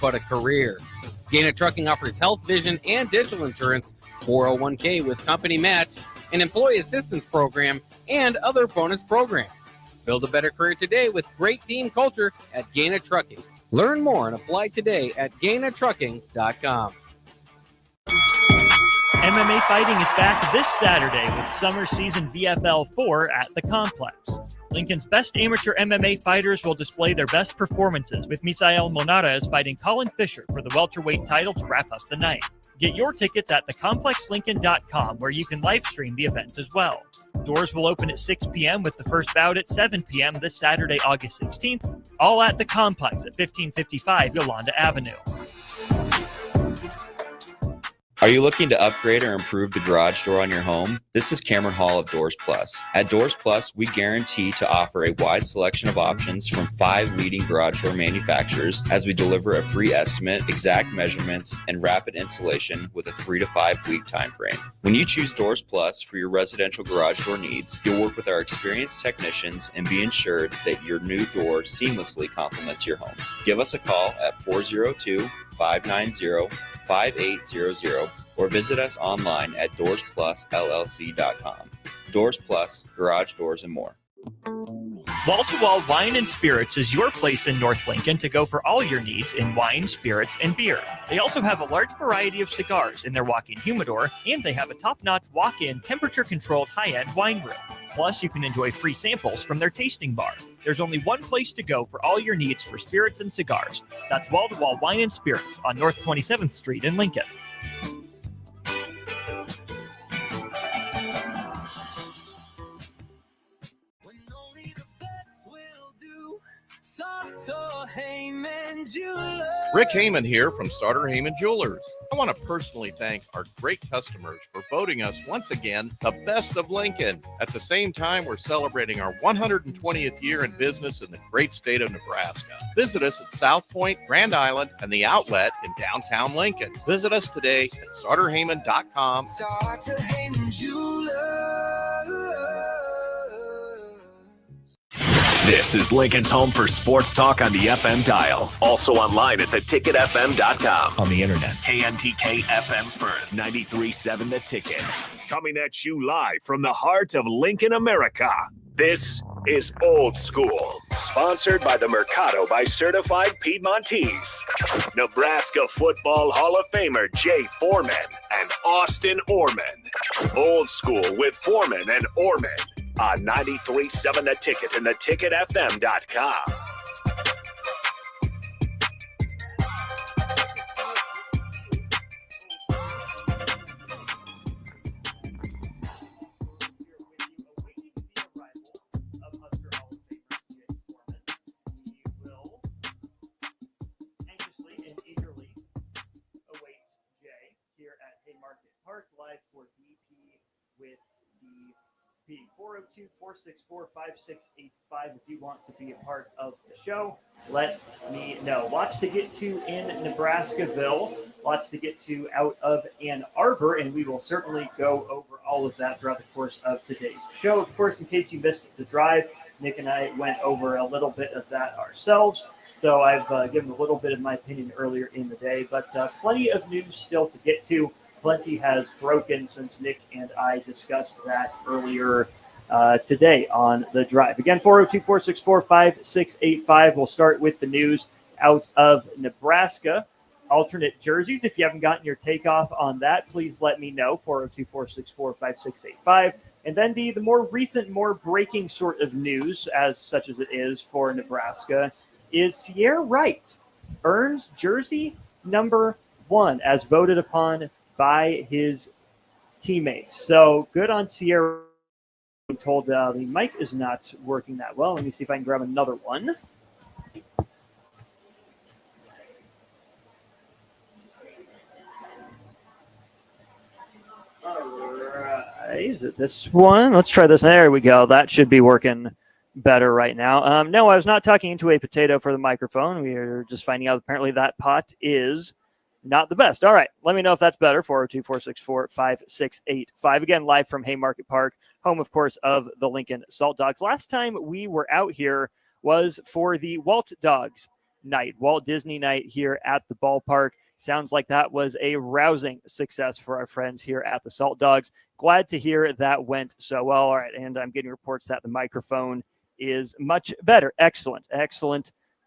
but a career. Gaina Trucking offers health, vision, and digital insurance, 401k with company match, an employee assistance program, and other bonus programs. Build a better career today with great team culture at Gaina Trucking. Learn more and apply today at GainaTrucking.com. MMA fighting is back this Saturday with Summer Season VFL 4 at the Complex. Lincoln's best amateur MMA fighters will display their best performances, with Misael Monares fighting Colin Fisher for the welterweight title to wrap up the night. Get your tickets at thecomplexlincoln.com, where you can live stream the event as well. Doors will open at 6 p.m. with the first bout at 7 p.m. this Saturday, August 16th, all at the Complex at 1555 Yolanda Avenue. Are you looking to upgrade or improve the garage door on your home? This is Cameron Hall of Doors Plus. At Doors Plus, we guarantee to offer a wide selection of options from 5 leading garage door manufacturers as we deliver a free estimate, exact measurements, and rapid installation with a 3 to 5 week time frame. When you choose Doors Plus for your residential garage door needs, you'll work with our experienced technicians and be ensured that your new door seamlessly complements your home. Give us a call at 402-590-5800 or visit us online at doorsplusllc.com. Doors Plus, garage doors, and more. Wall-to-Wall Wine and Spirits is your place in North Lincoln to go for all your needs in wine, spirits, and beer. They also have a large variety of cigars in their walk-in humidor, and they have a top-notch walk-in temperature-controlled high-end wine room. Plus, you can enjoy free samples from their tasting bar. There's only one place to go for all your needs for spirits and cigars. That's Wall-to-Wall Wine and Spirits on North 27th Street in Lincoln. Rick Heyman here from Sartor Heyman Jewelers. I want to personally thank our great customers for voting us once again the best of Lincoln. At the same time, we're celebrating our 120th year in business in the great state of Nebraska. Visit us at South Point, Grand Island, and the Outlet in downtown Lincoln. Visit us today at SartorHeyman.com. Sartor Heyman Jewelers. This is Lincoln's home for sports talk on the FM dial. Also online at theticketfm.com. On the internet, KNTK FM Firth, 93.7 The Ticket. Coming at you live from the heart of Lincoln, America. This is Old School, sponsored by the Mercado by Certified Piedmontese. Nebraska Football Hall of Famer Jay Foreman and Austin Orman. Old School with Foreman and Orman on 93.7 The Ticket and theticketfm.com. Haymarket Park, live for BP with DP. 402-464-5685 if you want to be a part of the show. Let me know. Lots to get to in Nebraskaville, lots to get to out of Ann Arbor, and we will certainly go over all of that throughout the course of today's show. Of course, in case you missed the drive, Nick and I went over a little bit of that ourselves. So I've given a little bit of my opinion earlier in the day, but plenty of news still to get to. Plenty has broken since Nick and I discussed that earlier today on the drive. Again, 402-464-5685. We'll start with the news out of Nebraska. Alternate jerseys. If you haven't gotten your takeoff on that, please let me know. 402-464-5685. And then the more recent, more breaking sort of news, as such as it is for Nebraska, is Sierra Wright earns jersey number 1 as voted upon by his teammates. So good on Sierra. I'm told the mic is not working that well. Let me see if I can grab another one. All right. Is it this one? Let's try this. There we go. That should be working better right now. No, I was not talking into a potato for the microphone. We are just finding out apparently that pot is not the best. All right. Let me know if that's better. 402-464-5685. Again, live from Haymarket Park, home, of course, of the Lincoln Salt Dogs. Last time we were out here was for the Walt Dogs night, Walt Disney night here at the ballpark. Sounds like that was a rousing success for our friends here at the Salt Dogs. Glad to hear that went so well. All right, and I'm getting reports that the microphone is much better. Excellent.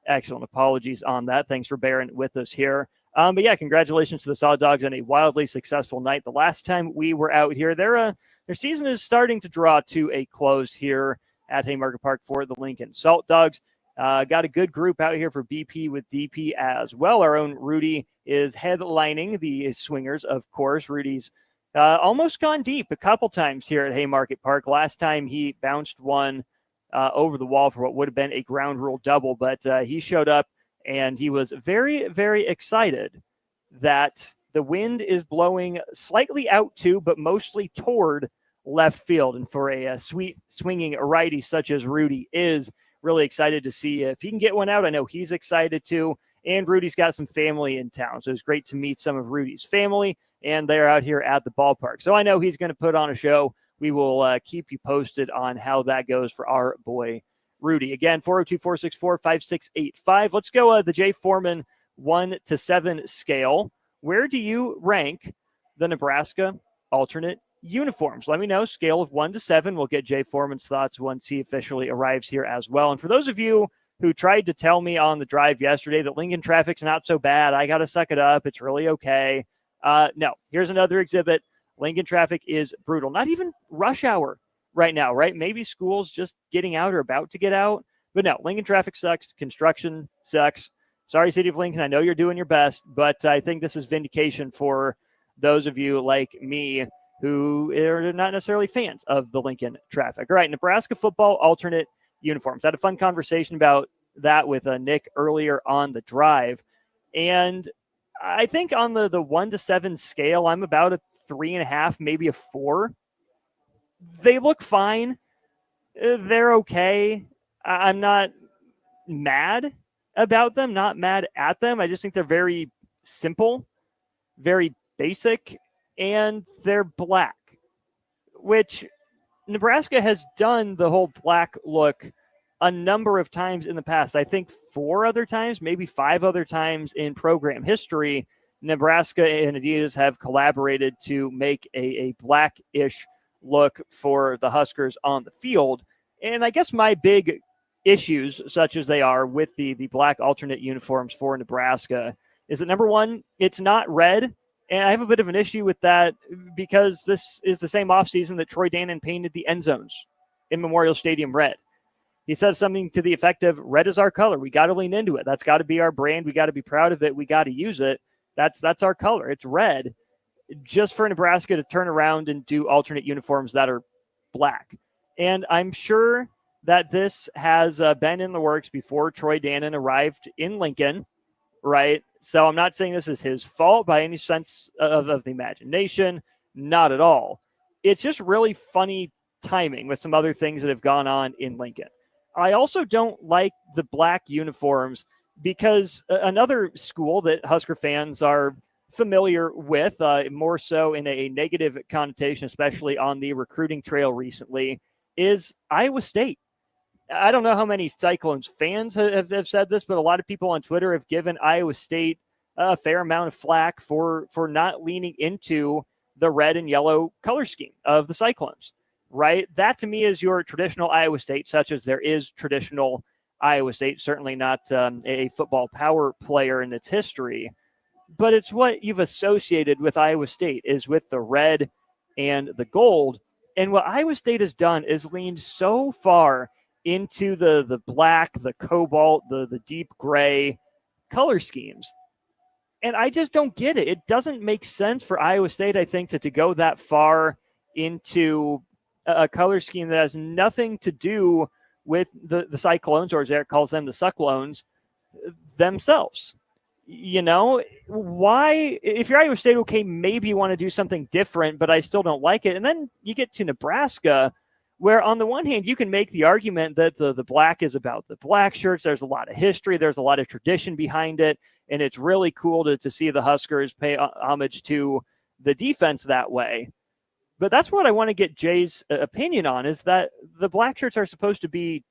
Apologies on that. Thanks for bearing with us here. But yeah, congratulations to the Salt Dogs on a wildly successful night. The last time we were out here, their season is starting to draw to a close here at Haymarket Park for the Lincoln Salt Dogs. Got a good group out here for BP with DP as well. Our own Rudy is headlining the Swingers, of course. Rudy's almost gone deep a couple times here at Haymarket Park. Last time he bounced one over the wall for what would have been a ground rule double, but he showed up and he was very, very excited that the wind is blowing slightly out to, but mostly toward left field. And for a sweet swinging righty such as Rudy is, really excited to see if he can get one out. I know he's excited too. And Rudy's got some family in town. So it's great to meet some of Rudy's family. And they're out here at the ballpark. So I know he's going to put on a show. We will keep you posted on how that goes for our boy Rudy. Again, 402-464-5685. Let's go the Jay Foreman 1 to 7 scale. Where do you rank the Nebraska alternate uniforms? Let me know. Scale of 1 to 7. We'll get Jay Foreman's thoughts once he officially arrives here as well. And for those of you who tried to tell me on the drive yesterday that Lincoln traffic's not so bad, I got to suck it up, it's really okay. No, here's another exhibit. Lincoln traffic is brutal. Not even rush hour right now, right? Maybe school's just getting out or about to get out. But no, Lincoln traffic sucks. Construction sucks. Sorry, City of Lincoln. I know you're doing your best, but I think this is vindication for those of you like me who are not necessarily fans of the Lincoln traffic. All right, Nebraska football alternate uniforms. I had a fun conversation about that with Nick earlier on the drive. And I think on the 1 to 7 scale, I'm about a 3.5, maybe a 4. They look fine. They're okay. I'm not mad about them, not mad at them. I just think they're very simple, very basic, and they're black, which Nebraska has done the whole black look a number of times in the past. I think 4 other times, maybe 5 other times in program history, Nebraska and Adidas have collaborated to make a black-ish look for the Huskers on the field. And I guess my big issues, such as they are with the black alternate uniforms for Nebraska, is that number one, it's not red. And I have a bit of an issue with that because this is the same offseason that Troy Dannon painted the end zones in Memorial Stadium red. He says something to the effect of, red is our color. We got to lean into it. That's got to be our brand. We got to be proud of it. We got to use it. That's our color. It's red. Just for Nebraska to turn around and do alternate uniforms that are black. And I'm sure that this has been in the works before Troy Dannon arrived in Lincoln, right? So I'm not saying this is his fault by any sense of the imagination. Not at all. It's just really funny timing with some other things that have gone on in Lincoln. I also don't like the black uniforms because another school that Husker fans are familiar with, more so in a negative connotation, especially on the recruiting trail recently, is Iowa State. I don't know how many Cyclones fans have said this, but a lot of people on Twitter have given Iowa State a fair amount of flack for not leaning into the red and yellow color scheme of the Cyclones, right? That to me is your traditional Iowa State, such as there is traditional Iowa State, certainly not a football power player in its history, but it's what you've associated with Iowa State is with the red and the gold. And what Iowa State has done is leaned so far into the black, the cobalt, the deep gray color schemes. And I just don't get it. It doesn't make sense for Iowa State, I think, to go that far into a color scheme that has nothing to do with the Cyclones, or as Eric calls them, the Sucklones themselves. You know, why, if you're Iowa State, okay, maybe you want to do something different, but I still don't like it. And then you get to Nebraska, where on the one hand, you can make the argument that the black is about the black shirts. There's a lot of history. There's a lot of tradition behind it. And it's really cool to see the Huskers pay homage to the defense that way. But that's what I want to get Jay's opinion on, is that the black shirts are supposed to be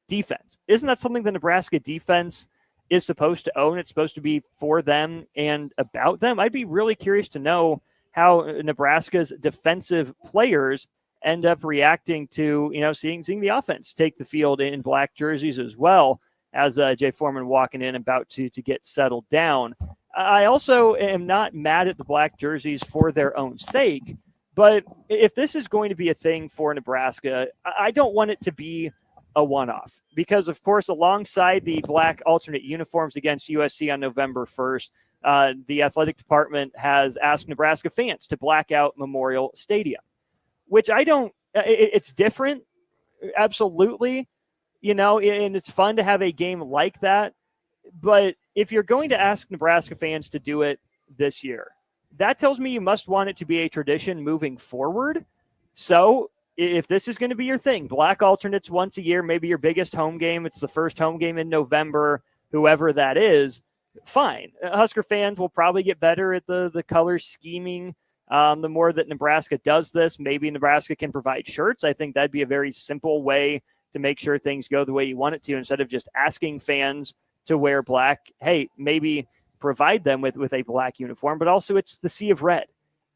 defense. Isn't that something the Nebraska defense is supposed to own. It's supposed to be for them and about them. I'd be really curious to know how Nebraska's defensive players end up reacting to, seeing the offense take the field in black jerseys as well, as Jay Foreman walking in about to get settled down. I also am not mad at the black jerseys for their own sake, but if this is going to be a thing for Nebraska, I don't want it to be a one-off, because of course, alongside the black alternate uniforms against USC on November 1st, the athletic department has asked Nebraska fans to black out Memorial Stadium, which it's different. Absolutely. And it's fun to have a game like that. But if you're going to ask Nebraska fans to do it this year, that tells me you must want it to be a tradition moving forward. So if this is going to be your thing, black alternates once a year, maybe your biggest home game, it's the first home game in November, whoever that is, fine. Husker fans will probably get better at the color scheming. The more that Nebraska does this, maybe Nebraska can provide shirts. I think that'd be a very simple way to make sure things go the way you want it to, instead of just asking fans to wear black. Hey, maybe provide them with a black uniform, but also it's the sea of red.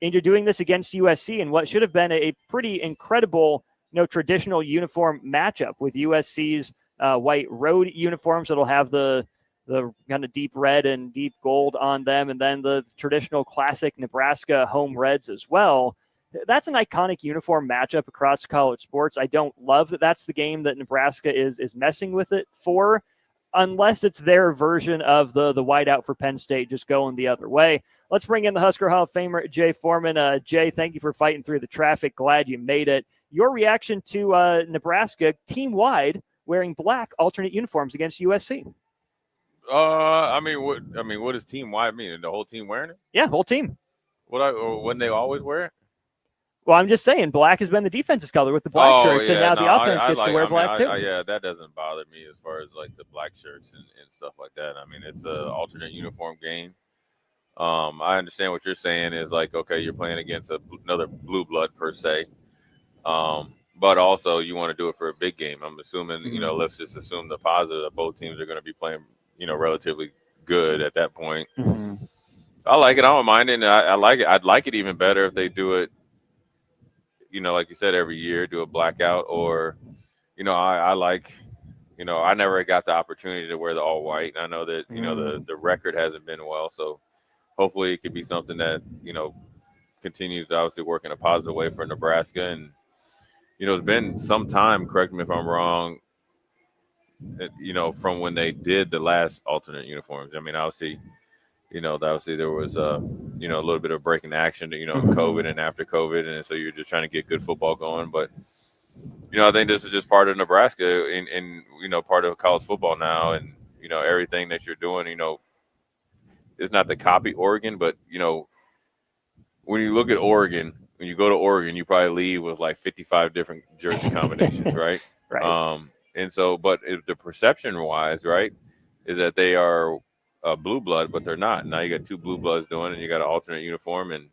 And you're doing this against USC in what should have been a pretty incredible, traditional uniform matchup with USC's white road uniforms that'll have the kind of deep red and deep gold on them, and then the traditional classic Nebraska home reds as well. That's an iconic uniform matchup across college sports. I don't love that that's the game that Nebraska is messing with it for, unless it's their version of the whiteout for Penn State just going the other way. Let's bring in the Husker Hall of Famer, Jay Foreman. Jay, thank you for fighting through the traffic. Glad you made it. Your reaction to Nebraska team-wide wearing black alternate uniforms against USC? What does team-wide mean? The whole team wearing it? Yeah, whole team. Wouldn't they always wear it? Well, I'm just saying, black has been the defense's color with the black shirts, and now the offense gets to wear black too. That doesn't bother me as far as like the black shirts and stuff like that. I mean, it's an alternate uniform game. I understand what you're saying is like, okay, you're playing against another blue blood per se, but also you want to do it for a big game. I'm assuming, let's just assume the positive that both teams are going to be playing, relatively good at that point. Mm-hmm. I like it. I don't mind it. And I like it. I'd like it even better if they do it, like you said, every year, do a blackout, or, I like, I never got the opportunity to wear the all white. And I know that, the record hasn't been well. So hopefully it could be something that, continues to obviously work in a positive way for Nebraska. And, it's been some time, correct me if I'm wrong, from when they did the last alternate uniforms. I mean, obviously there was a little bit of breaking action, COVID and after COVID, and so you're just trying to get good football going. But I think this is just part of Nebraska and part of college football now, and everything that you're doing, it's not to copy Oregon, but when you look at Oregon, when you go to Oregon, you probably leave with like 55 different jersey combinations, right? Right. And so, but the perception wise, right, is that they are blue blood, but they're not. Now you got two blue bloods doing it, and you got an alternate uniform, and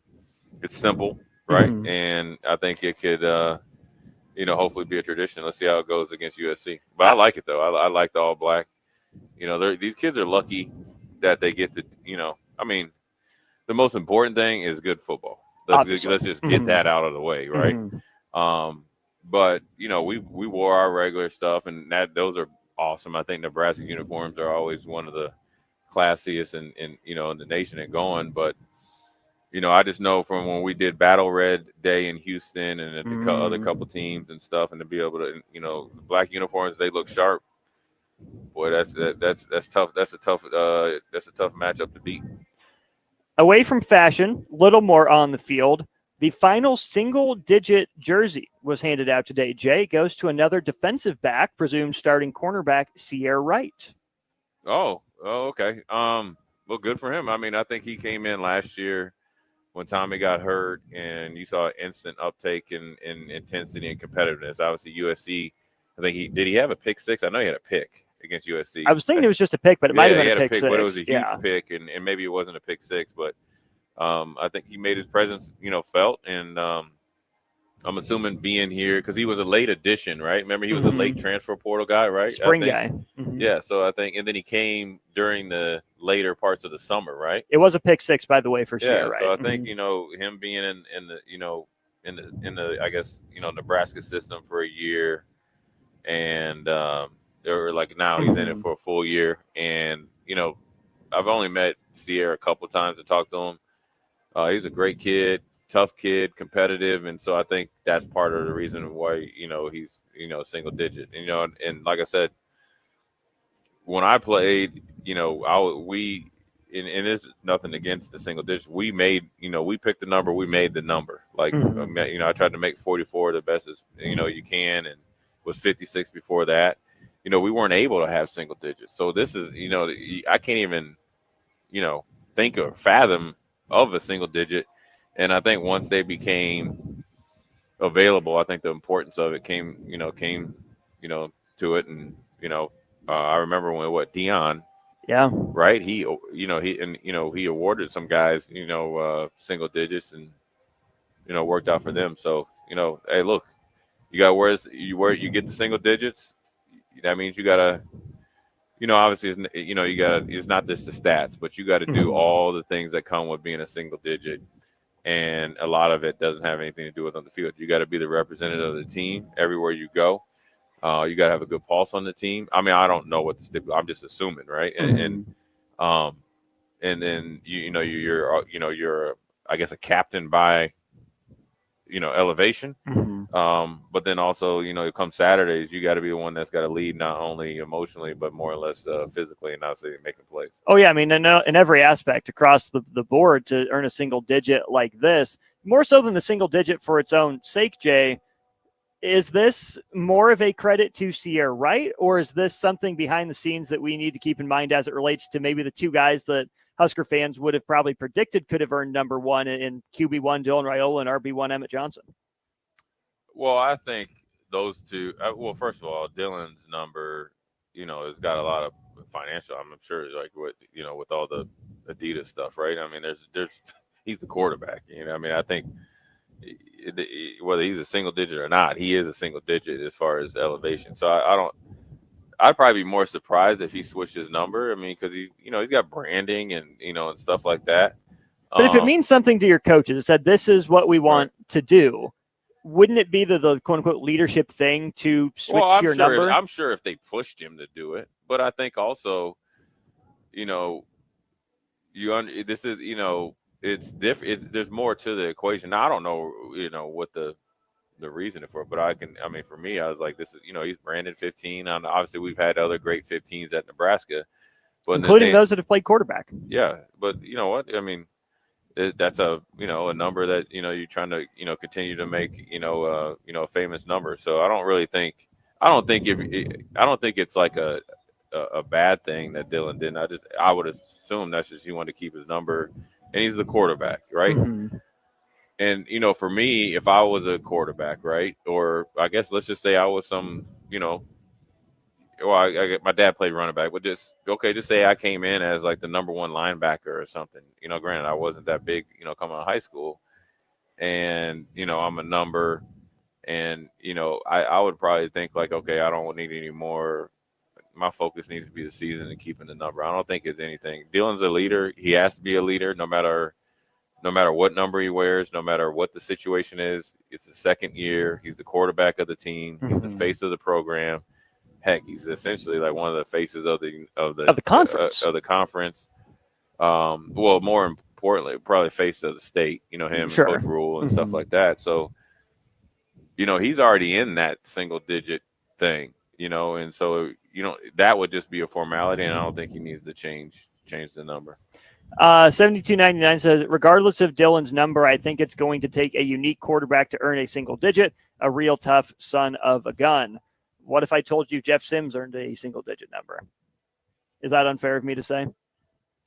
it's simple, right? Mm-hmm. And I think it could, hopefully be a tradition. Let's see how it goes against USC. But I like it though. I like the all black. These kids are lucky that they get to, the most important thing is good football. Let's just get that out of the way, right? Mm-hmm. But we wore our regular stuff, and those are awesome. I think Nebraska uniforms are always one of the classiest in the nation and going. But I just know from when we did Battle Red Day in Houston and the other couple teams and stuff, and to be able to the black uniforms, they look sharp. Boy, that's tough. That's a tough matchup to beat. Away from fashion, little more on the field. The final single-digit jersey was handed out today. Jay, goes to another defensive back, presumed starting cornerback Sierra Wright. Oh, okay. Well, good for him. I mean, I think he came in last year when Tommy got hurt, and you saw instant uptake in intensity and competitiveness. Obviously, USC. I think did he have a pick six? I know he had a pick against USC. I was thinking it was just a pick, but it might have been a pick six. But it was a huge pick, and maybe it wasn't a pick six, but I think he made his presence, felt, and I'm assuming being here because he was a late addition, right? Remember, he was a late transfer portal guy, right? Spring I think. guy. Yeah, so I think, and then he came during the later parts of the summer, right? It was a pick six, by the way, for Yeah, Sierra, right? so I think him being in the in the I guess Nebraska system for a year, and or like now he's in it for a full year, and I've only met Sierra a couple times to talk to him. He's a great kid, tough kid, competitive, and so I think that's part of the reason why he's single digit. And like I said, when I played, and there's nothing against the single digit. We made, we picked the number, we made the number. Like, I tried to make 44 the best as you can, and was 56 before that. We weren't able to have single digits. So this is, I can't even, think or fathom of a single digit. And I think once they became available, I think the importance of it came to it. And, I remember when Dion, yeah, right. He awarded some guys, single digits and, worked out for them. So, hey, look, you got where you get the single digits. That means you gotta, obviously, it's not just the stats, but you got to do all the things that come with being a single digit. And a lot of it doesn't have anything to do with on the field. You got to be the representative of the team everywhere you go. You got to have a good pulse on the team. I mean, I don't know what the stipulation. I'm just assuming, right? And then you're I guess a captain by elevation. But then also come Saturdays, you got to be the one that's got to lead not only emotionally but more or less physically, and obviously making plays. Oh yeah, I mean in every aspect across the board to earn a single digit like this, more so than the single digit for its own sake, Jay. Is this more of a credit to Sierra Wright, or is this something behind the scenes that we need to keep in mind as it relates to maybe the two guys that Husker fans would have probably predicted could have earned number one in QB1 Dylan Raiola and RB1 Emmett Johnson? Well, I think those two. Well, first of all, Dylan's number, has got a lot of financial. I'm sure, like with all the Adidas stuff, right? I mean, there's he's the quarterback. I mean, I think whether he's a single digit or not, he is a single digit as far as elevation. So I'd probably be more surprised if he switched his number. I mean, because he's got branding and and stuff like that. But if it means something to your coaches, it said this is what we want to do. Wouldn't it be the quote unquote leadership thing to switch your number? I'm sure if they pushed him to do it, but I think also, this is it's different. There's more to the equation. Now, I don't know, what the reason for it, but for me, I was like, this is, he's branded 15. And obviously, we've had other great 15s at Nebraska, but including those that have played quarterback. Yeah, but you know what? I mean, that's a number that you're trying to continue to make a famous number. So I don't think it's like a bad thing that Dylan didn't. I would assume that's just he wanted to keep his number. And he's the quarterback, right? And, for me, if I was a quarterback, right, or I guess let's just say I was some, my dad played running back, but just say I came in as like the number one linebacker or something. Granted, I wasn't that big, coming out of high school. And, I'm a number. And, I would probably think like, okay, I don't need any more. My focus needs to be the season and keeping the number. I don't think it's anything. Dylan's a leader. He has to be a leader no matter what number he wears, no matter what the situation is. It's the second year. He's the quarterback of the team. He's the face of the program. Heck, he's essentially like one of the faces of the conference. Well, more importantly, probably face of the state. Him and Coach Rule and stuff like that. So, he's already in that single digit thing. And so that would just be a formality, and I don't think he needs to change the number. 7299 says, regardless of Dylan's number, I think it's going to take a unique quarterback to earn a single digit, a real tough son of a gun. What if I told you Jeff Sims earned a single digit number? Is that unfair of me to say?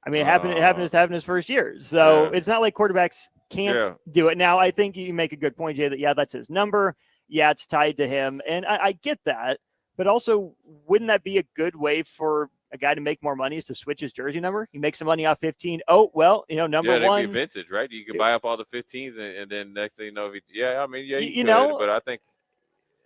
I mean, it happened his first year. So it's not like quarterbacks can't do it. Now, I think you make a good point, Jay, that, that's his number. Yeah, it's tied to him. And I get that. But also, wouldn't that be a good way for a guy to make more money is to switch his jersey number. You make some money off 15. Oh, well, number they'd one. be vintage, right? You could buy up all the 15s, and then next thing you know, you could, know, but I think.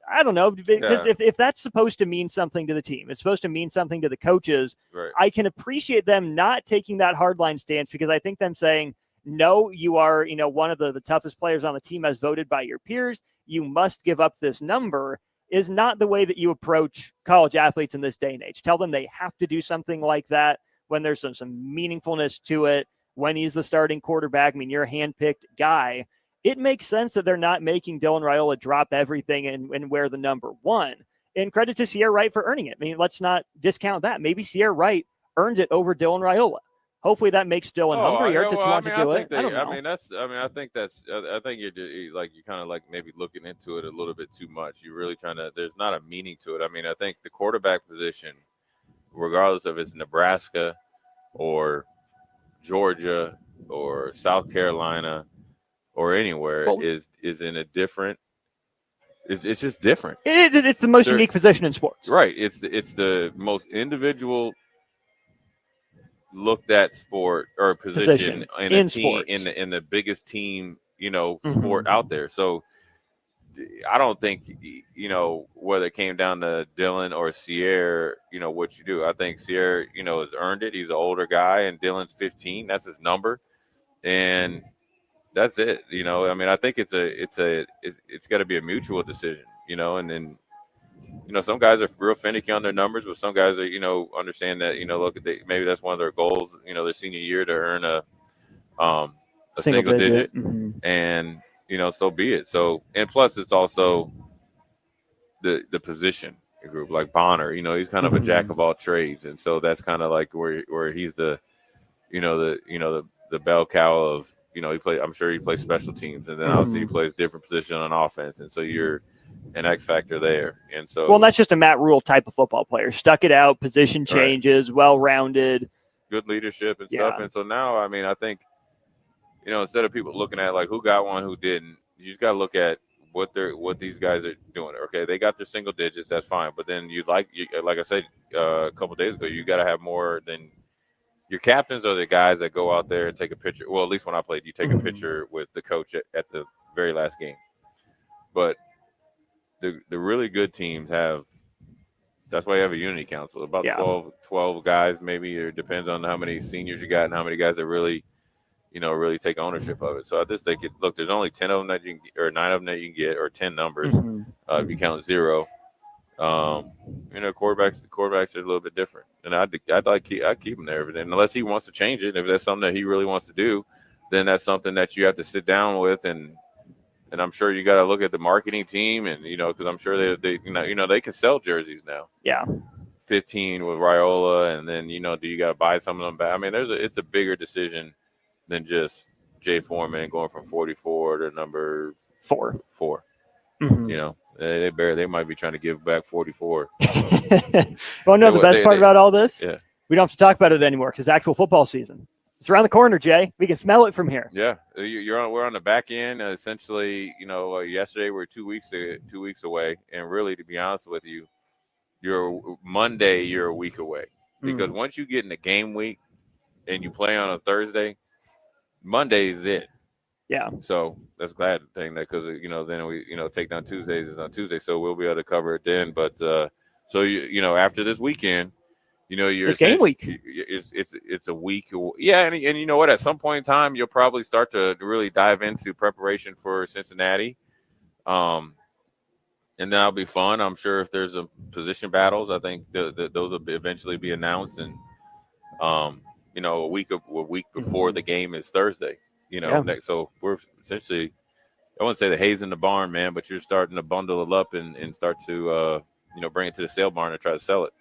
I don't know, because Yeah. if that's supposed to mean something to the team, it's supposed to mean something to the coaches. Right. I can appreciate them not taking that hardline stance, because I think them saying, no, you are, one of the toughest players on the team as voted by your peers. You must give up this number is not the way that you approach college athletes in this day and age. Tell them they have to do something like that when there's some meaningfulness to it, when he's the starting quarterback. I mean, you're a handpicked guy. It makes sense that they're not making Dylan Raiola drop everything and wear the number 1. And credit to Sierra Wright for earning it. I mean, let's not discount that. Maybe Sierra Wright earned it over Dylan Raiola. Hopefully that makes Dylan hungrier to want to do it. I don't know. I think you're kind of like maybe looking into it a little bit too much. You're really trying to, there's not a meaning to it. I mean, I think the quarterback position, regardless of it's Nebraska or Georgia or South Carolina or anywhere, is in a different. It's just different. It's the most unique position in sports. Right. It's the most individual looked at sport or position in a team in the biggest team, sport out there. So I don't think, whether it came down to Dylan or Sierra, what you do. I think Sierra, has earned it. He's an older guy, and Dylan's 15. That's his number. And that's it. I mean, I think it's got to be a mutual decision, and then, some guys are real finicky on their numbers, but some guys are, understand that, look, maybe that's one of their goals, their senior year, to earn a single digit. Mm-hmm. And, so be it. So, and plus it's also the position group, like Bonner, he's kind of a jack of all trades. And so that's kind of like where he's the bell cow of, I'm sure he plays special teams, and then obviously he plays different position on offense. And so you're an X factor there. And so, well, that's just a Matt Rule type of football player. Stuck it out, position changes, well-rounded. Good leadership and stuff. And so now, I mean, I think, instead of people looking at like who got one, who didn't, you just got to look at what these guys are doing. Okay, they got their single digits, that's fine. But then like I said a couple of days ago, you got to have more than your captains are the guys that go out there and take a picture. Well, at least when I played, you take a picture with the coach at the very last game. But the really good teams that's why you have a unity council, about 12 guys maybe. It depends on how many seniors you got and how many guys that really, really take ownership of it. So I just think there's only 10 of them that you can get, or 9 of them that you can get, or 10 numbers if you count 0. Quarterbacks are a little bit different, and I'd keep him there. But unless he wants to change it, if that's something that he really wants to do, then that's something that you have to sit down with, and I'm sure you got to look at the marketing team, and because I'm sure they they can sell jerseys now. Yeah, 15 with Raiola, and then do you got to buy some of them back? I mean, it's a bigger decision than just Jay Foreman going from 44 to number 4. They might be trying to give back 44. Well, no, the best part about all this, we don't have to talk about it anymore because actual football season. It's around the corner, Jay. We can smell it from here. Yeah, we're on the back end. Essentially, yesterday we were 2 weeks away, and really, to be honest with you, Monday you're a week away, because once you get in the game week and you play on a Thursday, Monday is it. Yeah. So that's glad thing that, because then we take down Tuesdays is on Tuesday, so we'll be able to cover it then. But so after this weekend, it's game week. It's a week. Yeah, and you know what? At some point in time, you'll probably start to really dive into preparation for Cincinnati. And that'll be fun. I'm sure if there's a position battles, I think those will eventually be announced. And a week before the game is Thursday. Next. So we're essentially, I wouldn't say the hay's in the barn, man, but you're starting to bundle it up and start to bring it to the sale barn and try to sell it.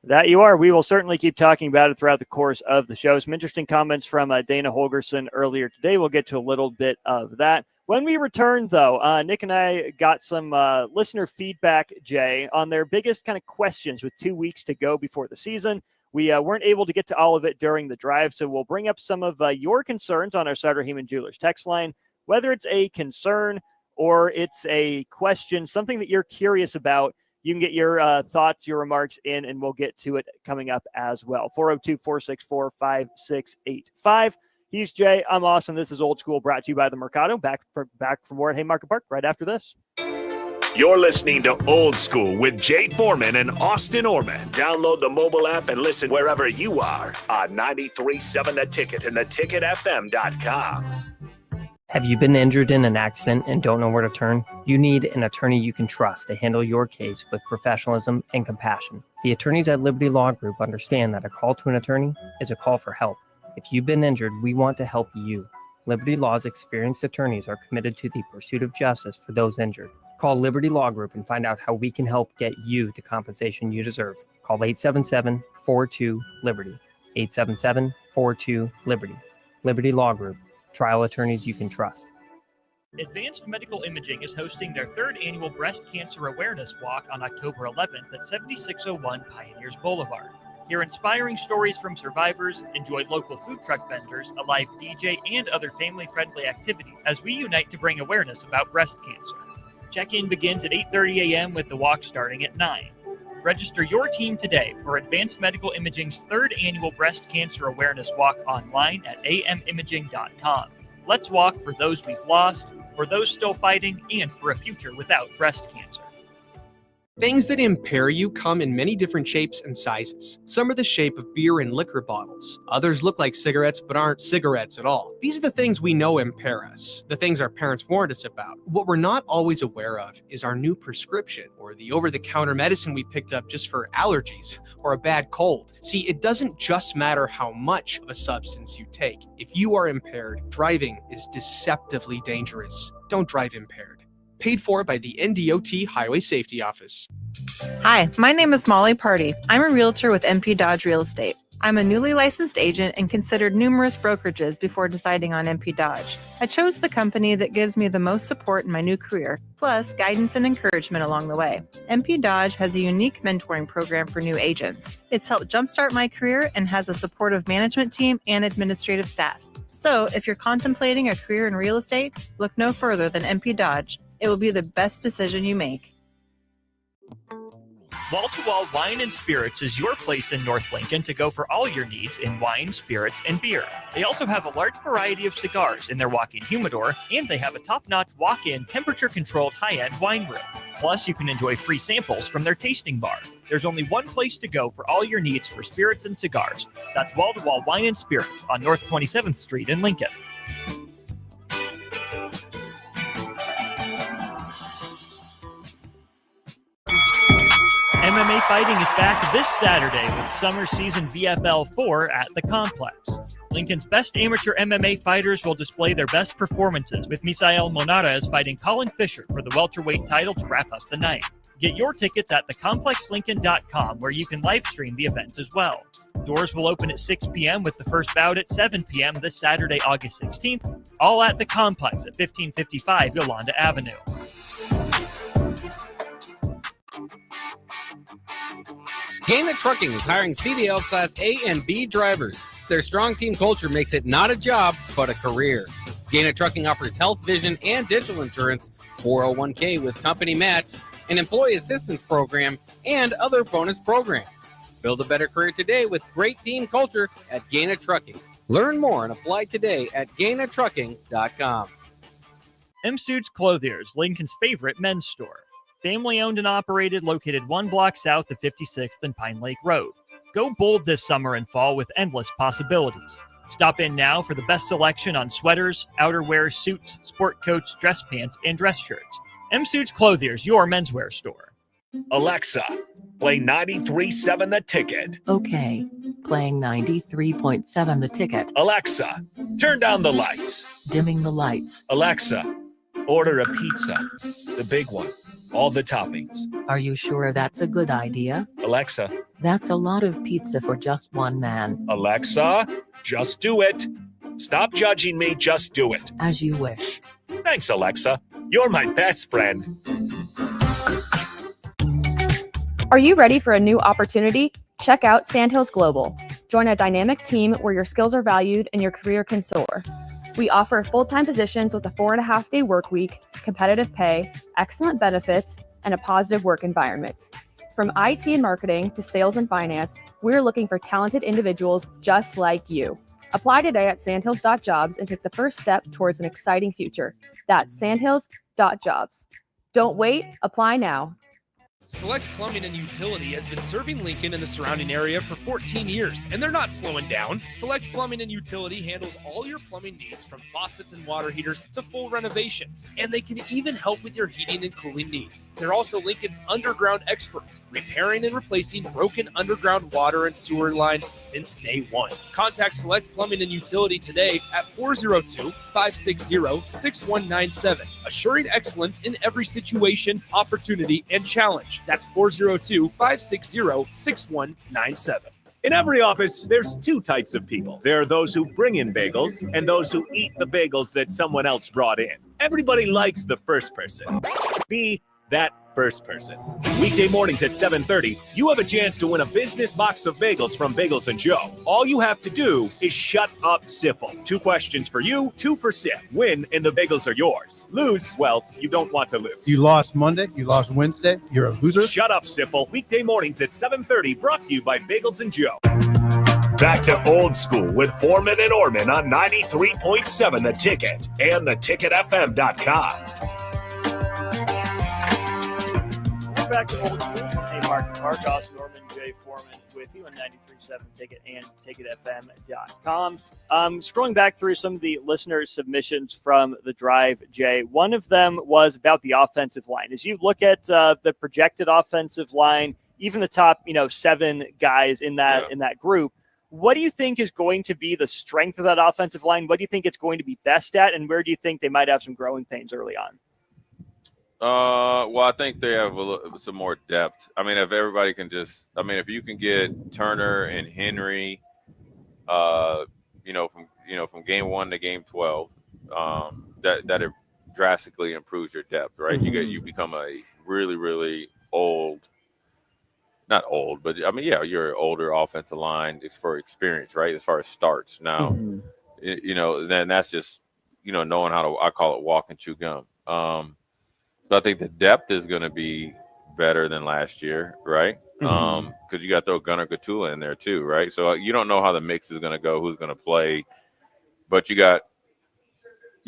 That you are. We will certainly keep talking about it throughout the course of the show. Some interesting comments from Dana Holgerson earlier today. We'll get to a little bit of that. When we return, though, Nick and I got some listener feedback, Jay, on their biggest kind of questions with 2 weeks to go before the season. We weren't able to get to all of it during the drive, so we'll bring up some of your concerns on our Sutter Heyman Jewelers text line, whether it's a concern or it's a question, something that you're curious about. You can get your thoughts, your remarks in, and we'll get to it coming up as well. 402-464-5685. He's Jay. I'm Austin. This is Old School, brought to you by the Mercado. Back for more at Haymarket Park right after this. You're listening to Old School with Jay Foreman and Austin Orman. Download the mobile app and listen wherever you are on 93.7 The Ticket and theticketfm.com. Have you been injured in an accident and don't know where to turn? You need an attorney you can trust to handle your case with professionalism and compassion. The attorneys at Liberty Law Group understand that a call to an attorney is a call for help. If you've been injured, we want to help you. Liberty Law's experienced attorneys are committed to the pursuit of justice for those injured. Call Liberty Law Group and find out how we can help get you the compensation you deserve. Call 877-42-LIBERTY. 877-42-LIBERTY. Liberty Law Group. Trial attorneys you can trust. Advanced Medical Imaging is hosting their 3rd annual Breast Cancer Awareness Walk on October 11th at 7601 Pioneers Boulevard. Hear inspiring stories from survivors, enjoy local food truck vendors, a live DJ, and other family-friendly activities as we unite to bring awareness about breast cancer. Check-in begins at 8:30 a.m. with the walk starting at 9. Register your team today for Advanced Medical Imaging's 3rd annual Breast Cancer Awareness Walk online at amimaging.com. Let's walk for those we've lost, for those still fighting, and for a future without breast cancer. Things that impair you come in many different shapes and sizes. Some are the shape of beer and liquor bottles. Others look like cigarettes but aren't cigarettes at all. These are the things we know impair us, the things our parents warned us about. What we're not always aware of is our new prescription or the over-the-counter medicine we picked up just for allergies or a bad cold. See, it doesn't just matter how much of a substance you take. If you are impaired, driving is deceptively dangerous. Don't drive impaired. Paid for by the NDOT Highway Safety Office. Hi, my name is Molly Party. I'm a realtor with MP Dodge Real Estate. I'm a newly licensed agent and considered numerous brokerages before deciding on MP Dodge. I chose the company that gives me the most support in my new career, plus guidance and encouragement along the way. MP Dodge has a unique mentoring program for new agents. It's helped jumpstart my career and has a supportive management team and administrative staff. So if you're contemplating a career in real estate, look no further than MP Dodge. It will be the best decision you make. Wall to Wall Wine and Spirits is your place in North Lincoln to go for all your needs in wine, spirits, and beer. They also have a large variety of cigars in their walk-in humidor, and they have a top-notch walk-in temperature-controlled high-end wine room. Plus, you can enjoy free samples from their tasting bar. There's only one place to go for all your needs for spirits and cigars. That's Wall to Wall Wine and Spirits on North 27th Street in Lincoln. MMA fighting is back this Saturday with summer season VFL 4 at the Complex. Lincoln's best amateur MMA fighters will display their best performances, with Misael Monares fighting Colin Fisher for the welterweight title to wrap up the night. Get your tickets at thecomplexlincoln.com, where you can live stream the event as well. Doors will open at 6 p.m. with the first bout at 7 p.m. this Saturday, August 16th, all at the Complex at 1555 Yolanda Avenue. Gaina Trucking is hiring CDL Class A and B drivers. Their strong team culture makes it not a job, but a career. Gaina Trucking offers health, vision, and dental insurance, 401k with company match, an employee assistance program, and other bonus programs. Build a better career today with great team culture at Gaina Trucking. Learn more and apply today at GainaTrucking.com. M Suits Clothiers, Lincoln's favorite men's store. Family owned and operated, located 1 block south of 56th and Pine Lake Road. Go bold this summer and fall with endless possibilities. Stop in now for the best selection on sweaters, outerwear, suits, sport coats, dress pants, and dress shirts. M Suits Clothiers, your menswear store. Alexa, play 93.7 The Ticket. Okay, playing 93.7 The Ticket. Alexa, turn down the lights. Dimming the lights. Alexa, order a pizza, the big one, all the toppings. Are you sure that's a good idea? Alexa. That's a lot of pizza for just one man. Alexa, just do it. Stop judging me, just do it. As you wish. Thanks, Alexa. You're my best friend. Are you ready for a new opportunity? Check out Sandhills Global. Join a dynamic team where your skills are valued and your career can soar. We offer full-time positions with a 4.5-day work week, competitive pay, excellent benefits, and a positive work environment. From IT and marketing to sales and finance, we're looking for talented individuals just like you. Apply today at sandhills.jobs and take the first step towards an exciting future. That's sandhills.jobs. Don't wait, apply now. Select Plumbing and Utility has been serving Lincoln and the surrounding area for 14 years, and they're not slowing down. Select Plumbing and Utility handles all your plumbing needs from faucets and water heaters to full renovations, and they can even help with your heating and cooling needs. They're also Lincoln's underground experts, repairing and replacing broken underground water and sewer lines since day one. Contact Select Plumbing and Utility today at 402-560-6197, assuring excellence in every situation, opportunity, and challenge. That's 402-560-6197. In every office, there's two types of people. There are those who bring in bagels and those who eat the bagels that someone else brought in. Everybody likes the first person. Be that first person. Weekday mornings at 7:30, you have a chance to win a business box of bagels from Bagels & Joe. All you have to do is shut up, Sipple. 2 questions for you, 2 for Sip. Win, and the bagels are yours. Lose, well, you don't want to lose. You lost Monday, you lost Wednesday, you're a loser. Shut up, Sipple. Weekday mornings at 7:30, brought to you by Bagels & Joe. Back to old school with Foreman and Orman on 93.7 The Ticket and theticketfm.com. Back to old school from Haymarket Park. Austin Norman, Jay Foreman with you on 93.7 Ticket and ticketfm.com. Scrolling back through some of the listener submissions from the drive, Jay, one of them was about the offensive line. As you look at the projected offensive line, even the top 7 guys in that group, what do you think is going to be the strength of that offensive line? What do you think it's going to be best at, and where do you think they might have some growing pains early on? Well, I think they have some more depth. I mean, if everybody can if you can get Turner and Henry, from game 1 to game 12, that it drastically improves your depth, right? Mm-hmm. You become a really, really not old, but you're an older offensive line. It's for experience, right? As far as starts now, then that's just knowing how to, I call it walk and chew gum. So I think the depth is going to be better than last year, right? Because you got to throw Gunnar Gatula in there too, right? So you don't know how the mix is going to go, who's going to play, but you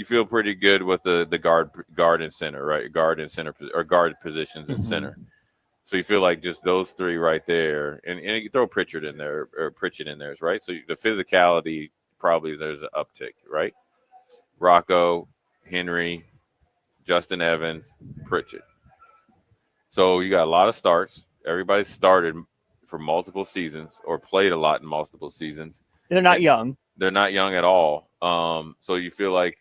feel pretty good with the guard and center, right? Guard and center, or guard positions in center. So you feel like just those 3 right there, and you throw Pritchett in there, right? So the physicality probably there's an uptick, right? Rocco, Henry, Justin Evans, Pritchett. So you got a lot of starts. Everybody started for multiple seasons or played a lot in multiple seasons. They're not young. They're not young at all. So you feel like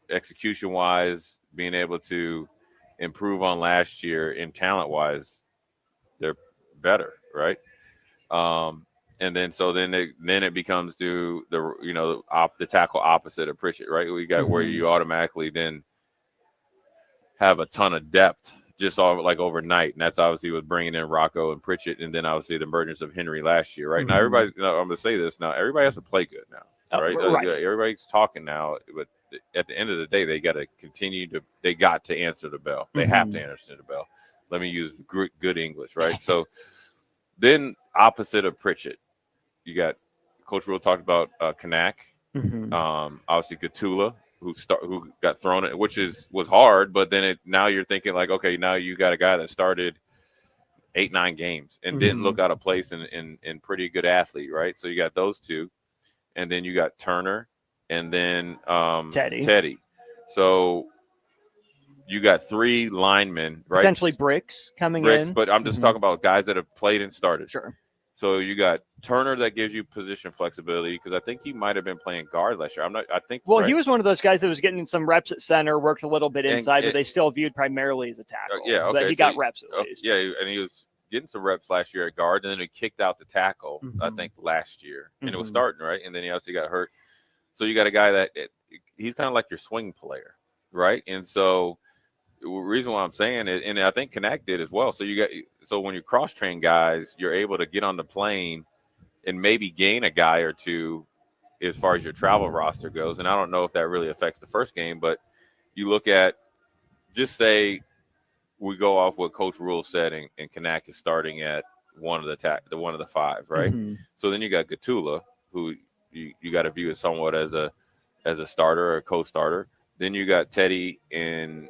execution-wise, being able to improve on last year in talent-wise, they're better, right? And then it becomes to the tackle opposite of Pritchett, right? We got where you automatically then have a ton of depth just all like overnight, and that's obviously with bringing in Rocco and Pritchett, and then obviously the emergence of Henry last year. Right now, everybody. I'm going to say this now. Everybody has to play good now, right? Everybody's talking now, but at the end of the day, they got to continue to. They got to answer the bell. They have to answer the bell. Let me use good English, right? So then, opposite of Pritchett, you got Coach Rule talked about Kanak, obviously Gatula, who got thrown in, which was hard, but then now you're thinking like, okay, now you got a guy that started 8-9 games and didn't look out of place in pretty good athlete, right? So you got those 2, and then you got Turner, and then Teddy. So you got 3 linemen, right? Potentially Bricks coming in. But I'm just talking about guys that have played and started. Sure. So you got Turner that gives you position flexibility, because I think he might have been playing guard last year. Well, he was one of those guys that was getting some reps at center, worked a little bit inside, but they still viewed primarily as a tackle. But he got reps at least. And he was getting some reps last year at guard, and then he kicked out the tackle, I think, last year. And it was starting, right? And then he also got hurt. So you got a guy that he's kind of like your swing player, right? And so the reason why I'm saying it, and I think Kanak did as well. So when you cross-train guys, you're able to get on the plane and maybe gain a guy or 2 as far as your travel roster goes. And I don't know if that really affects the first game, but you look at, just say we go off what Coach Rule said, and Kanak is starting at one of the five, right? Mhm. So then you got Gatula, who you got to view as somewhat as a starter or a co-starter. Then you got Teddy and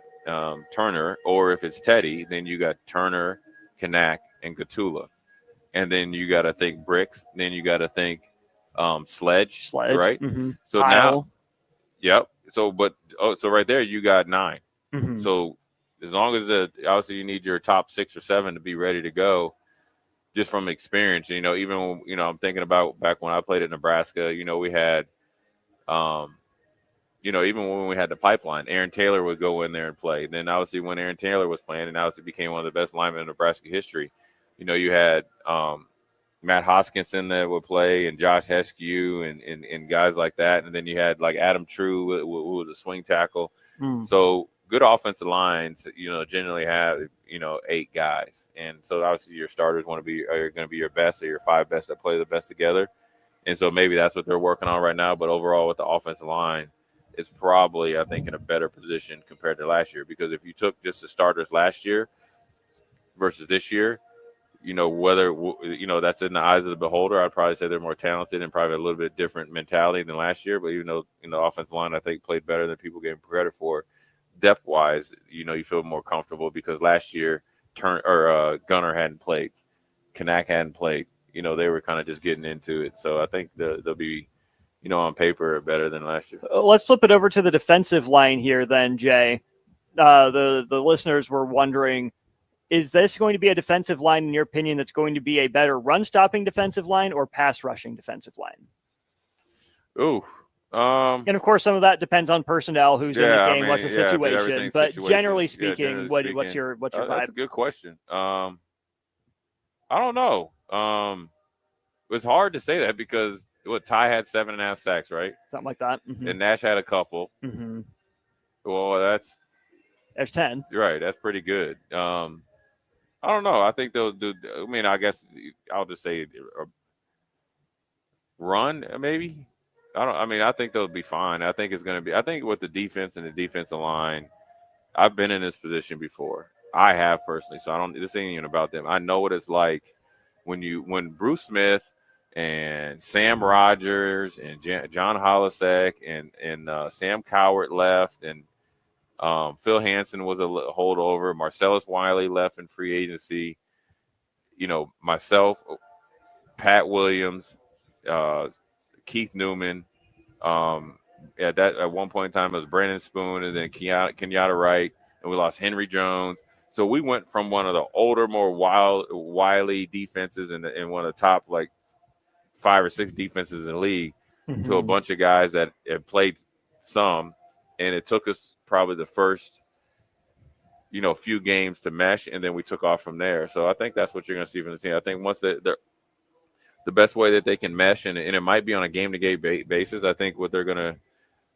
Turner, or if it's Teddy, then you got Turner, Kanak, and Gatula. And then you got to think Bricks. Then you got to think Sledge, right? Mhm. So Kyle. now, yep. So, so right there, you got 9. Mhm. So as long as obviously you need your top 6 or 7 to be ready to go, just from experience. Even when, I'm thinking about back when I played at Nebraska. We had, even when we had the pipeline, Aaron Taylor would go in there and play. Then obviously when Aaron Taylor was playing, and obviously became one of the best linemen in Nebraska history. You had Matt Hoskinson that would play, and Josh Heskew, and guys like that. And then you had like Adam True, who was a swing tackle. Mm. So good offensive lines, generally have 8 guys, and so obviously your starters are going to be your best, or your 5 best that play the best together. And so maybe that's what they're working on right now. But overall, with the offensive line, it's probably, I think, in a better position compared to last year, because if you took just the starters last year versus this year, whether that's in the eyes of the beholder. I'd probably say they're more talented and probably a little bit different mentality than last year. But even though the offensive line, I think, played better than people gave credit for, depth wise, you feel more comfortable, because last year Gunner hadn't played, Kanak hadn't played. They were kind of just getting into it. So I think they'll be, on paper, better than last year. Let's flip it over to the defensive line here then, Jay. The listeners were wondering, is this going to be a defensive line, in your opinion, that's going to be a better run-stopping defensive line or pass-rushing defensive line? Ooh. And, of course, some of that depends on personnel, who's in the game, what's the situation. But generally speaking, what's your vibe? That's a good question. I don't know. It's hard to say that, because Ty had 7.5 sacks, right? Something like that. Mm-hmm. And Nash had a couple. Mm-hmm. Well, there's 10. You're right. That's pretty good. I don't know. I think they'll do. I mean, I guess I'll just say run, maybe. I think they'll be fine. I think it's going to be. I think with the defense and the defensive line, I've been in this position before. I have personally, so this ain't even about them. I know what it's like when Bruce Smith and Sam Rogers and John Holasek and Sam Cowart left, and Phil Hansen was a holdover. Marcellus Wiley left in free agency. Myself, Pat Williams, Keith Newman. At one point in time, it was Brandon Spoon, and then Kenyatta Wright, and we lost Henry Jones. So we went from one of the older, more wily defenses and one of the top 5 or 6 defenses in the league to a bunch of guys that had played some, and it took us probably the first few games to mesh, and then we took off from there. So I think that's what you're going to see from the team. I think once the best way that they can mesh, and it might be on a game-to-game basis, I think what they're going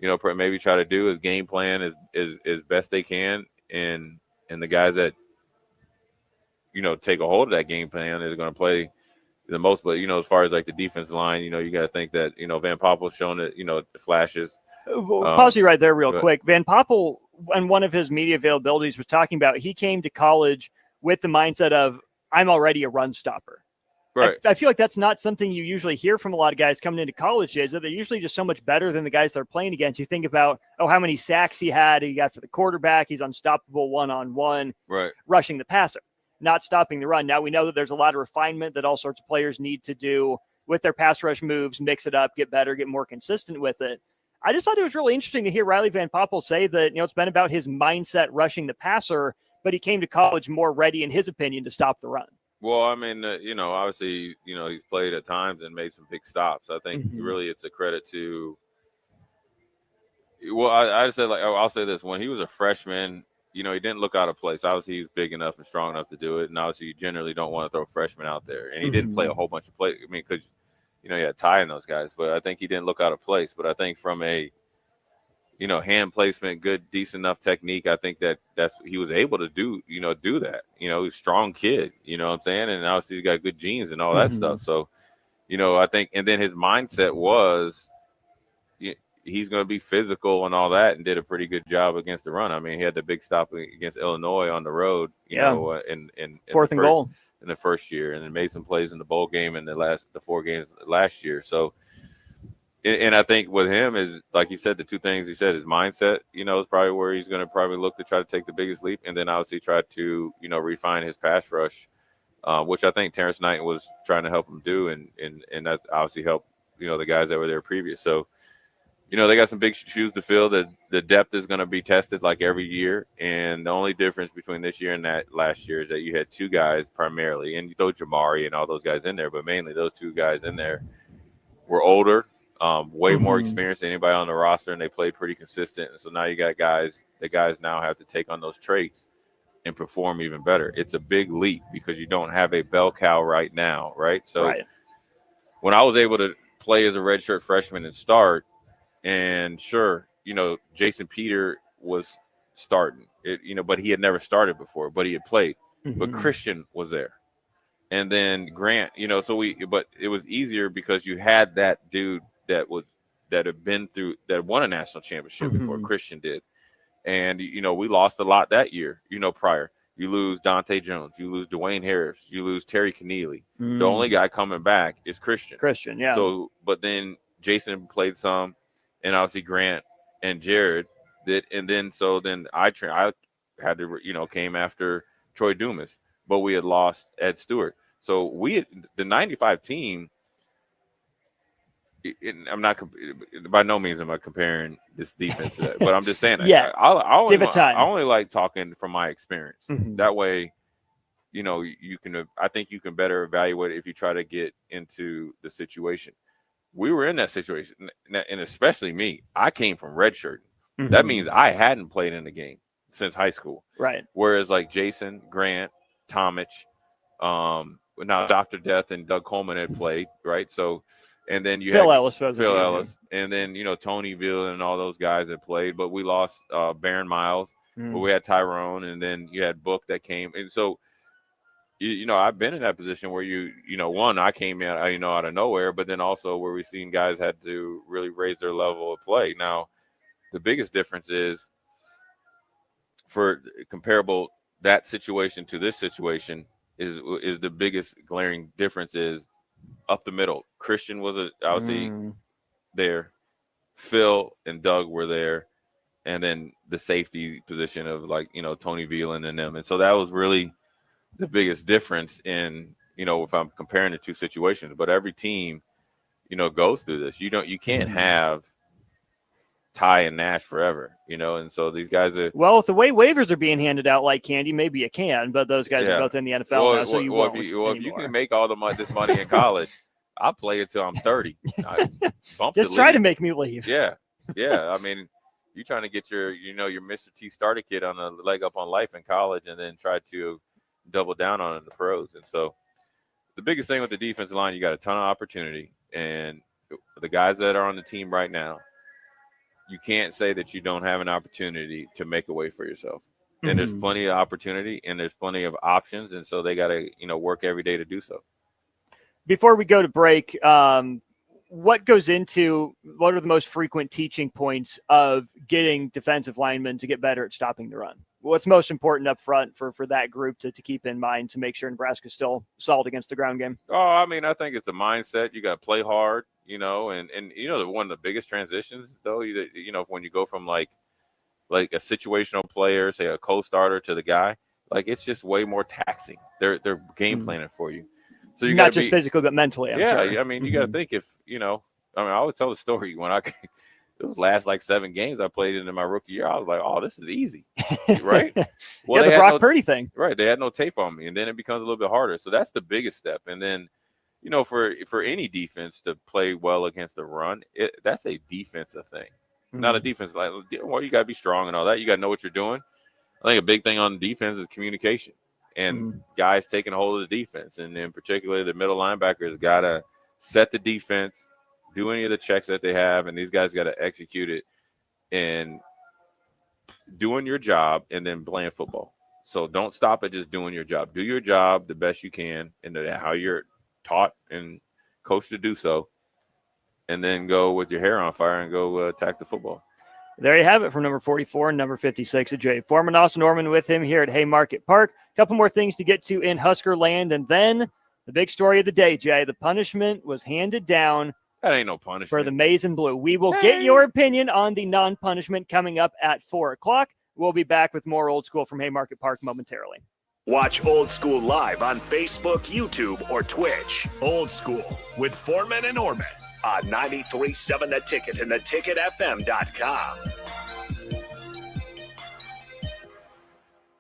to maybe try to do is game plan as best they can, and the guys that take a hold of that game plan is going to play the most. But as far as the defensive line, you got to think that Van Poppel's shown it, the flashes. Pause you right there real quick. Van Poppel, on one of his media availabilities, was talking about he came to college with the mindset of, I'm already a run stopper. Right. I feel like that's not something you usually hear from a lot of guys coming into college, is that they're usually just so much better than the guys they're playing against. You think about, how many sacks he got for the quarterback. He's unstoppable one-on-one, right, rushing the passer, not stopping the run. Now, we know that there's a lot of refinement that all sorts of players need to do with their pass rush moves, mix it up, get better, get more consistent with it. I just thought it was really interesting to hear Riley Van Poppel say that, it's been about his mindset rushing the passer, but he came to college more ready, in his opinion, to stop the run. Well, I mean, obviously, he's played at times and made some big stops. I think really it's a credit to. Well, I said, I'll say this: when he was a freshman, he didn't look out of place. Obviously, he's big enough and strong enough to do it, and obviously, you generally don't want to throw freshmen out there. And he didn't play a whole bunch of plays. I mean, because he had Ty and those guys, but I think he didn't look out of place. But I think from a hand placement, good, decent enough technique, I think that's he was able to do that. He's a strong kid, what I'm saying? And obviously he's got good genes and all that stuff. So, I think, and then his mindset was, he's going to be physical and all that, and did a pretty good job against the run. I mean, he had the big stop against Illinois on the road, you know, in fourth and goal in the first year, and then made some plays in the bowl game and the 4 games last year. So, and I think with him is, like you said, the 2 things he said, his mindset, you know, is probably where he's going to probably look to try to take the biggest leap, and then obviously try to, you know, refine his pass rush, which I think Terrence Knight was trying to help him do, and that obviously helped, you know, the guys that were there previous. So, you know, they got some big shoes to fill. The depth is going to be tested like every year. And the only difference between this year and that last year is that you had 2 guys primarily, and you throw Jamari and all those guys in there, but mainly those 2 guys in there were older, way more experienced than anybody on the roster, and they played pretty consistent. And so now you got guys now have to take on those traits and perform even better. It's a big leap because you don't have a bell cow right now, right? So when I was able to play as a redshirt freshman and start, and sure, you know, Jason Peter was starting it, you know, but he had never started before, but he had played. But Christian was there, and then Grant, you know, but it was easier because you had that dude that had been through, that won a national championship before Christian did, and you know, we lost a lot that year, you know, prior. You lose Dante Jones, you lose Dwayne Harris, you lose Terry Keneally. The only guy coming back is Christian. Yeah. So, but then Jason played some, and obviously Grant and Jared did, and then I had to, you know, came after Troy Dumas, but we had lost Ed Stewart. So the 95 team. I'm not, by no means am I comparing this defense to that, but I'm just saying, I only like talking from my experience. That way, you know, I think you can better evaluate it if you try to get into the situation. We were in that situation, and especially me. I came from redshirt. That means I hadn't played in the game since high school. Right. Whereas like Jason, Grant, Tomich, now Dr. Death and Doug Coleman had played, right? So, and then you Phil had Ellis, and then, you know, Tony Ville and all those guys that played, but we lost Baron Miles, but we had Tyrone, and then you had Book that came. And so, you know, I've been in that position where you know, one, I came in, you know, out of nowhere, but then also where we've seen guys had to really raise their level of play. Now, the biggest difference is, for comparable that situation to this situation, is the biggest glaring difference is up the middle. Christian was obviously there. Phil and Doug were there. And then the safety position of, like, you know, Tony Veland and them. And so that was really the biggest difference in, you know, if I'm comparing the 2 situations. But every team, you know, goes through this. You can't have Ty and Nash forever, you know, and so these guys are. Well, with the way waivers are being handed out like candy, maybe you can, but those guys are both in the NFL now, so you won't. If you can make all this money in college, I'll play until I'm 30. Just try to make me leave. Yeah. I mean, you're trying to get your Mr. T starter kit on a leg up on life in college, and then try to double down on it in the pros. And so the biggest thing with the defensive line, you got a ton of opportunity, and the guys that are on the team right now, you can't say that you don't have an opportunity to make a way for yourself. And there's plenty of opportunity, and there's plenty of options. And so they got to, you know, work every day to do so. Before we go to break, what are the most frequent teaching points of getting defensive linemen to get better at stopping the run? What's most important up front for that group to keep in mind to make sure Nebraska's still solid against the ground game? Oh, I mean, I think it's a mindset. You got to play hard, you know, and you know, one of the biggest transitions, though, you know, when you go from like a situational player, say a co-starter, to the guy, like, it's just way more taxing. They're game planning for you. So you not just physically, but mentally. I'm sure. I mean, you got to think, if, you know, I mean, I would tell the story when it was last like 7 games I played in my rookie year. I was like, oh, this is easy, right? Well, the Brock Purdy thing. Right. They had no tape on me, and then it becomes a little bit harder. So that's the biggest step. And then, you know, for any defense to play well against the run, that's a defensive thing. Not a defense like, well, you got to be strong and all that. You got to know what you're doing. I think a big thing on defense is communication, and guys taking hold of the defense. And in particular, the middle linebackers got to set the defense, do any of the checks that they have, and these guys got to execute it and doing your job and then playing football. So don't stop at just doing your job. Do your job the best you can and how you're taught and coached to do so. and then go with your hair on fire and go attack the football. There you have it from number 44 and number 56 of Jay Foreman. Austin Norman with him here at Haymarket Park. A couple more things to get to in Husker land, and then the big story of the day, Jay. The punishment was handed down. That ain't no punishment. For the Maize and Blue. We will get your opinion on the non-punishment coming up at 4 o'clock. We'll be back with more Old School from Haymarket Park momentarily. Watch Old School live on Facebook, YouTube, or Twitch. Old School with Foreman and Norman on 93.7 The Ticket and theticketfm.com.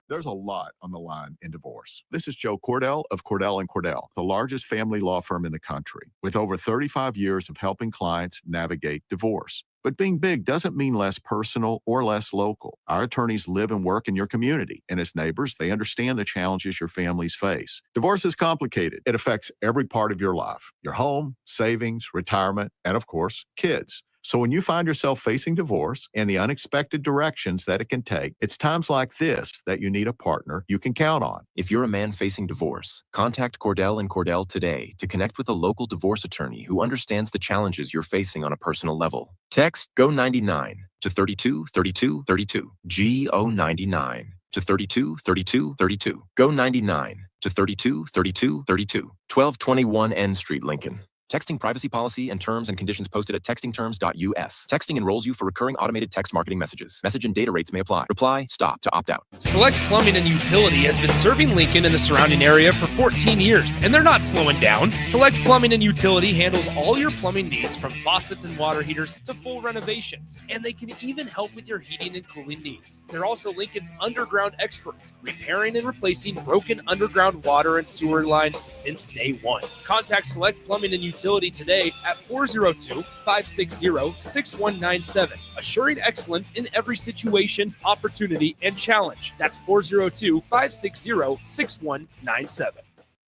There's a lot on the line in divorce. This is Joe Cordell of Cordell & Cordell, the largest family law firm in the country, with over 35 years of helping clients navigate divorce. But being big doesn't mean less personal or less local. Our attorneys live and work in your community, and as neighbors, they understand the challenges your families face. Divorce is complicated. It affects every part of your life, your home, savings, retirement, and of course, kids. So when you find yourself facing divorce and the unexpected directions that it can take, it's times like this that you need a partner you can count on. If you're a man facing divorce, contact Cordell & Cordell today to connect with a local divorce attorney who understands the challenges you're facing on a personal level. Text GO99 to 323232. GO99 to 323232. GO99 to 323232. 1221 N Street, Lincoln. Texting privacy policy and terms and conditions posted at textingterms.us. Texting enrolls you for recurring automated text marketing messages. Message and data rates may apply. Reply, stop to opt out. Select Plumbing and Utility has been serving Lincoln and the surrounding area for 14 years, and they're not slowing down. Select Plumbing and Utility handles all your plumbing needs from faucets and water heaters to full renovations, and they can even help with your heating and cooling needs. They're also Lincoln's underground experts, repairing and replacing broken underground water and sewer lines since day one. Contact Select Plumbing and Utility today at 402-560-6197, assuring excellence in every situation, opportunity, and challenge. That's 402-560-6197.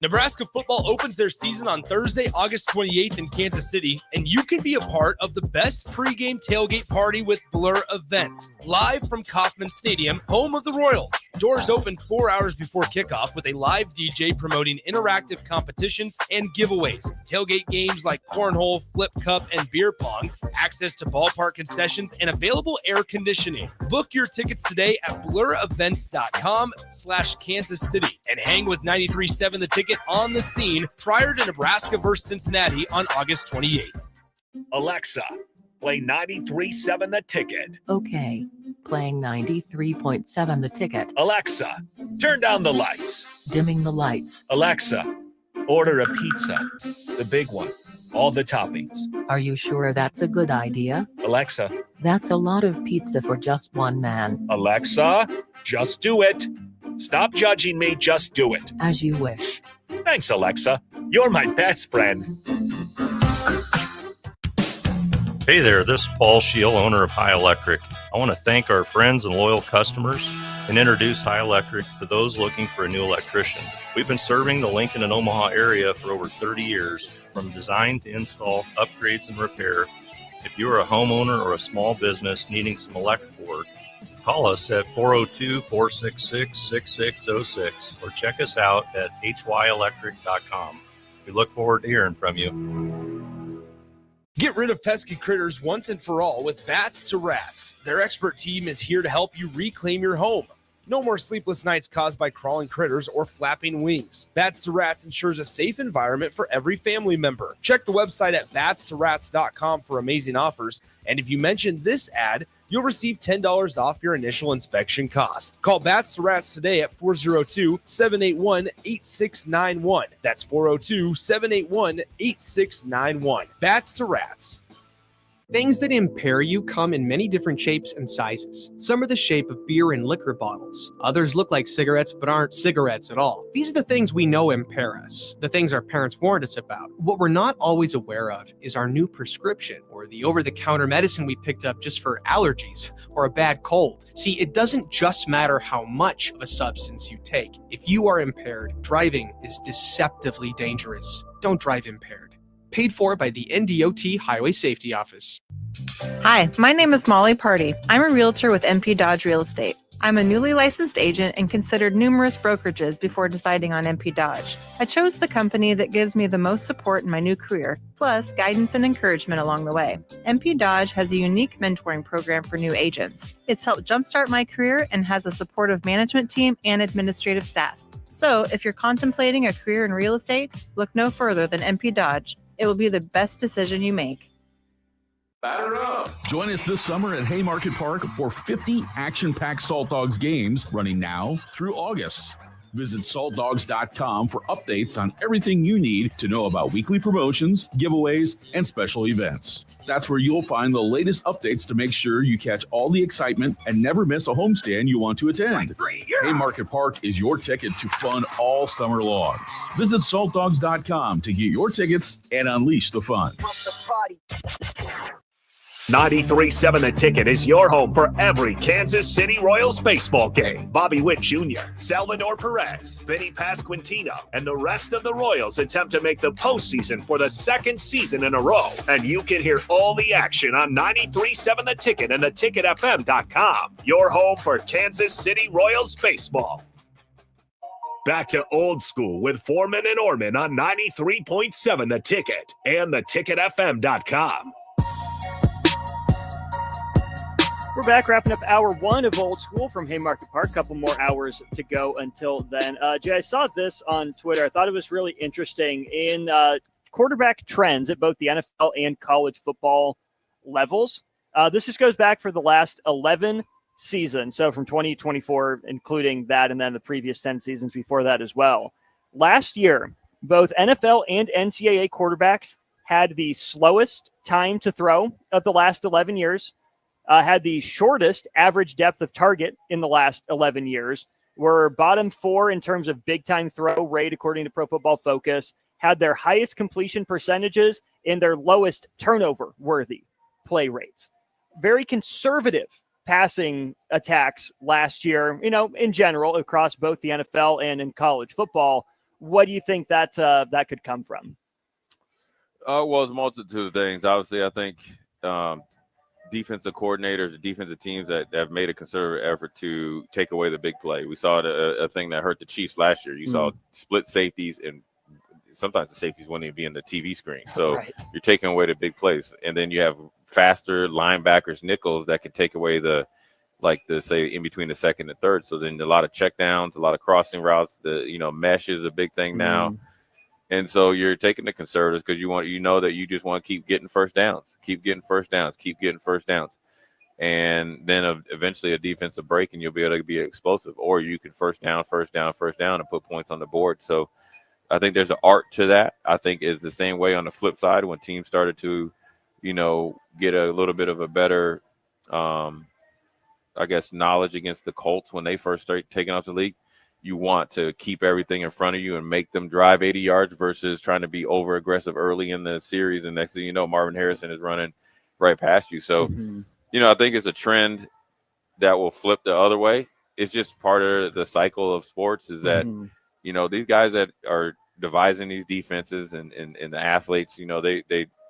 Nebraska football opens their season on Thursday, August 28th in Kansas City, and you can be a part of the best pregame tailgate party with Blur Events, live from Kauffman Stadium, home of the Royals. Doors open 4 hours before kickoff with a live DJ promoting interactive competitions and giveaways, tailgate games like cornhole, flip cup, and beer pong, access to ballpark concessions, and available air conditioning. Book your tickets today at blurevents.com/Kansas City and hang with 93.7 The Ticket on the scene prior to Nebraska versus Cincinnati on August 28th. Alexa, play 93.7 The Ticket. Okay. Playing 93.7 The Ticket. Alexa, turn down the lights. Dimming the lights. Alexa, order a pizza. The big one. All the toppings. Are you sure that's a good idea? Alexa. That's a lot of pizza for just one man. Alexa, just do it. Stop judging me, just do it. As you wish. Thanks, Alexa. You're my best friend. Hey there, this is Paul Scheel, owner of High Electric. I want to thank our friends and loyal customers and introduce High Electric to those looking for a new electrician. We've been serving the Lincoln and Omaha area for over 30 years, from design to install, upgrades, and repair. If you are a homeowner or a small business needing some electrical work, call us at 402-466-6606 or check us out at hyelectric.com. We look forward to hearing from you. Get rid of pesky critters once and for all with Bats to Rats. Their expert team is here to help you reclaim your home. No more sleepless nights caused by crawling critters or flapping wings. Bats to Rats ensures a safe environment for every family member. Check the website at batstoRats.com for amazing offers. And if you mention this ad, you'll receive $10 off your initial inspection cost. Call Bats to Rats today at 402-781-8691. That's 402-781-8691. Bats to Rats. Things that impair you come in many different shapes and sizes. Some are the shape of beer and liquor bottles. Others look like cigarettes but aren't cigarettes at all. These are the things we know impair us, the things our parents warned us about. What we're not always aware of is our new prescription, or the over-the-counter medicine we picked up just for allergies or a bad cold. See, it doesn't just matter how much of a substance you take. If you are impaired, driving is deceptively dangerous. Don't drive impaired. Paid for by the NDOT Highway Safety Office. Hi, my name is Molly Party. I'm a realtor with MP Dodge Real Estate. I'm a newly licensed agent and considered numerous brokerages before deciding on MP Dodge. I chose the company that gives me the most support in my new career, plus guidance and encouragement along the way. MP Dodge has a unique mentoring program for new agents. It's helped jumpstart my career and has a supportive management team and administrative staff. So, if you're contemplating a career in real estate, look no further than MP Dodge. It will be the best decision you make. Batter up! Join us this summer at Haymarket Park for 50 action-packed Salt Dogs games running now through August. Visit saltdogs.com for updates on everything you need to know about weekly promotions, giveaways, and special events. That's where you'll find the latest updates to make sure you catch all the excitement and never miss a homestand you want to attend. Haymarket Park is your ticket to fun all summer long. Visit saltdogs.com to get your tickets and unleash the fun. 93.7 The Ticket is your home for every Kansas City Royals baseball game. Bobby Witt Jr., Salvador Perez, Vinny Pasquantino, and the rest of the Royals attempt to make the postseason for the second season in a row. And you can hear all the action on 93.7 The Ticket and theticketfm.com. Your home for Kansas City Royals baseball. Back to old school with Foreman and Orman on 93.7 The Ticket and theticketfm.com. We're back, wrapping up hour one of Old School from Haymarket Park. Couple more hours to go until then. Jay, I saw this on Twitter. I thought it was really interesting. In quarterback trends at both the NFL and college football levels, this just goes back for the last 11 seasons. So from 2024, including that, and then the previous 10 seasons before that as well. Last year, both NFL and NCAA quarterbacks had the slowest time to throw of the last 11 years. Had the shortest average depth of target in the last 11 years, were bottom 4 in terms of big-time throw rate, according to Pro Football Focus, had their highest completion percentages and their lowest turnover-worthy play rates. Very conservative passing attacks last year, in general, across both the NFL and in college football. What do you think that could come from? Well, it's a multitude of things. Obviously, I think defensive coordinators, defensive teams that have made a concerted effort to take away the big play. We saw a thing that hurt the Chiefs last year. You saw split safeties, and sometimes the safeties wouldn't even be in the TV screen. So you're taking away the big plays. And then you have faster linebackers, nickels, that can take away say in between the second and third. So then a lot of checkdowns, a lot of crossing routes. Mesh is a big thing now. And so you're taking the conservatives because you know that you just want to keep getting first downs. And then eventually a defensive break and you'll be able to be explosive. Or you can first down, and put points on the board. So I think there's an art to that. I think it's the same way on the flip side when teams started to, get a little bit of a better, knowledge against the Colts when they first started taking off the league. You want to keep everything in front of you and make them drive 80 yards versus trying to be over aggressive early in the series. And next thing you know, Marvin Harrison is running right past you. So, I think it's a trend that will flip the other way. It's just part of the cycle of sports is that, these guys that are devising these defenses and the athletes,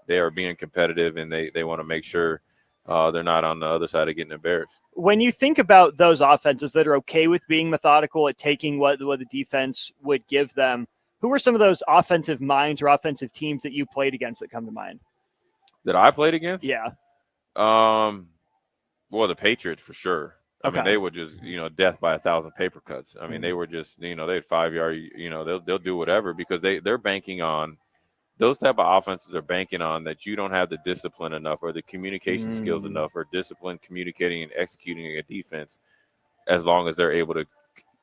they are being competitive and they want to make sure they're not on the other side of getting embarrassed. When you think about those offenses that are okay with being methodical at taking what the defense would give them, who are some of those offensive minds or offensive teams that you played against that come to mind? That I played against? Yeah. Well, the Patriots for sure. I mean, they would just, death by 1,000 paper cuts. I mean, they were just, they had 5 yard, they'll do whatever because they're banking on. Those type of offenses are banking on that you don't have the discipline enough or the communication skills enough or discipline communicating and executing a defense as long as they're able to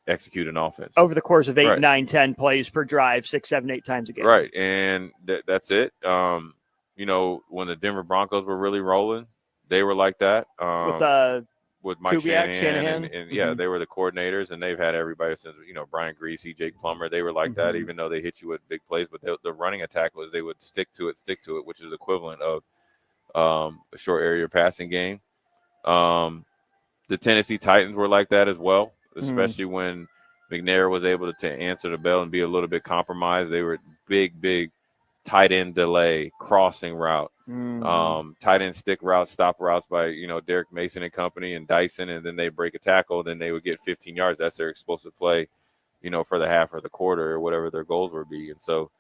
execute an offense. Over the course of 8, 9, 10 plays per drive, 6, 7, 8 times a game. Right, and that's it. When the Denver Broncos were really rolling, they were like that. With Mike Shanahan. And they were the coordinators, and they've had everybody since, Brian Greasy, Jake Plummer. They were like that, even though they hit you with big plays. But the running attack was they would stick to it, which is equivalent of a short area passing game. The Tennessee Titans were like that as well, especially when McNair was able to answer the bell and be a little bit compromised. They were big tight end delay, crossing route. Tight end stick routes, stop routes by, Derek Mason and company and Dyson, and then they break a tackle, then they would get 15 yards. That's their explosive play, for the half or the quarter or whatever their goals would be. And so,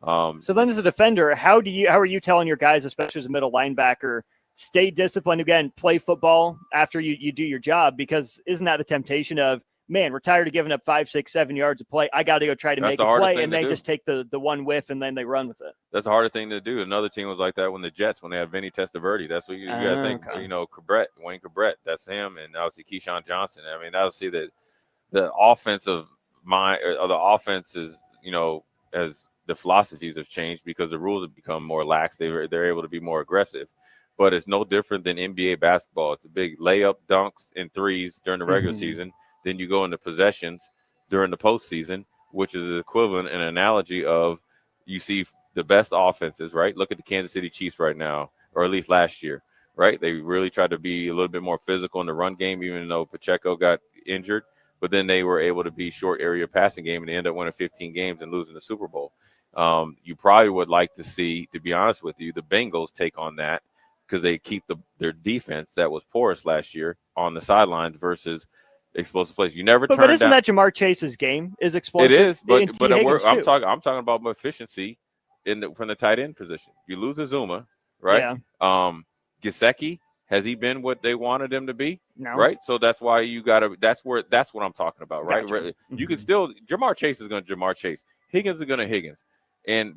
so then as a defender, how are you telling your guys, especially as a middle linebacker, stay disciplined, again, play football after you do your job? Because isn't that the temptation of, man, we're tired of giving up 5, 6, 7 yards of play. I got to go try to make a play, and they just take the one whiff and then they run with it. That's the hardest thing to do. Another team was like that when the Jets, when they had Vinny Testaverde. That's what you got to think. Okay. Wayne Cabret, that's him, and obviously Keyshawn Johnson. I mean, obviously the offensive mind, or the offense is, as the philosophies have changed because the rules have become more lax. They're able to be more aggressive. But it's no different than NBA basketball. It's a big layup, dunks, and threes during the regular season. Then you go into possessions during the postseason, which is the equivalent, an analogy of, you see the best offenses, right? Look at the Kansas City Chiefs right now, or at least last year, right? They really tried to be a little bit more physical in the run game, even though Pacheco got injured. But then they were able to be short area passing game, and they ended up winning 15 games and losing the Super Bowl. You probably would like to see, to be honest with you, the Bengals take on that, because they keep their defense that was porous last year on the sidelines versus explosive plays. You never turn but isn't down. that Jamar Chase's game is explosive? It is, but I'm talking about efficiency from the tight end position. You lose Azuma, right? Yeah. Gesicki, has he been what they wanted him to be? No. Right. So that's why you gotta. That's what I'm talking about, right? Gotcha. You can still, Jamar Chase is going to Jamar Chase. Higgins is going to Higgins,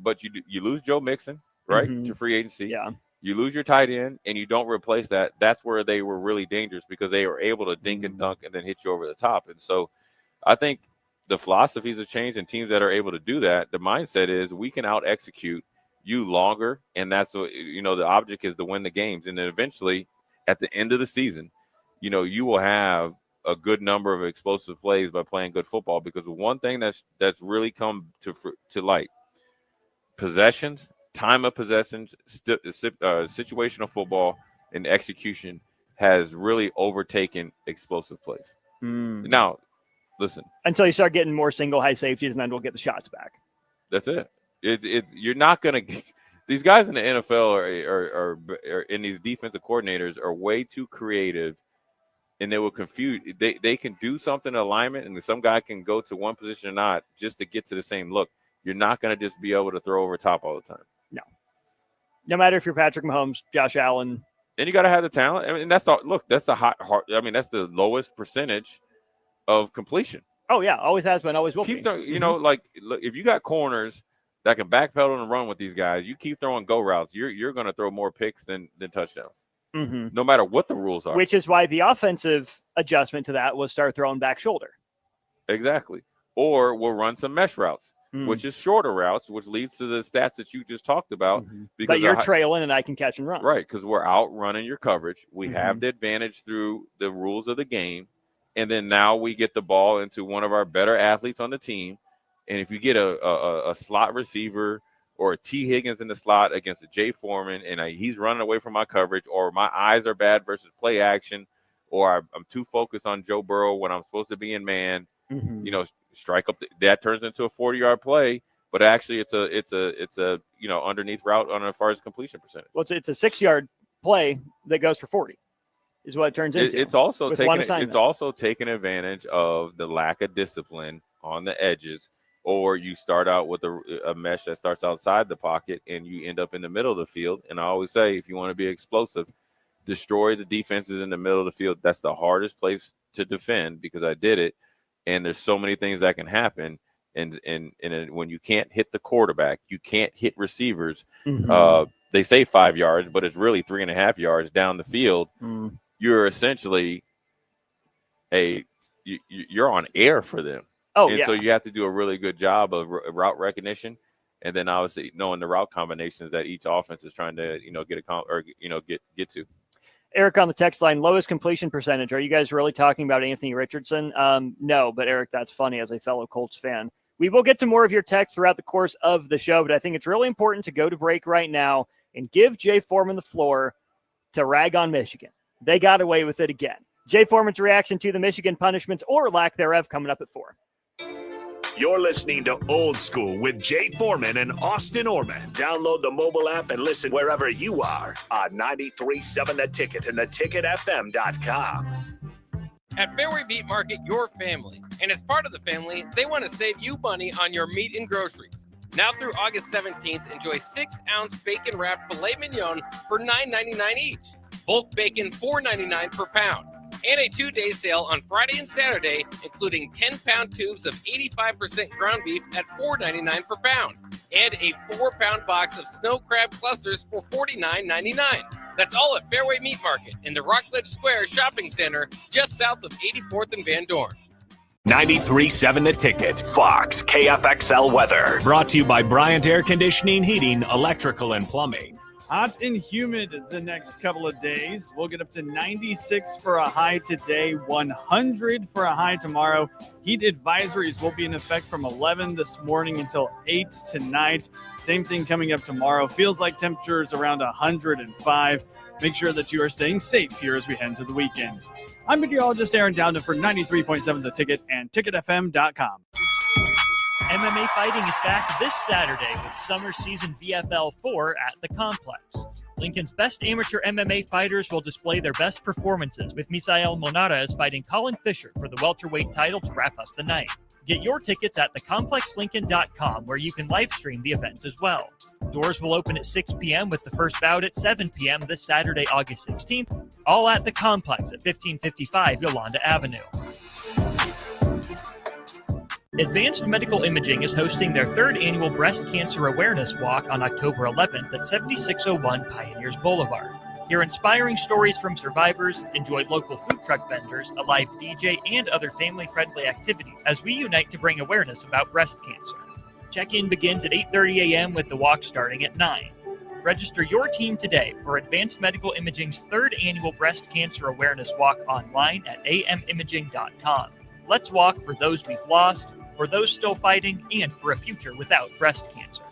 but you lose Joe Mixon, right, to free agency. Yeah. You lose your tight end and you don't replace that. That's where they were really dangerous, because they were able to dink and dunk and then hit you over the top. And so I think the philosophies have changed, and teams that are able to do that, the mindset is we can out execute you longer. And that's what, the object is to win the games. And then eventually at the end of the season, you will have a good number of explosive plays by playing good football, because one thing that's really come to light, possessions, time of possessions, situational football, and execution has really overtaken explosive plays. Now, listen. Until you start getting more single high safeties, and then we'll get the shots back. That's it. You're not going to get – these guys in the NFL are and these defensive coordinators are way too creative, and they will confuse – they can do something in alignment, and some guy can go to one position or not just to get to the same look. You're not going to just be able to throw over top all the time. No matter if you're Patrick Mahomes, Josh Allen. And you got to have the talent. I mean, that's all. Look, that's the that's the lowest percentage of completion. Oh, yeah. Always has been, always will be. Look, if you got corners that can backpedal and run with these guys, you keep throwing go routes, you're going to throw more picks than touchdowns. No matter what the rules are. Which is why the offensive adjustment to that was start throwing back shoulder. Exactly. Or we'll run some mesh routes, which is shorter routes, which leads to the stats that you just talked about. But you're trailing and I can catch and run. Right, because we're outrunning your coverage. We have the advantage through the rules of the game. And then now we get the ball into one of our better athletes on the team. And if you get a slot receiver or a T. Higgins in the slot against a Jay Foreman, and he's running away from my coverage, or my eyes are bad versus play action, or I'm too focused on Joe Burrow when I'm supposed to be in man, strike up. That turns into a 40-yard play, but actually it's a underneath route on as far as completion percentage. Well, it's a 6-yard play that goes for 40. Is what it turns into. It's also taking advantage of the lack of discipline on the edges, or you start out with a mesh that starts outside the pocket and you end up in the middle of the field. And I always say, if you want to be explosive, destroy the defenses in the middle of the field. That's the hardest place to defend, because I did it, and there's so many things that can happen. And when you can't hit the quarterback, you can't hit receivers. They say 5 yards, but it's really 3.5 yards down the field. You're essentially you're on air for them. So you have to do a really good job of route recognition, and then obviously knowing the route combinations that each offense is trying to get to. Eric on the text line, lowest completion percentage. Are you guys really talking about Anthony Richardson? No, but Eric, that's funny as a fellow Colts fan. We will get to more of your text throughout the course of the show, but I think it's really important to go to break right now and give Jay Foreman the floor to rag on Michigan. They got away with it again. Jay Foreman's reaction to the Michigan punishments or lack thereof coming up at 4. You're listening to Old School with Jay Foreman and Austin Orman. Download the mobile app and listen wherever you are on 93.7 The Ticket and theticketfm.com. At Fairway Meat Market, your family. And as part of the family, they want to save you money on your meat and groceries. Now through August 17th, enjoy 6-ounce bacon-wrapped filet mignon for $9.99 each. Bulk bacon $4.99 per pound. And a 2-day sale on Friday and Saturday, including 10-pound tubes of 85% ground beef at $4.99 per pound. And a 4-pound box of snow crab clusters for $49.99. That's all at Fairway Meat Market in the Rockledge Square Shopping Center, just south of 84th and Van Dorn. 93.7 The Ticket, Fox, KFXL weather. Brought to you by Bryant Air Conditioning, Heating, Electrical, and Plumbing. Hot and humid the next couple of days. We'll get up to 96 for a high today, 100 for a high tomorrow. Heat advisories will be in effect from 11 this morning until 8 tonight. Same thing coming up tomorrow. Feels like temperatures around 105. Make sure that you are staying safe here as we head into the weekend. I'm meteorologist Aaron Dowden for 93.7 The Ticket and ticketfm.com. MMA fighting is back this Saturday with Summer Season VFL 4 at the Complex. Lincoln's best amateur MMA fighters will display their best performances, with Misael Monares fighting Colin Fisher for the welterweight title to wrap up the night. Get your tickets at thecomplexlincoln.com, where you can live stream the event as well. Doors will open at 6 p.m. with the first bout at 7 p.m. this Saturday, August 16th, all at the Complex at 1555 Yolanda Avenue. Advanced Medical Imaging is hosting their 3rd annual Breast Cancer Awareness Walk on October 11th at 7601 Pioneers Boulevard. Hear inspiring stories from survivors, enjoy local food truck vendors, a live DJ, and other family-friendly activities as we unite to bring awareness about breast cancer. Check-in begins at 8:30 a.m. with the walk starting at 9. Register your team today for Advanced Medical Imaging's 3rd annual Breast Cancer Awareness Walk online at amimaging.com. Let's walk for those we've lost, for those still fighting, and for a future without breast cancer.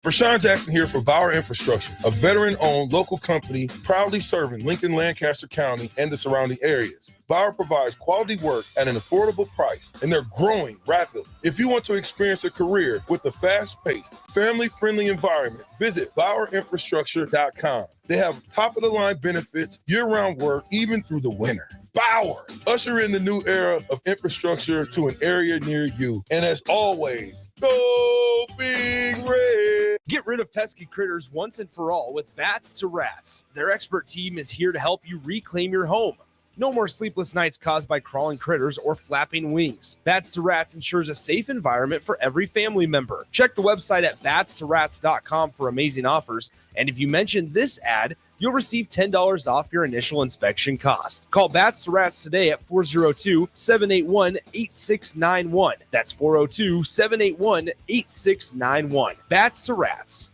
Rashawn Jackson here for Bauer Infrastructure, a veteran-owned local company proudly serving Lincoln, Lancaster County, and the surrounding areas. Bauer provides quality work at an affordable price, and they're growing rapidly. If you want to experience a career with a fast-paced, family-friendly environment, visit BauerInfrastructure.com. They have top-of-the-line benefits, year-round work, even through the winter. Bauer, usher in the new era of infrastructure to an area near you. And as always, go Big Red. Get rid of pesky critters once and for all with Bats to Rats. Their expert team is here to help you reclaim your home. No more sleepless nights caused by crawling critters or flapping wings. Bats to Rats ensures a safe environment for every family member. Check the website at batstorats.com for amazing offers. And if you mention this ad, you'll receive $10 off your initial inspection cost. Call Bats to Rats today at 402-781-8691. That's 402-781-8691. Bats to Rats.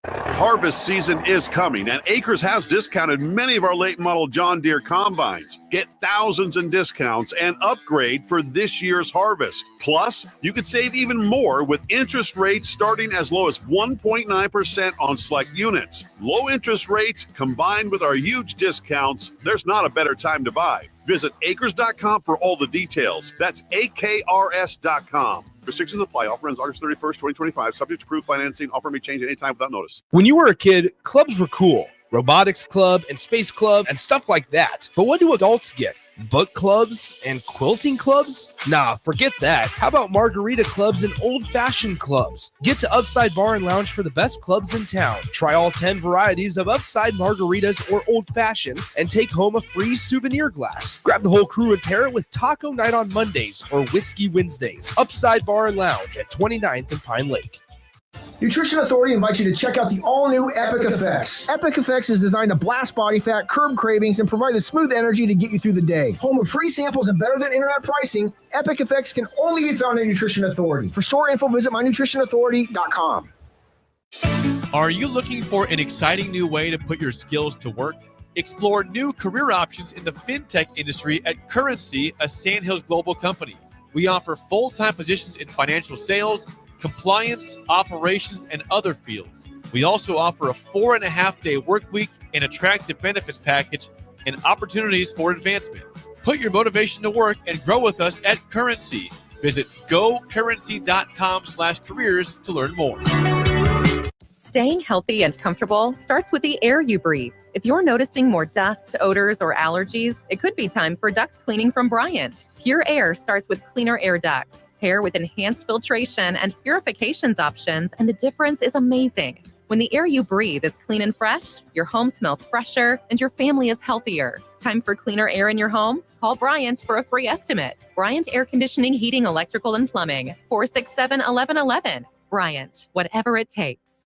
Harvest season is coming, and Acres has discounted many of our late model John Deere combines. Get thousands in discounts and upgrade for this year's harvest. Plus, you could save even more with interest rates starting as low as 1.9% on select units. Low interest rates combined with our huge discounts, there's not a better time to buy. Visit acres.com for all the details. That's AKRS.com. Restrictions apply. Offer ends August 31st, 2025. Subject to approved financing. Offer may change at any time without notice. When you were a kid, clubs were cool. Robotics club and space club and stuff like that. But what do adults get? Book clubs and quilting clubs? Nah, forget that. How about margarita clubs and old-fashioned clubs? Get to Upside Bar and Lounge for the best clubs in town. Try all 10 varieties of Upside margaritas or old fashions and take home a free souvenir glass. Grab the whole crew and pair it with taco night on Mondays or whiskey Wednesdays. Upside Bar and Lounge at 29th and Pine Lake. Nutrition Authority invites you to check out the all-new Epic Effects. Epic Effects is designed to blast body fat, curb cravings, and provide the smooth energy to get you through the day. Home of free samples and better than internet pricing, Epic Effects can only be found at Nutrition Authority. For store info, visit mynutritionauthority.com. Are you looking for an exciting new way to put your skills to work? Explore new career options in the fintech industry at Currency, a Sandhills Global company. We offer full-time positions in financial sales, compliance, operations, and other fields. We also offer a 4.5-day work week, an attractive benefits package, and opportunities for advancement. Put your motivation to work and grow with us at Currency. Visit gocurrency.com/careers to learn more. Staying healthy and comfortable starts with the air you breathe. If you're noticing more dust, odors, or allergies, it could be time for duct cleaning from Bryant. Pure Air starts with cleaner air ducts. Pair with enhanced filtration and purifications options, and the difference is amazing. When the air you breathe is clean and fresh, your home smells fresher, and your family is healthier. Time for cleaner air in your home? Call Bryant for a free estimate. Bryant Air Conditioning, Heating, Electrical, and Plumbing. 467-1111. Bryant, whatever it takes.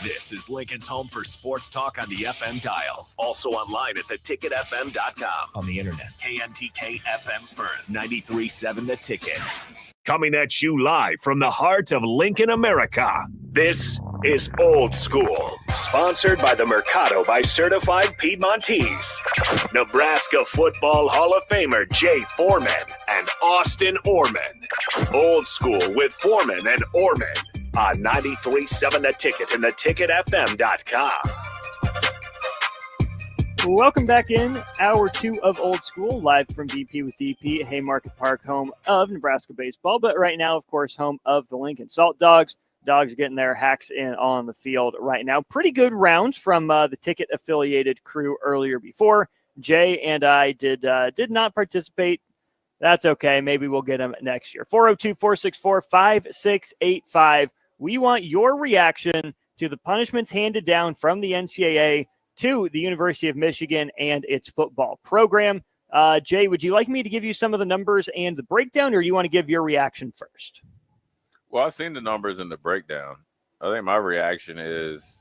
This is Lincoln's home for sports talk on the FM dial. Also online at theticketfm.com. On the internet. KNTK FM Firth, 93.7 The Ticket. Coming at you live from the heart of Lincoln, America. This is Old School. Sponsored by the Mercado by Certified Piedmontese. Nebraska Football Hall of Famer Jay Foreman and Austin Orman. Old School with Foreman and Orman. On 93.7 The Ticket and theticketfm.com. Welcome back in. Hour 2 of Old School, live from BP with DP at Haymarket Park, home of Nebraska baseball. But right now, of course, home of the Lincoln Salt Dogs. Dogs are getting their hacks in on the field right now. Pretty good rounds from the Ticket-affiliated crew earlier before. Jay and I did not participate. That's okay. Maybe we'll get them next year. 402-464-5685. We want your reaction to the punishments handed down from the NCAA to the University of Michigan and its football program. Jay, would you like me to give you some of the numbers and the breakdown, or do you want to give your reaction first? Well, I've seen the numbers and the breakdown. I think my reaction is,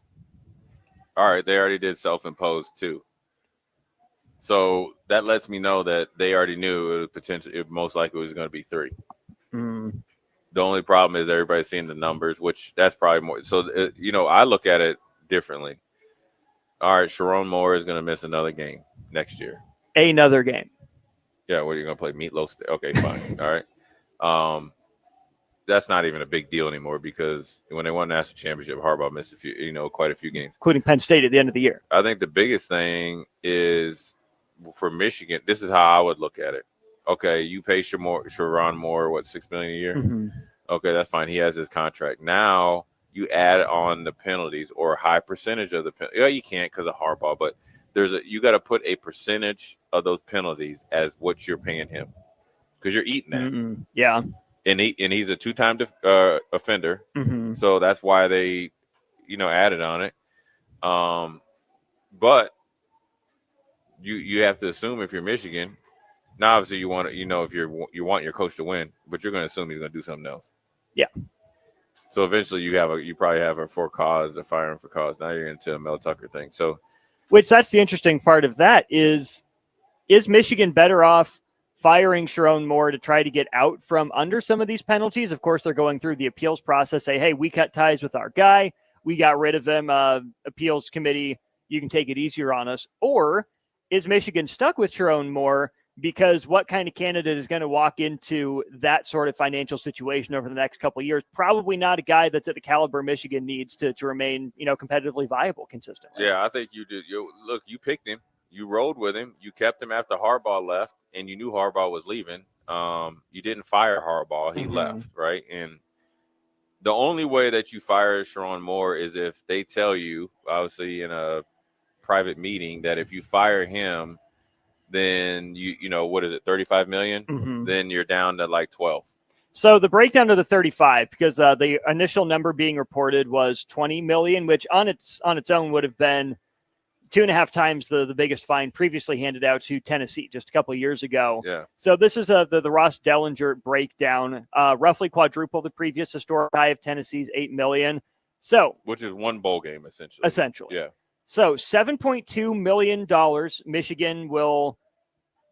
all right, they already did self-imposed too. So that lets me know that they already knew it most likely was going to be 3. The only problem is everybody's seeing the numbers, which that's probably more. So, I look at it differently. All right, Sharon Moore is going to miss another game next year. Another game. Yeah, what are you going to play? Meatloaf? Okay, fine. All right. That's not even a big deal anymore because when they won the national championship, Harbaugh missed quite a few games. Including Penn State at the end of the year. I think the biggest thing is for Michigan, this is how I would look at it. Okay, you pay Sharon Moore, $6 million a year? Mm-hmm. Okay, that's fine. He has his contract. Now you add on the penalties or a high percentage of the penalties. Yeah, you can't because of Harbaugh, but you got to put a percentage of those penalties as what you're paying him because you're eating that. Mm-hmm. Yeah. And he's a 2-time offender. Mm-hmm. So that's why they, added on it. But you have to assume if you're Michigan, now obviously you want to, if you want your coach to win, but you're going to assume he's going to do something else. Yeah. So eventually you probably have a for cause, a firing for cause. Now you're into a Mel Tucker thing. So, which that's the interesting part of that is Michigan better off firing Sharon Moore to try to get out from under some of these penalties? Of course, they're going through the appeals process. Say, hey, we cut ties with our guy. We got rid of him. Appeals committee, you can take it easier on us. Or is Michigan stuck with Sharon Moore? Because what kind of candidate is going to walk into that sort of financial situation over the next couple of years? Probably not a guy that's at the caliber Michigan needs to remain, competitively viable consistently. Yeah, I think you did. You picked him. You rode with him. You kept him after Harbaugh left, and you knew Harbaugh was leaving. You didn't fire Harbaugh. He left, right? And the only way that you fire Sharon Moore is if they tell you, obviously in a private meeting, that if you fire him, then what is it, $35 million? Then you're down to like 12. So the breakdown of the 35, because the initial number being reported was 20 million, which on its own would have been 2.5 times the biggest fine previously handed out to Tennessee just a couple of years ago. Yeah. So this is the Ross Dellinger breakdown, roughly quadruple the previous historic high of Tennessee's $8 million. So, which is one bowl game essentially. Yeah. So $7.2 million Michigan will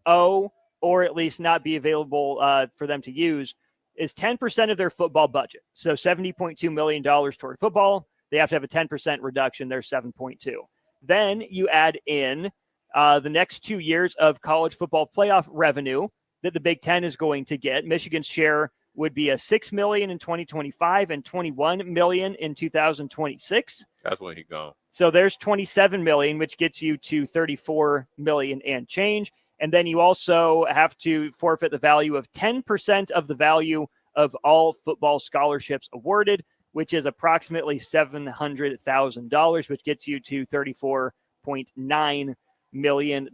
owe, or at least not be available for them to use, is 10% of their football budget. So $70.2 million toward football. They have to have a 10% reduction. They're 7.2. Then you add in the next 2 years of college football playoff revenue that the Big Ten is going to get. Michigan's share would be a $6 million in 2025 and $21 million in 2026. That's when he gone. So there's $27 million, which gets you to $34 million and change. And then you also have to forfeit the value of 10% of the value of all football scholarships awarded, which is approximately $700,000, which gets you to $34.9 million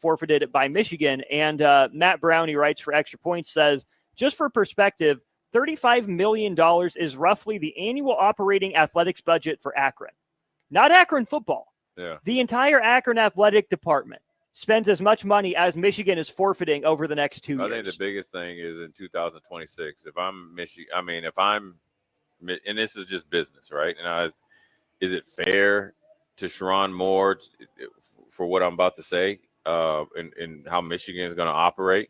forfeited by Michigan. And Matt Brown, he writes for Extra Points, says, just for perspective, $35 million is roughly the annual operating athletics budget for Akron. Not Akron football. Yeah. The entire Akron athletic department spends as much money as Michigan is forfeiting over the next 2 years. I think the biggest thing is in 2026, if I'm Michigan, and this is just business, right? And is it fair to Sherrone Moore for what I'm about to say and how Michigan is going to operate?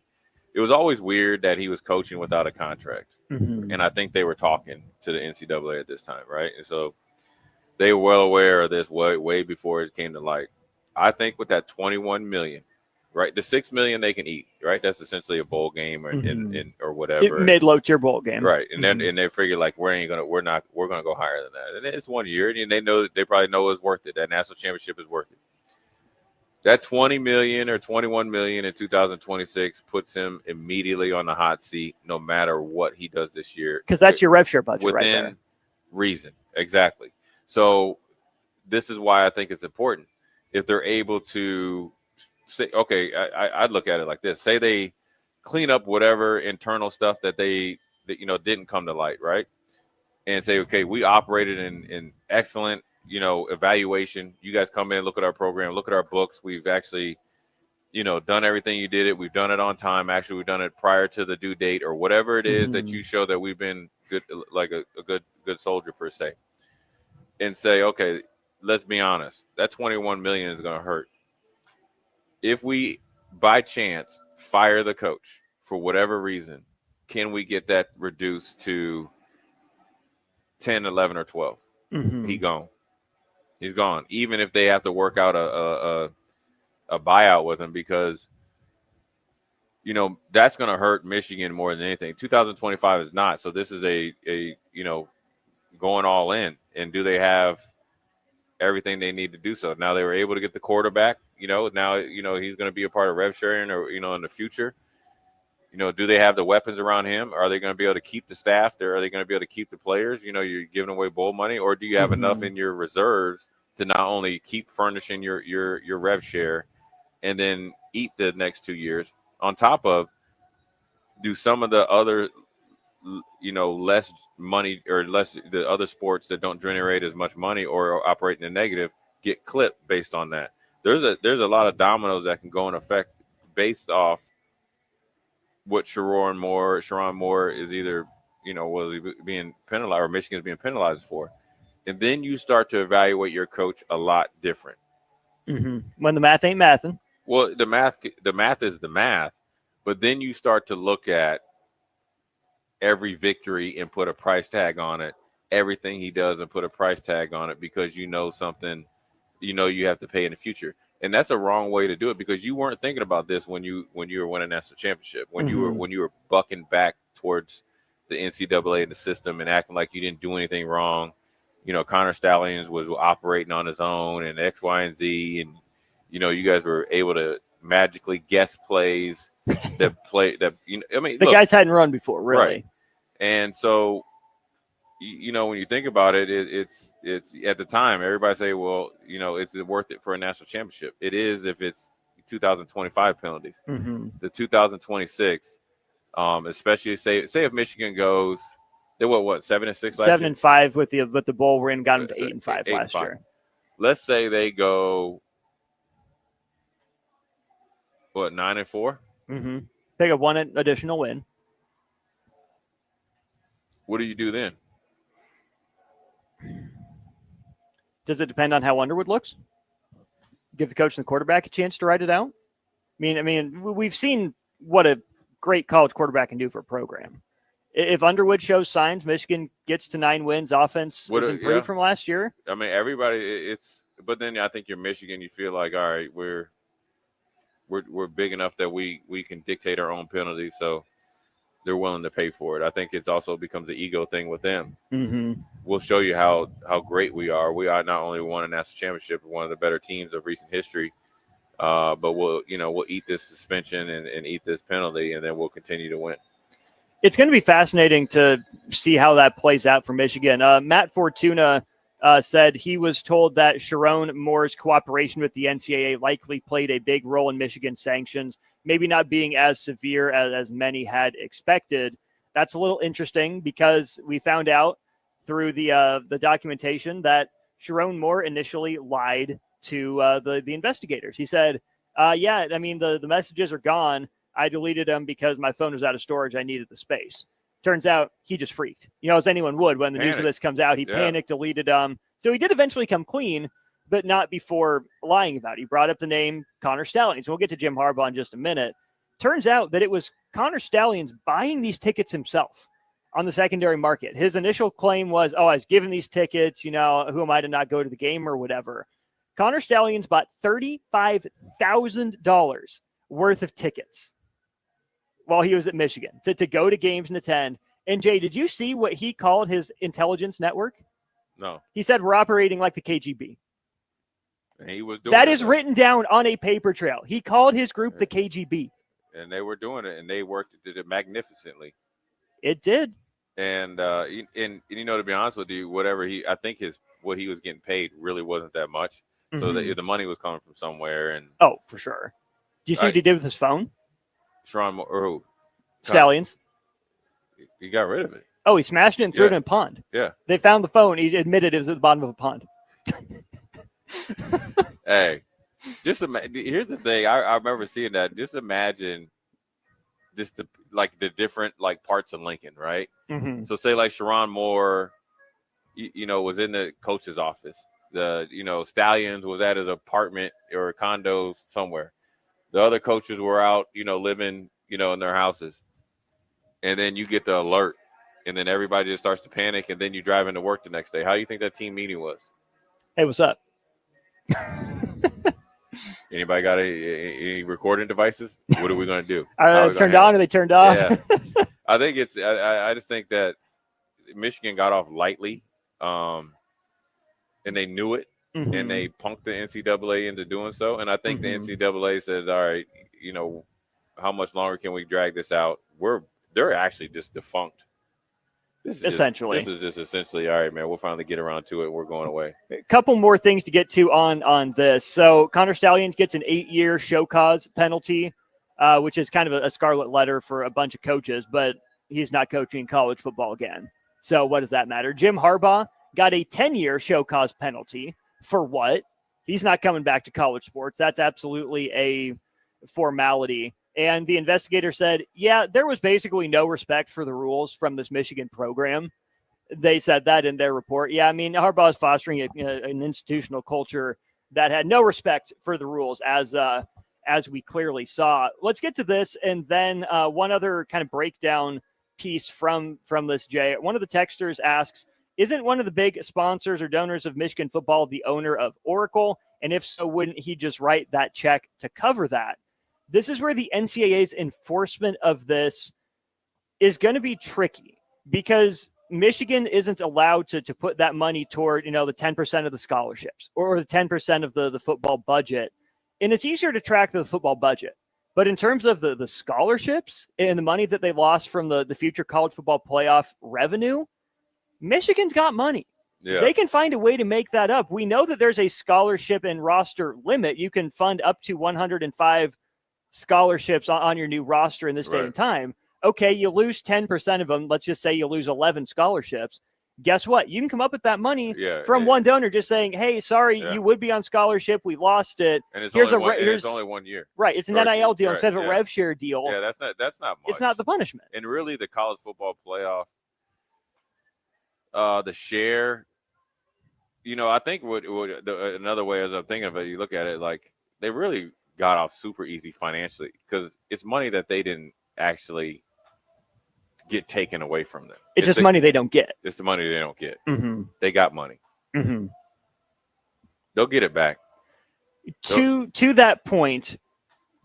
It was always weird that he was coaching without a contract. Mm-hmm. And I think they were talking to the NCAA at this time, right? And so they were well aware of this way before it came to light. I think with that $21 million, right, the $6 million they can eat, right? That's essentially a bowl game or whatever, mid-low tier bowl game, right? And then and they figure like we're gonna go higher than that. And it's 1 year, and they probably know it's worth it. That national championship is worth it. That $20 million or $21 million in 2026 puts him immediately on the hot seat, no matter what he does this year, because that's your rev share budget right within there. reason, exactly. So this is why I think it's important. If they're able to say, okay, I'd look at it like this. Say they clean up whatever internal stuff that didn't come to light, right? And say, okay, we operated in excellent, evaluation. You guys come in, look at our program, look at our books. We've actually, done everything you did it. We've done it on time. Actually, we've done it prior to the due date or whatever it is that you show that we've been good, like a good soldier per se. And say, okay, let's be honest, that $21 million is going to hurt. If we, by chance, fire the coach for whatever reason, can we get that reduced to 10, 11, or 12? Mm-hmm. He's gone. Even if they have to work out a buyout with him, because that's going to hurt Michigan more than anything. 2025 is not. So this is a going all in. And do they have everything they need to do so? Now they were able to get the quarterback. Now he's going to be a part of rev sharing, or in the future. Do they have the weapons around him? Are they going to be able to keep the staff there? Are they going to be able to keep the players? You're giving away bowl money, or do you have enough in your reserves to not only keep furnishing your rev share and then eat the next 2 years on top of do some of the other less money or less the other sports that don't generate as much money or operate in the negative get clipped based on that. There's a lot of dominoes that can go in effect based off what Sherrone Moore is either, was he being penalized or Michigan's being penalized for. And then you start to evaluate your coach a lot different. Mm-hmm. When the math ain't mathing. Well, the math is the math, but then you start to look at every victory and put a price tag on it, everything he does and put a price tag on it, because something, you have to pay in the future. And that's a wrong way to do it, because you weren't thinking about this when you were winning national championship, when you were bucking back towards the NCAA and the system and acting like you didn't do anything wrong. Connor Stallions was operating on his own and X, Y, and Z, and you guys were able to magically guess plays that the guys hadn't run before, really. Right. And so, when you think about it, it's at the time everybody say, well, it's worth it for a national championship. It is if it's 2025 penalties. Mm-hmm. The 2026, especially say if Michigan goes, they what 7-6 last 7-5 with the bowl win, got them to 8-5 last year. Let's say they go 9-4. Mm-hmm. They got one additional win. What do you do then? Does it depend on how Underwood looks? Give the coach and the quarterback a chance to write it out? I mean, we've seen what a great college quarterback can do for a program. If Underwood shows signs, Michigan gets to 9 wins, offense is improved from last year. I mean, everybody, but then I think you're Michigan, you feel like, all right, we're big enough that we can dictate our own penalties, so they're willing to pay for it. I think it also becomes an ego thing with them. Mm-hmm. We'll show you how great we are. We are not only won a national championship, but one of the better teams of recent history. But we'll eat this suspension and eat this penalty, and then we'll continue to win. It's going to be fascinating to see how that plays out for Michigan. Matt Fortuna said he was told that Sharon Moore's cooperation with the NCAA likely played a big role in Michigan sanctions, maybe not being as severe as many had expected. That's a little interesting because we found out through the documentation that Sharon Moore initially lied to the investigators. He said, yeah, I mean, the messages are gone. I deleted them because my phone was out of storage. I needed the space. Turns out he just freaked, as anyone would when the news of this comes out. He panicked, deleted them. So he did eventually come clean, but not before lying about it. He brought up the name Connor Stallions. We'll get to Jim Harbaugh in just a minute. Turns out that it was Connor Stallions buying these tickets himself on the secondary market. His initial claim was, I was given these tickets, who am I to not go to the game or whatever. Connor Stallions bought $35,000 worth of tickets while he was at Michigan to go to games and attend. And Jay, did you see what he called his intelligence network? No. He said we're operating like the KGB. And he was doing that is written down on a paper trail. He called his group the KGB. And they were doing it, and they did it magnificently. It did. And to be honest with you, I think what he was getting paid really wasn't that much. Mm-hmm. So the money was coming from somewhere. And for sure. Do you see what he did with his phone? Sharon Moore, or who? Stallions. He got rid of it. Oh, he smashed it and threw it in a pond. Yeah. They found the phone. He admitted it was at the bottom of a pond. Hey, here's the thing. I remember seeing that. Just imagine the different parts of Lincoln, right? Mm-hmm. So say Sharon Moore, was in the coach's office. Stallions was at his apartment or condo somewhere. The other coaches were out, living, in their houses. And then you get the alert, and then everybody just starts to panic, and then you drive into work the next day. How do you think that team meeting was? Hey, what's up? Anybody got any recording devices? What are we going to do? They turned on or they turned off? Yeah. I think I just think that Michigan got off lightly, and they knew it. Mm-hmm. And they punked the NCAA into doing so. And I think the NCAA said, all right, how much longer can we drag this out? They're actually just defunct. This is just essentially, all right, man, we'll finally get around to it. We're going away. A couple more things to get to on this. So Connor Stallions gets an 8-year show cause penalty, which is kind of a scarlet letter for a bunch of coaches, but he's not coaching college football again. So what does that matter? Jim Harbaugh got a 10-year show cause penalty. For what? He's not coming back to college sports. That's absolutely a formality. And the investigator said, yeah, there was basically no respect for the rules from this Michigan program. They said that in their report. Yeah, I mean, Harbaugh is fostering an institutional culture that had no respect for the rules, as we clearly saw. Let's get to this, and then one other kind of breakdown piece from this, Jay. One of the texters asks, isn't one of the big sponsors or donors of Michigan football the owner of Oracle? And if so, wouldn't he just write that check to cover that? This is where the NCAA's enforcement of this is going to be tricky because Michigan isn't allowed to put that money toward, the 10% of the scholarships or the 10% of the football budget. And it's easier to track the football budget. But in terms of the scholarships and the money that they lost from the future college football playoff revenue, Michigan's got money. Yeah. They can find a way to make that up. We know that there's a scholarship and roster limit. You can fund up to 105 scholarships on your new roster in this day and time. Okay, you lose 10% of them. Let's just say you lose 11 scholarships. Guess what? You can come up with that money from one donor just saying, hey, sorry, you would be on scholarship. We lost it. And it's, Here's it's only 1 year. Right. It's an NIL deal instead of a rev share deal. Yeah, that's not much. It's not the punishment. And really the college football playoff, the share, I think another way as I'm thinking of it, you look at it like they really got off super easy financially because it's money that they didn't actually get taken away from them. It's just money they don't get. It's the money they don't get. Mm-hmm. They got money. Mm-hmm. They'll get it back. To that point,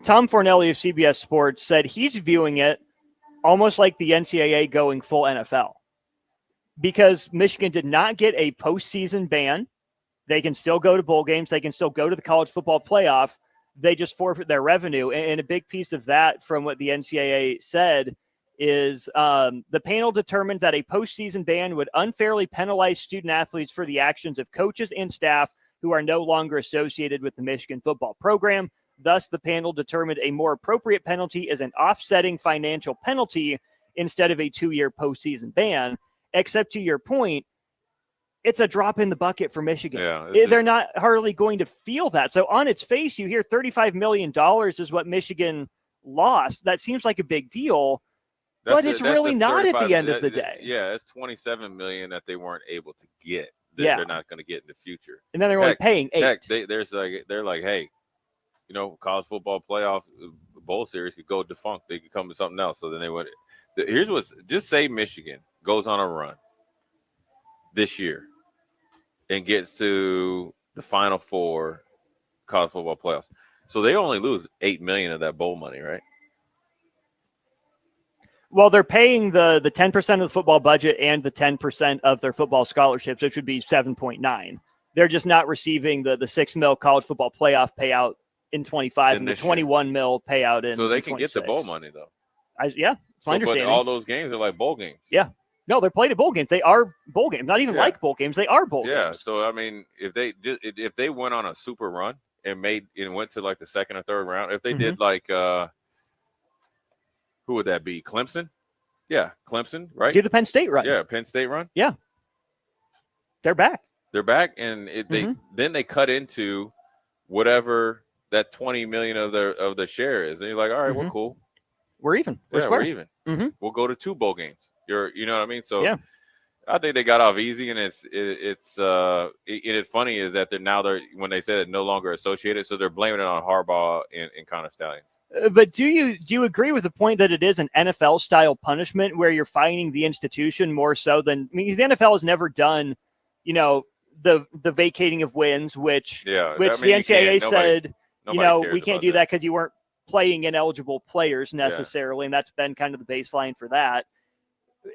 Tom Fornelli of CBS Sports said he's viewing it almost like the NCAA going full NFL. Because Michigan did not get a postseason ban. They can still go to bowl games. They can still go to the college football playoff. they just forfeit their revenue. And a big piece of that, from what the NCAA said, is the panel determined that a postseason ban would unfairly penalize student athletes for the actions of coaches and staff who are no longer associated with the Michigan football program. Thus, the panel determined a more appropriate penalty is an offsetting financial penalty instead of a 2-year postseason ban. Except to your point, it's a drop in the bucket for Michigan. Yeah, They're not hardly going to feel that. So on its face, you hear $35 million is what Michigan lost. That seems like a big deal, but it's really not at the end of the day. Yeah, it's $27 million that they weren't able to get. Yeah. They're not going to get in the future. And then they're only paying $8. Heck, they're like, hey, college football playoff bowl series could go defunct. They could come to something else. So then they went. Here's what's just say Michigan goes on a run this year and gets to the Final Four college football playoffs. So they only lose $8 million of that bowl money, right? Well, they're paying the 10% of the football budget and the 10% of their football scholarships, which would be 7.9. They're just not receiving the $6 million college football playoff payout in 25 and the $21 million payout in. So they can 26. get the bowl money though. Yeah, it's my understanding. But all those games are like bowl games. Yeah. No, they're played at bowl games. They are bowl games. Not even like bowl games. They are bowl games. Yeah. So I mean, if they went on a super run and went to like the second or third round, if they did like who would that be? Clemson? Yeah, Clemson, right? Do the Penn State run. Yeah, Penn State run. Yeah. They're back. They're back, and then they cut into whatever that $20 million of the share is. And you're like, all right, we're cool. We're even. We're even. Mm-hmm. We'll go to 2 bowl games. You know what I mean? So yeah. I think they got off easy, and it's funny is that they're when they said it no longer associated, so they're blaming it on Harbaugh and Connor Stallions. But do you agree with the point that it is an NFL style punishment where you're fining the institution more so than the NFL has never done, the vacating of wins, which the NCAA said, we can't do that because you weren't playing ineligible players necessarily, and that's been kind of the baseline for that.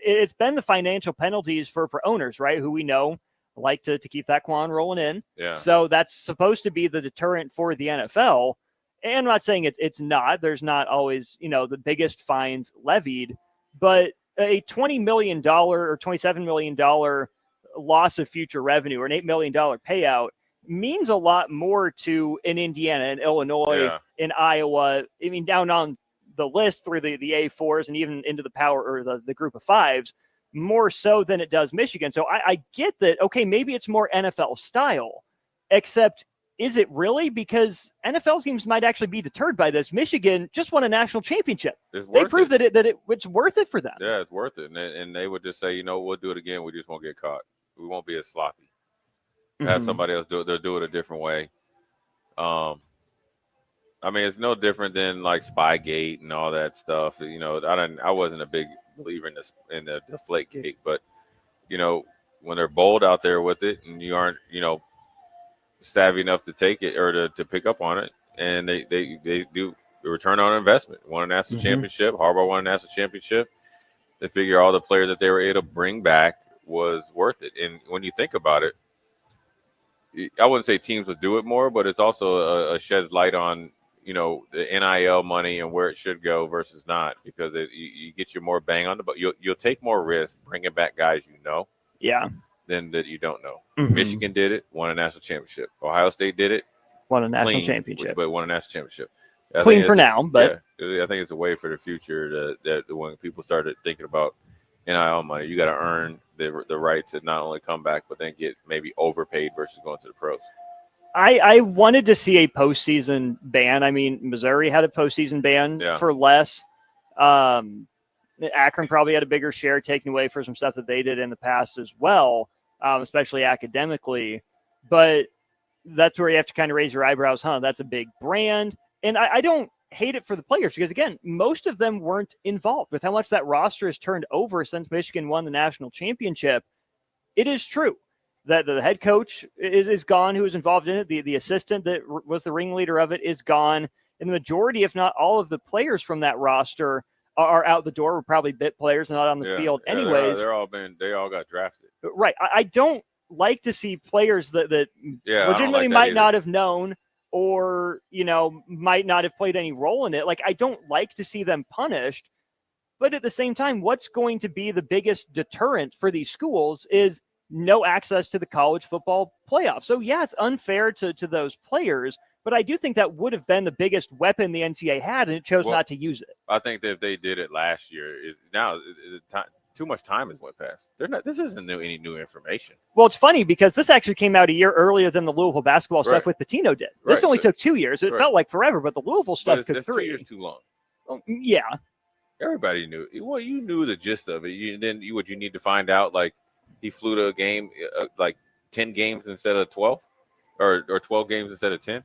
It's been the financial penalties for owners, right, who we know like to keep that quan rolling in. Yeah. So that's supposed to be the deterrent for the NFL. And I'm not saying it's not. There's not always, the biggest fines levied, but a $20 million or $27 million loss of future revenue or an $8 million payout means a lot more to in Indiana and Illinois, in Iowa. I mean, down on the list through the A4s and even into the power or the group of 5s, more so than it does Michigan. So I get that. Okay, maybe it's more NFL style, except is it really? Because NFL teams might actually be deterred by this. Michigan just won a national championship. They proved that it's worth it for them. Yeah, it's worth it. And they would just say, we'll do it again. We just won't get caught. We won't be as sloppy. Have somebody else do it. They'll do it a different way. I mean, it's no different than like Spygate and all that stuff. I wasn't a big believer in the Deflategate, but when they're bold out there with it and you aren't, savvy enough to take it or to pick up on it, and they do the return on investment. Won a national championship. Harbaugh won a national championship. They figure all the players that they were able to bring back was worth it. And when you think about it, I wouldn't say teams would do it more, but it's also a sheds light on the NIL money and where it should go versus not, because you get your more bang on but you'll take more risk bringing back guys than that you don't know. Michigan did it, won a national championship. Ohio State did it, won a national championship, but won a national championship. Clean for now, but I think it's a way for the future that when people started thinking about NIL money, you got to earn the right to not only come back but then get maybe overpaid versus going to the pros. I wanted to see a postseason ban. I mean, Missouri had a postseason ban for less. Akron probably had a bigger share taken away for some stuff that they did in the past as well, especially academically. But that's where you have to kind of raise your eyebrows. That's a big brand. And I don't hate it for the players because, again, most of them weren't involved with how much that roster has turned over since Michigan won the national championship. It is true that the head coach is gone who was involved in it. The assistant that was the ringleader of it is gone. And the majority, if not all of the players from that roster are out the door. We're probably bit players, not on the field anyways. They all got drafted. Right. I don't like to see players that legitimately like might not have known or, might not have played any role in it. Like, I don't like to see them punished. But at the same time, what's going to be the biggest deterrent for these schools is no access to the college football playoff. So, yeah, it's unfair to those players, but I do think that would have been the biggest weapon the NCAA had, and it chose not to use it. I think that if they did it last year, too much time has went past. This isn't any new information. Well, it's funny because this actually came out a year earlier than the Louisville basketball stuff with Patino did. This only took 2 years. It felt like forever, but the Louisville stuff took 3. 2 years too long. Well, yeah. Everybody knew. Well, you knew the gist of it. You need to find out, like, he flew to a game, like 10 games instead of 12, or 12 games instead of 10.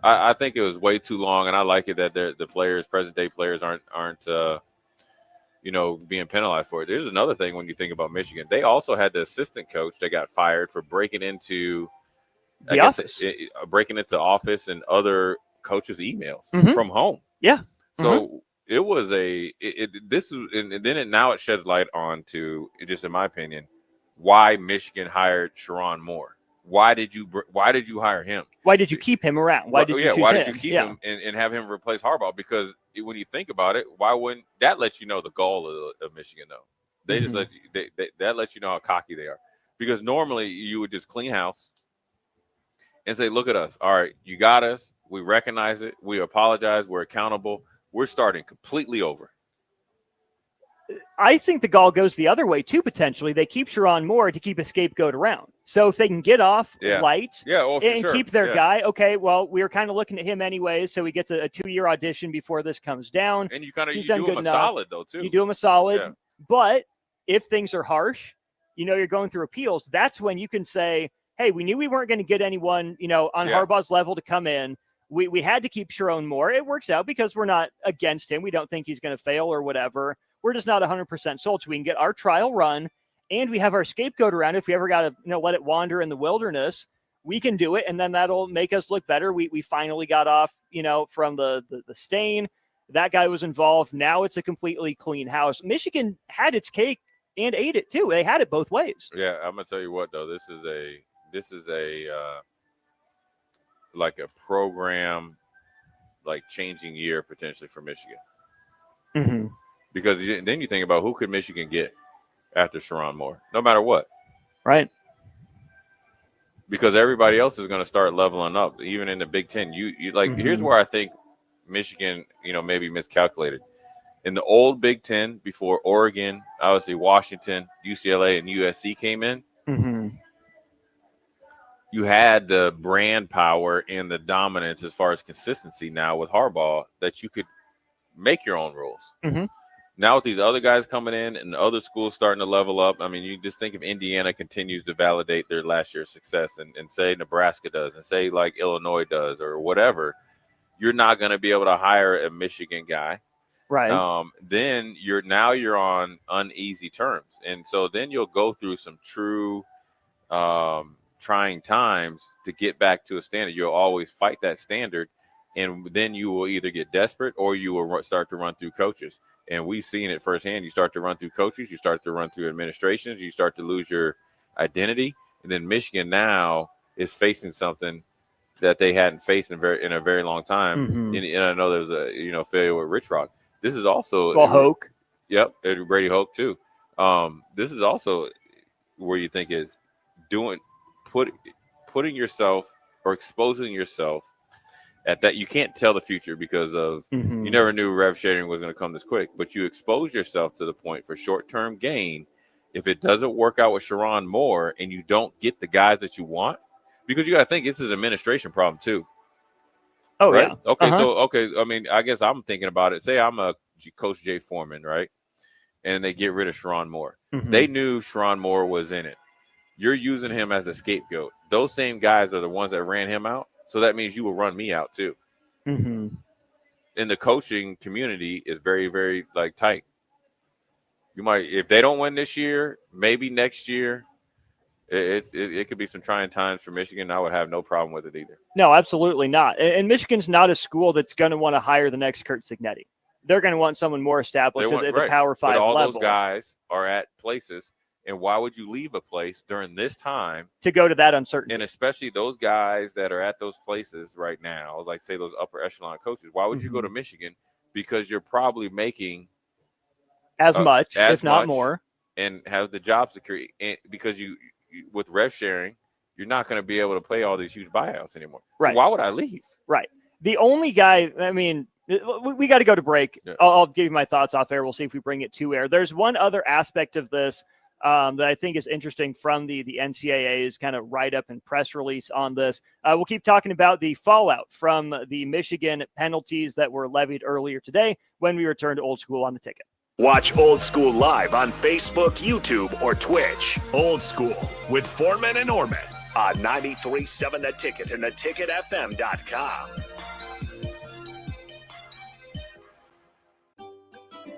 I think it was way too long, and I like it that the players, present day players, aren't being penalized for it. There's another thing when you think about Michigan. They also had the assistant coach that got fired for breaking into the office, breaking into the office and other coaches' emails from home. Yeah. So it was now it sheds light on to, just in my opinion, why Michigan hired Sharon Moore. Why did you hire him? Why did you keep him around? Why did you keep him and have him replace Harbaugh? Because when you think about it, why wouldn't that let you know the goal of Michigan? Though they just that lets you know how cocky they are. Because normally you would just clean house and say, "Look at us. All right, you got us. We recognize it. We apologize. We're accountable. We're starting completely over." I think the gall goes the other way too. Potentially, they keep Sharon Moore to keep a scapegoat around. So if they can get off light and keep their guy, okay. Well, we were kind of looking at him anyways, so he gets a 2-year audition before this comes down. And you do him a solid though too. You do him a solid, but if things are harsh, you're going through appeals. That's when you can say, "Hey, we knew we weren't going to get anyone, on Harbaugh's level to come in. We had to keep Sharon Moore. It works out because we're not against him. We don't think he's going to fail or whatever. We're just not 100% sold, so we can get our trial run, and we have our scapegoat around. If we ever got to, let it wander in the wilderness, we can do it, and then that'll make us look better. We finally got off, from the stain. That guy was involved. Now it's a completely clean house. Michigan had its cake and ate it too. They had it both ways. Yeah, I'm gonna tell you what though. This is a like a program, like changing year potentially for Michigan. Mm-hmm. Because then you think about who could Michigan get after Sharon Moore, no matter what. Right. Because everybody else is going to start leveling up, even in the Big Ten. Here's where I think Michigan, maybe miscalculated. In the old Big Ten, before Oregon, obviously Washington, UCLA, and USC came in, you had the brand power and the dominance as far as consistency now with Harbaugh that you could make your own rules. Now with these other guys coming in and the other schools starting to level up, I mean, you just think if Indiana continues to validate their last year's success and say Nebraska does and say like Illinois does or whatever, you're not going to be able to hire a Michigan guy. Right. Then you're on uneasy terms. And so then you'll go through some true trying times to get back to a standard. You'll always fight that standard. And then you will either get desperate or you will start to run through coaches. And we've seen it firsthand. You start to run through coaches, you start to run through administrations, you start to lose your identity. And then Michigan now is facing something that they hadn't faced in a very long time. And I know there was a failure with Rich Rock. This is also Hoke. Yep, Brady Hoke too. This is also where you think is putting yourself or exposing yourself at that. You can't tell the future because of you never knew rev sharing was going to come this quick, but you expose yourself to the point for short-term gain. If it doesn't work out with Sharon Moore and you don't get the guys that you want, because you got to think this is an administration problem too. Oh, right? yeah. Okay. I mean, I guess I'm thinking about it. Say I'm a Coach Jay Foreman, right? And they get rid of Sharon Moore. They knew Sharon Moore was in it. You're using him as a scapegoat. Those same guys are the ones that ran him out. So that means you will run me out too. And the coaching community is very, very tight. You might, if they don't win this year, maybe next year, it could be some trying times for Michigan. I would have no problem with it either. No, absolutely not. And Michigan's not a school that's going to want to hire the next Kurt Cignetti. They're going to want someone more established at the Power 5 but all level. Those guys are at places And why would you leave a place during this time to go to that uncertainty? And especially those guys that are at those places right now, like say those upper echelon coaches, why would you go to Michigan? Because you're probably making as much, if not more, and have the job security. And because you with rev sharing, you're not going to be able to pay all these huge buyouts anymore. Right. So why would I leave? Right. The only guy, I mean, we got to go to break. Yeah. I'll give you my thoughts off air. We'll see if we bring it to air. There's one other aspect of this that I think is interesting from the NCAA's kind of write-up and press release on this. We'll keep talking about the fallout from the Michigan penalties that were levied earlier today when we return to Old School on the Ticket. Watch Old School live on Facebook, YouTube, or Twitch. Old School with Foreman and Orman on 93.7 The Ticket and theticketfm.com.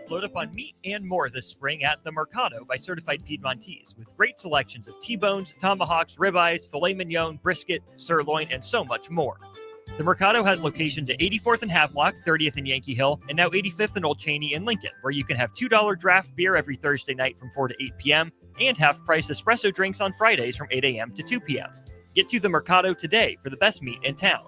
Load up on meat and more this spring at the Mercado by Certified Piedmontese with great selections of T-bones, tomahawks, ribeyes, filet mignon, brisket, sirloin, and so much more. The Mercado has locations at 84th and Havelock, 30th and Yankee Hill, and now 85th and Old Cheney in Lincoln, where you can have $2 draft beer every Thursday night from 4 to 8 p.m. and half-price espresso drinks on Fridays from 8 a.m. to 2 p.m. Get to the Mercado today for the best meat in town.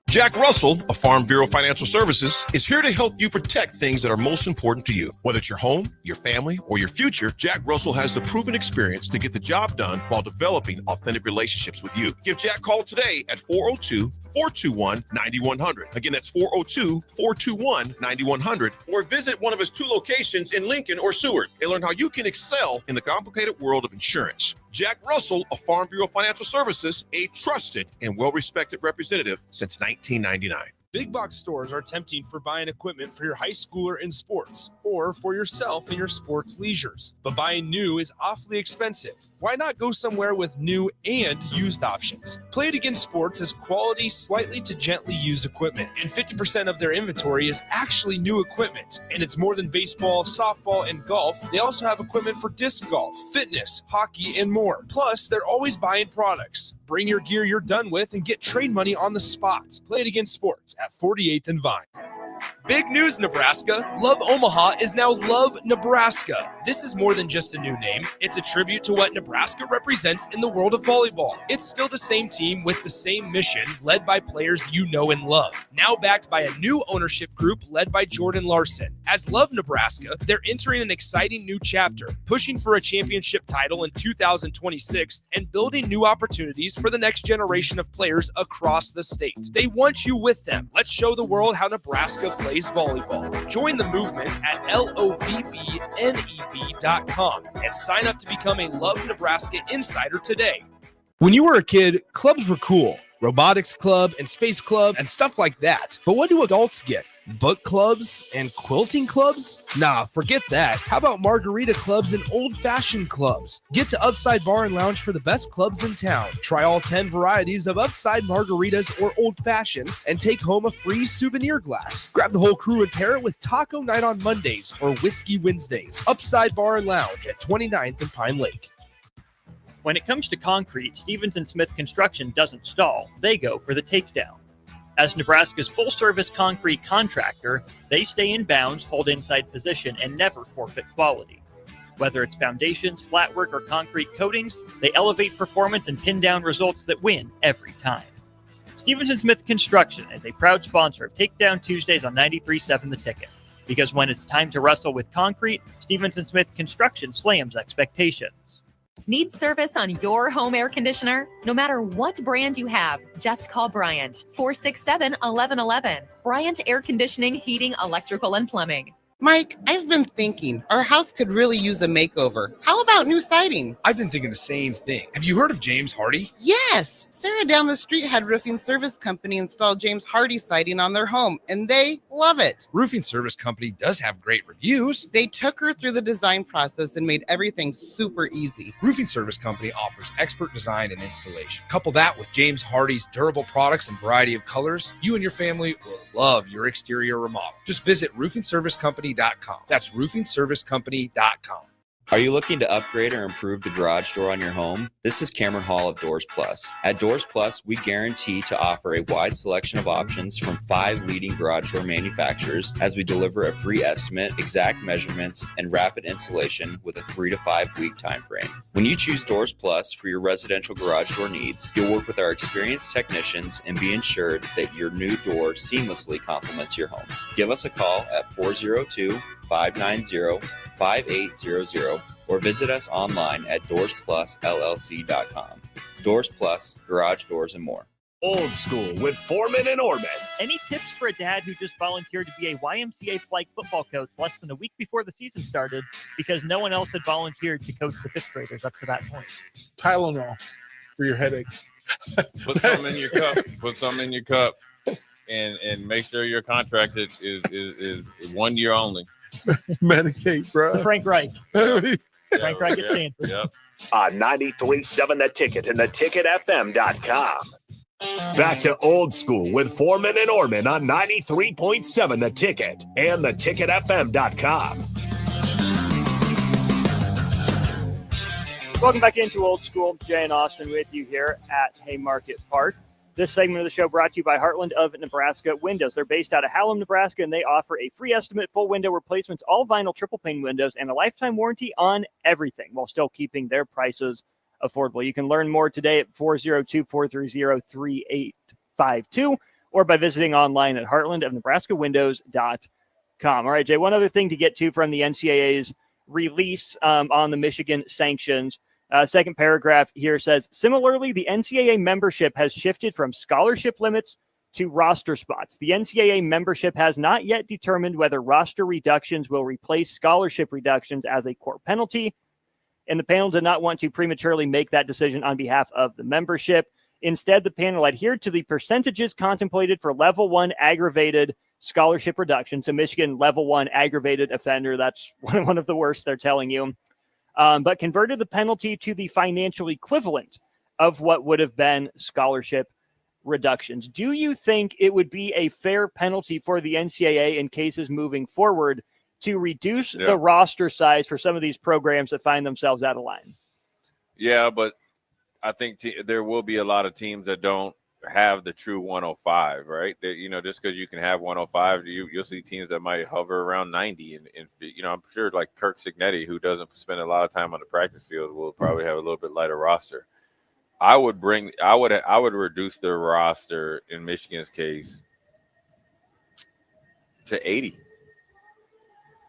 Jack Russell of Farm Bureau Financial Services is here to help you protect things that are most important to you. Whether it's your home, your family, or your future, Jack Russell has the proven experience to get the job done while developing authentic relationships with you. Give Jack a call today at 402-421-9100. Again, that's 402-421-9100. Or visit one of his 2 locations in Lincoln or Seward and learn how you can excel in the complicated world of insurance. Jack Russell of Farm Bureau Financial Services, a trusted and well-respected representative since 1999. Big box stores are tempting for buying equipment for your high schooler in sports or for yourself in your sports leisures. But buying new is awfully expensive. Why not go somewhere with new and used options? Play It Again Sports has quality, slightly to gently used equipment, and 50% of their inventory is actually new equipment. And it's more than baseball, softball, and golf. They also have equipment for disc golf, fitness, hockey, and more. Plus, they're always buying products. Bring your gear you're done with and get trade money on the spot. Play It Again Sports at 48th and Vine. Big news, Nebraska. Love Omaha is now Love Nebraska. This is more than just a new name. It's a tribute to what Nebraska represents in the world of volleyball. It's still the same team with the same mission, led by players you know and love. Now backed by a new ownership group led by Jordan Larson. As Love Nebraska, they're entering an exciting new chapter, pushing for a championship title in 2026 and building new opportunities for the next generation of players across the state. They want you with them. Let's show the world how Nebraska plays volleyball. Join the movement at lovneb.com and sign up to become a Love Nebraska Insider today. When you were a kid, clubs were cool. Robotics club and space club and stuff like that. But what do adults get? Book clubs and quilting clubs? Nah, forget that. How about margarita clubs and old-fashioned clubs? Get to Upside Bar and Lounge for the best clubs in town. Try all 10 varieties of Upside margaritas or old fashions and take home a free souvenir glass. Grab the whole crew and pair it with taco night on Mondays or whiskey Wednesdays. Upside Bar and Lounge at 29th and Pine Lake. When it comes to concrete, Stevens & Smith Construction doesn't stall. They go for the takedown. As Nebraska's full-service concrete contractor, they stay in bounds, hold inside position, and never forfeit quality. Whether it's foundations, flatwork, or concrete coatings, they elevate performance and pin down results that win every time. Stevens & Smith Construction is a proud sponsor of Takedown Tuesdays on 93.7 The Ticket. Because when it's time to wrestle with concrete, Stevens & Smith Construction slams expectations. Need service on your home air conditioner? No matter what brand you have, just call Bryant, 467-1111. Bryant Air Conditioning, Heating, Electrical, and Plumbing. Mike, I've been thinking our house could really use a makeover. How about new siding? I've been thinking the same thing. Have you heard of James Hardy? Yes! Sarah down the street had Roofing Service Company install James Hardy siding on their home, and they love it. Roofing Service Company does have great reviews. They took her through the design process and made everything super easy. Roofing Service Company offers expert design and installation. Couple that with James Hardy's durable products and variety of colors, you and your family will love your exterior remodel. Just visit roofingservicecompany.com. That's roofingservicecompany.com. Are you looking to upgrade or improve the garage door on your home? This is Cameron Hall of Doors Plus. At Doors Plus, we guarantee to offer a wide selection of options from 5 leading garage door manufacturers as we deliver a free estimate, exact measurements, and rapid installation with a 3 to 5 week time frame. When you choose Doors Plus for your residential garage door needs, you'll work with our experienced technicians and be ensured that your new door seamlessly complements your home. Give us a call at 402-590-5800 or visit us online at doorsplusllc.com. Doors Plus, garage doors and more. Old School with Foreman and Orman. Any tips for a dad who just volunteered to be a YMCA flag football coach less than a week before the season started because no one else had volunteered to coach the 5th graders up to that point? Tylenol for your headache. Put some in your cup. Put some in your cup, and make sure your contract is 1 year only. Medicate, bro. Frank Reich. Frank Reich at Stanford. Yep. On 93.7 The Ticket and theticketfm.com. Back to Old School with Foreman and Orman on 93.7 The Ticket and theticketfm.com. Welcome back into Old School. Jay and Austin with you here at Haymarket Park. This segment of the show brought to you by Heartland of Nebraska Windows. They're based out of Hallam, Nebraska, and they offer a free estimate, full window replacements, all vinyl triple pane windows, and a lifetime warranty on everything while still keeping their prices affordable. You can learn more today at 402-430-3852 or by visiting online at heartlandofnebraskawindows.com. All right, Jay, one other thing to get to from the NCAA's release on the Michigan sanctions. Second paragraph here says, similarly, the NCAA membership has shifted from scholarship limits to roster spots. The NCAA membership has not yet determined whether roster reductions will replace scholarship reductions as a core penalty, and the panel did not want to prematurely make that decision on behalf of the membership. Instead, the panel adhered to the percentages contemplated for level 1 aggravated scholarship reduction. So Michigan level 1 aggravated offender, that's one of the worst, they're telling you. But converted the penalty to the financial equivalent of what would have been scholarship reductions. Do you think it would be a fair penalty for the NCAA in cases moving forward to reduce the roster size for some of these programs that find themselves out of line? Yeah, but I think there will be a lot of teams that don't have the true 105, right? That, just because you can have 105, you'll see teams that might hover around 90. And I'm sure like Kirk Cignetti, who doesn't spend a lot of time on the practice field, will probably have a little bit lighter roster. I would reduce the roster in Michigan's case to 80.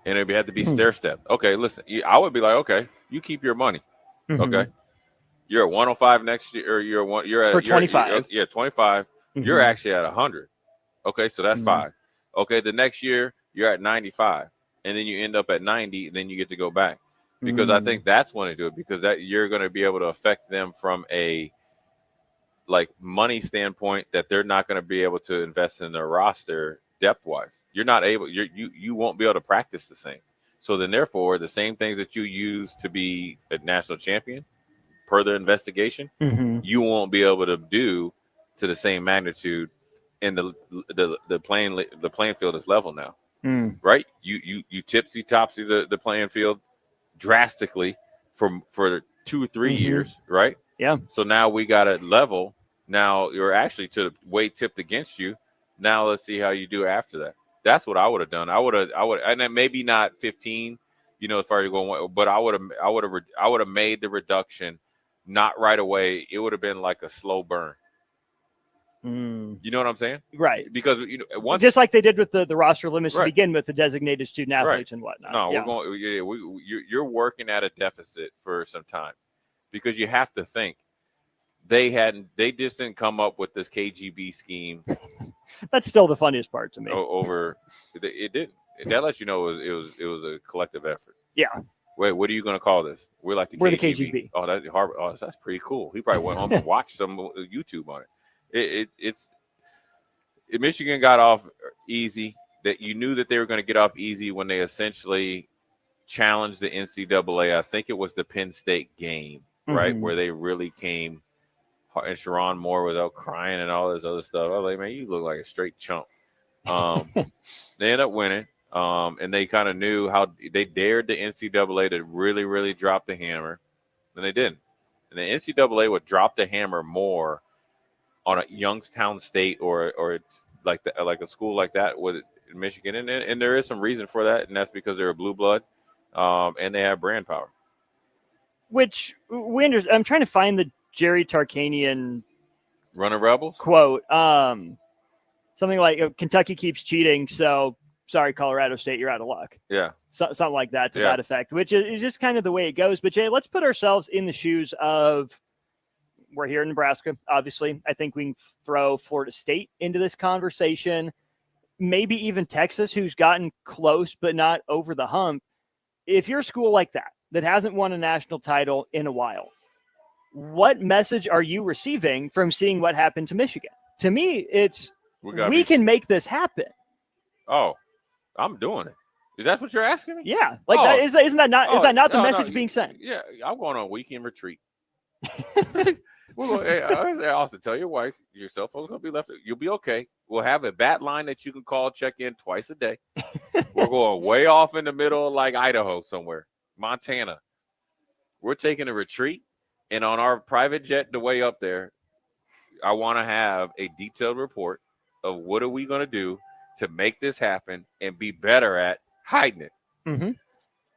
And it had to be stair-step. Okay, listen, I would be like, okay, you keep your money. Mm-hmm. Okay. You're at 105 next year, or you're at 25. 25. Mm-hmm. You're actually at 100. Okay, so that's 5. Okay, the next year you're at 95, and then you end up at 90, and then you get to go back. Because I think that's when they do it, because that you're going to be able to affect them from a money standpoint, that they're not going to be able to invest in their roster depth-wise. You're not able. You won't be able to practice the same. So then, therefore, the same things that you use to be a national champion, per the investigation, you won't be able to do to the same magnitude, and the playing field is level now, right? You tipsy-topsy the playing field drastically for 2 or 3 years, right? Yeah. So now we got it level. Now you're actually to the way tipped against you. Now let's see how you do after that. That's what I would have done. I would, and then maybe not 15, as far as going, but I would have made the reduction. Not right away. It would have been like a slow burn. You know what I'm saying? Right. Because just like they did with the roster limits right. to begin with, the designated student athletes and whatnot. No, we're going. You're working at a deficit for some time, because you have to think they just didn't come up with this KGB scheme. That's still the funniest part to me. It did. That lets you know it was a collective effort. Yeah. Wait, what are you going to call this? We're the KGB. Oh, that's Harvard. Oh, that's pretty cool. He probably went home and watched some YouTube on it. Michigan got off easy. That you knew that they were going to get off easy when they essentially challenged the NCAA. I think it was the Penn State game, right, where they really came. And Sharon Moore was out crying and all this other stuff. I was like, man, you look like a straight chump. They ended up winning. And they kind of knew how they dared the NCAA to really, really drop the hammer, and they didn't. And the NCAA would drop the hammer more on a Youngstown State or like a school like that with Michigan, and there is some reason for that, and that's because they're a blue blood, and they have brand power. Which I'm trying to find the Jerry Tarkanian Running Rebels quote. Something like Kentucky keeps cheating, so sorry, Colorado State, you're out of luck. Yeah. Something like that to that effect, which is just kind of the way it goes. But Jay, let's put ourselves in the shoes of, we're here in Nebraska, obviously. I think we can throw Florida State into this conversation, maybe even Texas, who's gotten close but not over the hump. If you're a school like that hasn't won a national title in a while, what message are you receiving from seeing what happened to Michigan? To me, it's we can make this happen. Oh, I'm doing it. Is that what you're asking me? Yeah, like that, isn't that not the message being sent? Yeah, I'm going on a weekend retreat. I also tell your wife, your cell phone's going to be left. You'll be okay. We'll have a bat line that you can call, check in twice a day. We're going way off in the middle of like Idaho somewhere, Montana. We're taking a retreat, and on our private jet the way up there, I want to have a detailed report of what are we going to do to make this happen and be better at hiding it. Mm-hmm.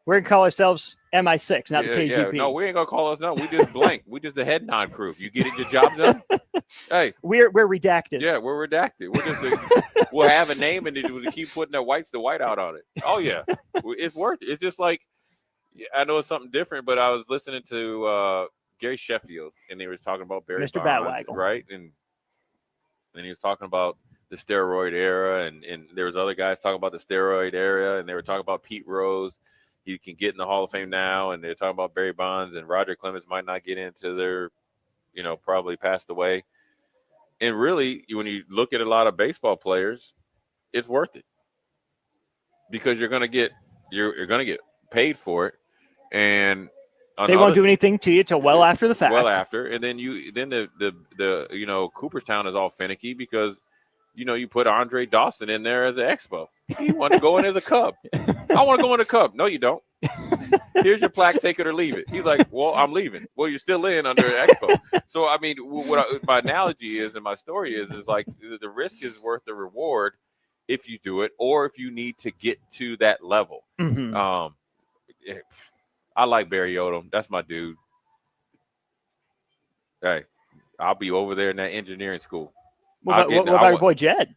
We're going to call ourselves MI6, not the KGB. Yeah. No, we ain't going to call us. No, we just blank. We just the head nod crew. You get it, your job done? Hey. We're redacted. Yeah, we're redacted. We're just we'll have a name and we keep putting the white out on it. Oh, yeah. It's worth it. It's just like, I know it's something different, but I was listening to Gary Sheffield, and they were talking about Barry Mr. Bonds, Batwaggle. right? And he was talking about the steroid era, and there was other guys talking about the steroid era, and they were talking about Pete Rose. He can get in the Hall of Fame now, and they're talking about Barry Bonds, and Roger Clemens might not get into their, probably passed away. And really, when you look at a lot of baseball players, it's worth it because you're going to get paid for it, and they won't do anything to you till well after the fact. Well after, and then the Cooperstown is all finicky because you put Andre Dawson in there as an Expo. He wanted to go in as a Cub. I want to go in a Cub. No, you don't. Here's your plaque. Take it or leave it. He's like, well, I'm leaving. Well, you're still in under Expo. So I mean, my analogy is, and my story is like the risk is worth the reward if you do it, or if you need to get to that level. Mm-hmm. I like Barry Odom. That's my dude. Hey, I'll be over there in that engineering school. What about your boy Jed?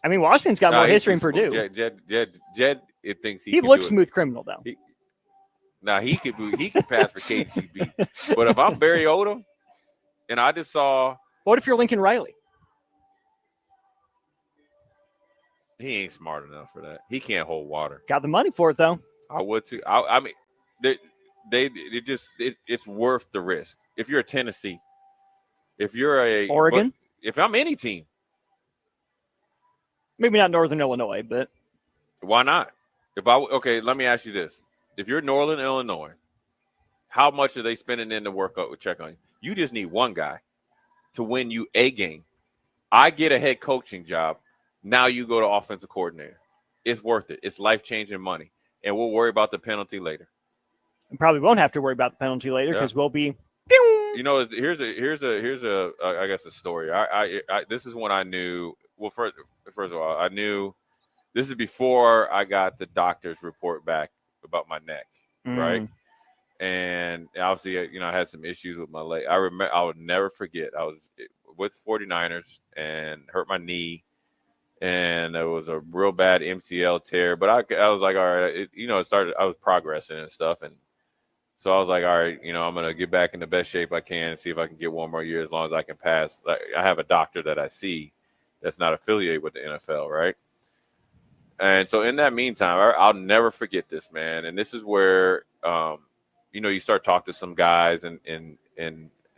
I mean, Washington's got more history in Purdue. Jed, it thinks he looks smooth criminal though. He could pass for KGB. But if I'm Barry Odom, and I just saw, what if you're Lincoln Riley? He ain't smart enough for that. He can't hold water. Got the money for it though. I would too. I mean, it's worth the risk. If you're a Tennessee, if you're a Oregon, if I'm any team, maybe not Northern Illinois, but why not? Let me ask you this: if you're Northern Illinois, how much are they spending in the workout with check on you? You just need one guy to win you a game. I get a head coaching job. Now you go to offensive coordinator. It's worth it. It's life-changing money, and we'll worry about the penalty later. And probably won't have to worry about the penalty later because we'll be. Here's a I guess a story. I this is when I knew. Well, first of all, I knew this is before I got the doctor's report back about my neck, right? And obviously, I had some issues with my leg. I would never forget. I was with 49ers and hurt my knee, and it was a real bad MCL tear. But I was like, all right, it started. I was progressing and stuff, and so I was like, all right, I'm gonna get back in the best shape I can and see if I can get one more year as long as I can pass. Like, I have a doctor that I see that's not affiliated with the NFL, right? And so in that meantime, I'll never forget this, man. And this is where you start talking to some guys, and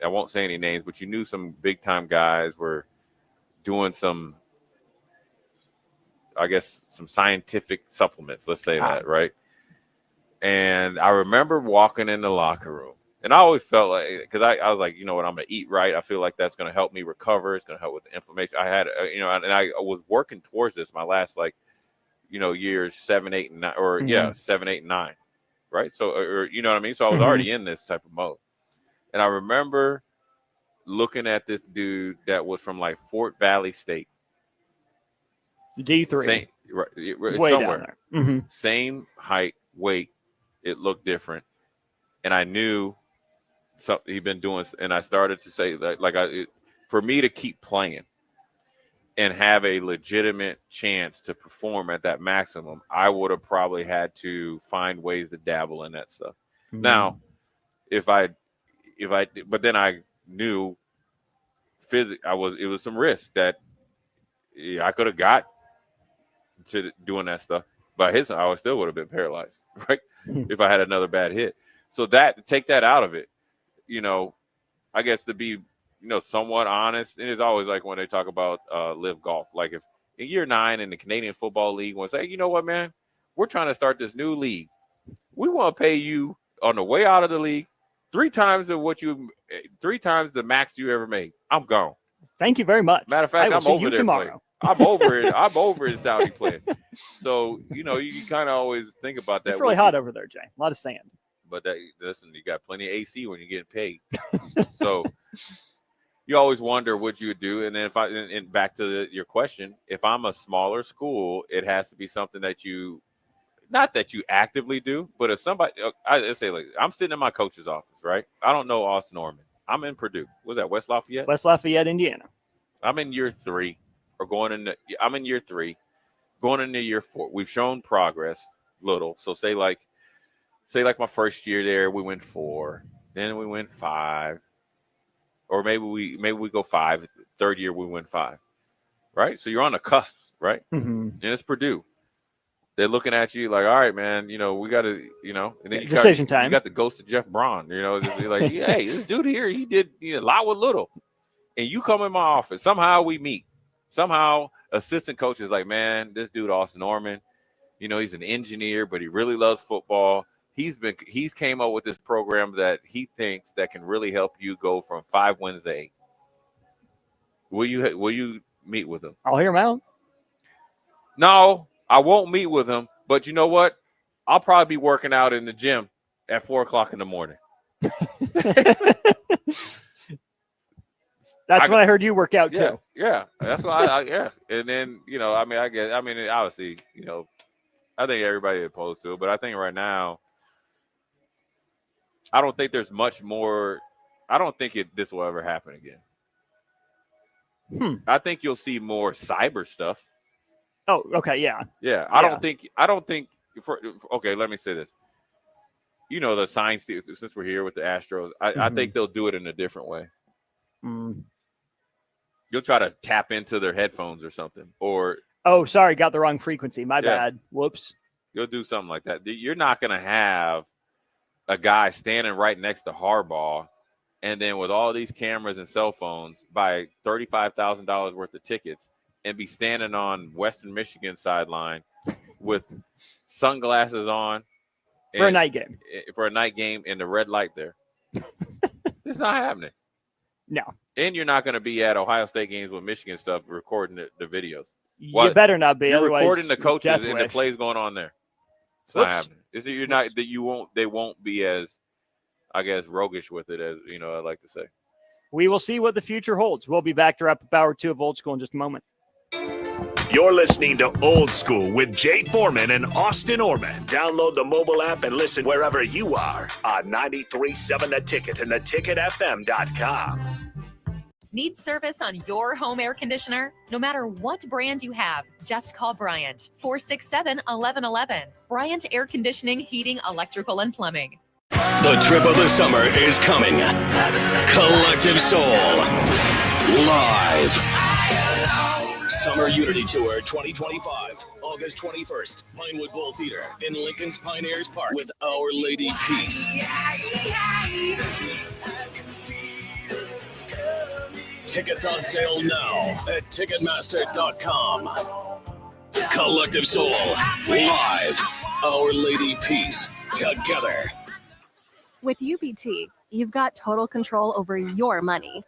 I won't say any names, but you knew some big time guys were doing some, I guess, some scientific supplements. Let's say that, right? And I remember walking in the locker room, and I always felt like, because I was like, you know what, I'm going to eat right. I feel like that's going to help me recover. It's going to help with the inflammation. I had, and I was working towards this my last, years 7, 8, and 9, or Mhm. 7, 8, and 9, right? So, or you know what I mean? So I was already in this type of mode. And I remember looking at this dude that was from like Fort Valley State. D3. Same, Way somewhere. down there. Mhm. Same height, weight. It looked different. And I knew something he'd been doing. And I started to say that, for me to keep playing and have a legitimate chance to perform at that maximum, I would have probably had to find ways to dabble in that stuff. Mhm. Now, but then I knew it was some risk that I could have got to doing that stuff. But I still would have been paralyzed, right? If I had another bad hit. So take that out of it, I guess to be, somewhat honest. And it's always like when they talk about live golf, like if in year 9 in the Canadian Football League will say, you know what, man, we're trying to start this new league. We want to pay you on the way out of the league 3 times the max you ever made. I'm gone. Thank you very much. Matter of fact, I'm over there tomorrow. playing. I'm over it. I'm over in Saudi playing. So, you kind of always think about that. It's really hot over there, Jay. A lot of sand. But listen, you got plenty of AC when you're getting paid. So you always wonder what you would do. And then and back to your question, if I'm a smaller school, it has to be something that not that you actively do, but if somebody, let's say, like, I'm sitting in my coach's office, right? I don't know Austin Norman. I'm in Purdue. Was that West Lafayette? West Lafayette, Indiana. I'm in year 3 I'm in year 3, going into year 4. We've shown progress little. So say like my first year there, we went 4, then we went 5, or maybe we go 5. Third year we win 5, right? So you're on the cusp, right? Mm-hmm. And it's Purdue. They're looking at you like, all right, man, we got to, and then decision time. You got the ghost of Jeff Braun, just be like, hey, this dude here, he did a lot with little, and you come in my office. Somehow we meet. Somehow assistant coach is like, man, this dude Austin Norman, he's an engineer, but he really loves football. He's came up with this program that he thinks that can really help you go from 5 wins to 8. Will you meet with him? I'll hear him out. No, I won't meet with him. But you know what? I'll probably be working out in the gym at 4:00 in the morning. That's when I heard you work out too. Yeah, that's why. Yeah, and then obviously, I think everybody opposed to it, but I think right now, I don't think there's much more. I don't think this will ever happen again. I think you'll see more cyber stuff. Oh, okay, yeah. Yeah, I don't think. Okay, let me say this. The science, since we're here with the Astros, I think they'll do it in a different way. You'll try to tap into their headphones or something, or sorry, got the wrong frequency. My bad. Whoops. You'll do something like that. You're not going to have a guy standing right next to Harbaugh, and then with all these cameras and cell phones, buy $35,000 worth of tickets and be standing on Western Michigan sideline with sunglasses on for a night game. For a night game and the red light there. It's not happening. No. And you're not going to be at Ohio State games with Michigan stuff recording the videos. You better not be. You're Otherwise, recording the coaches death and the wish. plays going on there. It's Whoops. not happening. You're not that you won't. They won't be as, I guess, roguish with it as I like to say. We will see what the future holds. We'll be back to wrap up hour 2 of Old School in just a moment. You're listening to Old School with Jay Foreman and Austin Orman. Download the mobile app and listen wherever you are on 93.7 The Ticket and theticketfm.com. Need service on your home air conditioner? No matter what brand you have, just call Bryant, 467-1111. Bryant Air Conditioning, Heating, Electrical, and Plumbing. The trip of the summer is coming. Collective Soul. Live. Summer Unity Tour 2025. August 21st. Pinewood Bowl Theater in Lincoln's Pioneers Park with Our Lady Peace. Tickets on sale now at Ticketmaster.com. Collective Soul. Live. Our Lady Peace. Together. With UBT, you've got total control over your money.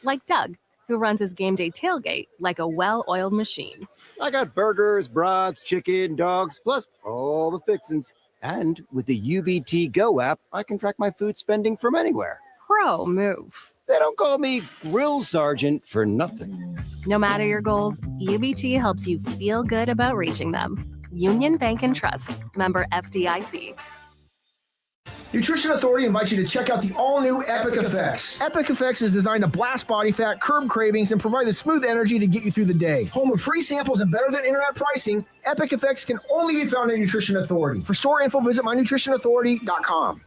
Like Doug, who runs his game day tailgate like a well-oiled machine. I got burgers, brats, chicken, dogs, plus all the fixins. And with the UBT Go app, I can track my food spending from anywhere. Pro move. They don't call me Grill Sergeant for nothing. No matter your goals, UBT helps you feel good about reaching them. Union Bank and Trust. Member FDIC. Nutrition Authority invites you to check out the all-new Epic Effects. Epic Effects is designed to blast body fat, curb cravings, and provide the smooth energy to get you through the day. Home of free samples and better than internet pricing, Epic Effects can only be found at Nutrition Authority. For store info, visit mynutritionauthority.com.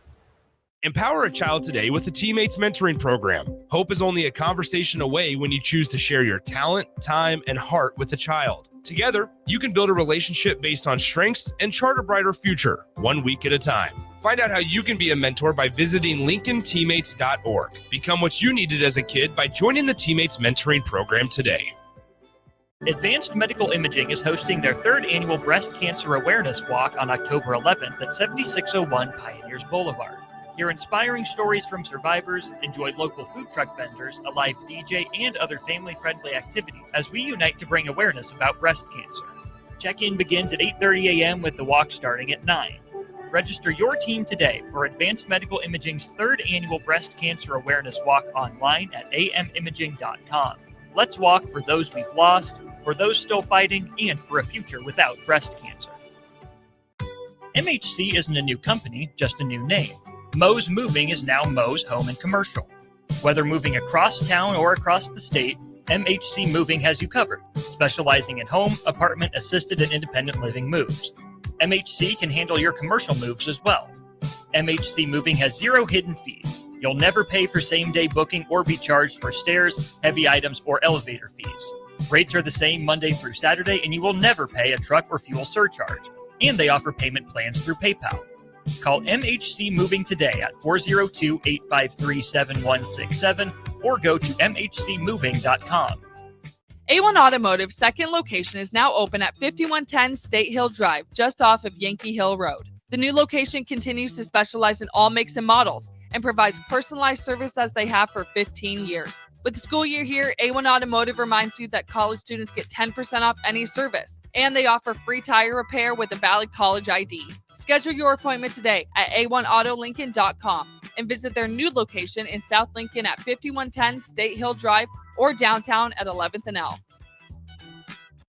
Empower a child today with the Teammates Mentoring Program. Hope is only a conversation away when you choose to share your talent, time, and heart with a child. Together, you can build a relationship based on strengths and chart a brighter future, 1 week at a time. Find out how you can be a mentor by visiting LincolnTeammates.org. Become what you needed as a kid by joining the Teammates Mentoring Program today. Advanced Medical Imaging is hosting their 3rd annual Breast Cancer Awareness Walk on October 11th at 7601 Pioneers Boulevard. Hear inspiring stories from survivors, enjoy local food truck vendors, a live DJ, and other family-friendly activities as we unite to bring awareness about breast cancer. Check-in begins at 8:30 a.m. with the walk starting at 9. Register your team today for Advanced Medical Imaging's 3rd annual Breast Cancer Awareness Walk online at amimaging.com. Let's walk for those we've lost, for those still fighting, and for a future without breast cancer. MHC isn't a new company, just a new name. Moe's Moving is now Moe's Home and Commercial. Whether moving across town or across the state, MHC Moving has you covered, specializing in home, apartment, assisted, and independent living moves. MHC can handle your commercial moves as well. MHC Moving has 0 hidden fees. You'll never pay for same-day booking or be charged for stairs, heavy items, or elevator fees. Rates are the same Monday through Saturday, and you will never pay a truck or fuel surcharge. And they offer payment plans through PayPal. Call MHC Moving today at 402-853-7167 or go to mhcmoving.com. A1 Automotive's 2nd location is now open at 5110 State Hill Drive, just off of Yankee Hill Road. The new location continues to specialize in all makes and models and provides personalized service as they have for 15 years. With the school year here, A1 Automotive reminds you that college students get 10% off any service, and they offer free tire repair with a valid college ID. Schedule your appointment today at a1autolincoln.com and visit their new location in South Lincoln at 5110 State Hill Drive or downtown at 11th and L.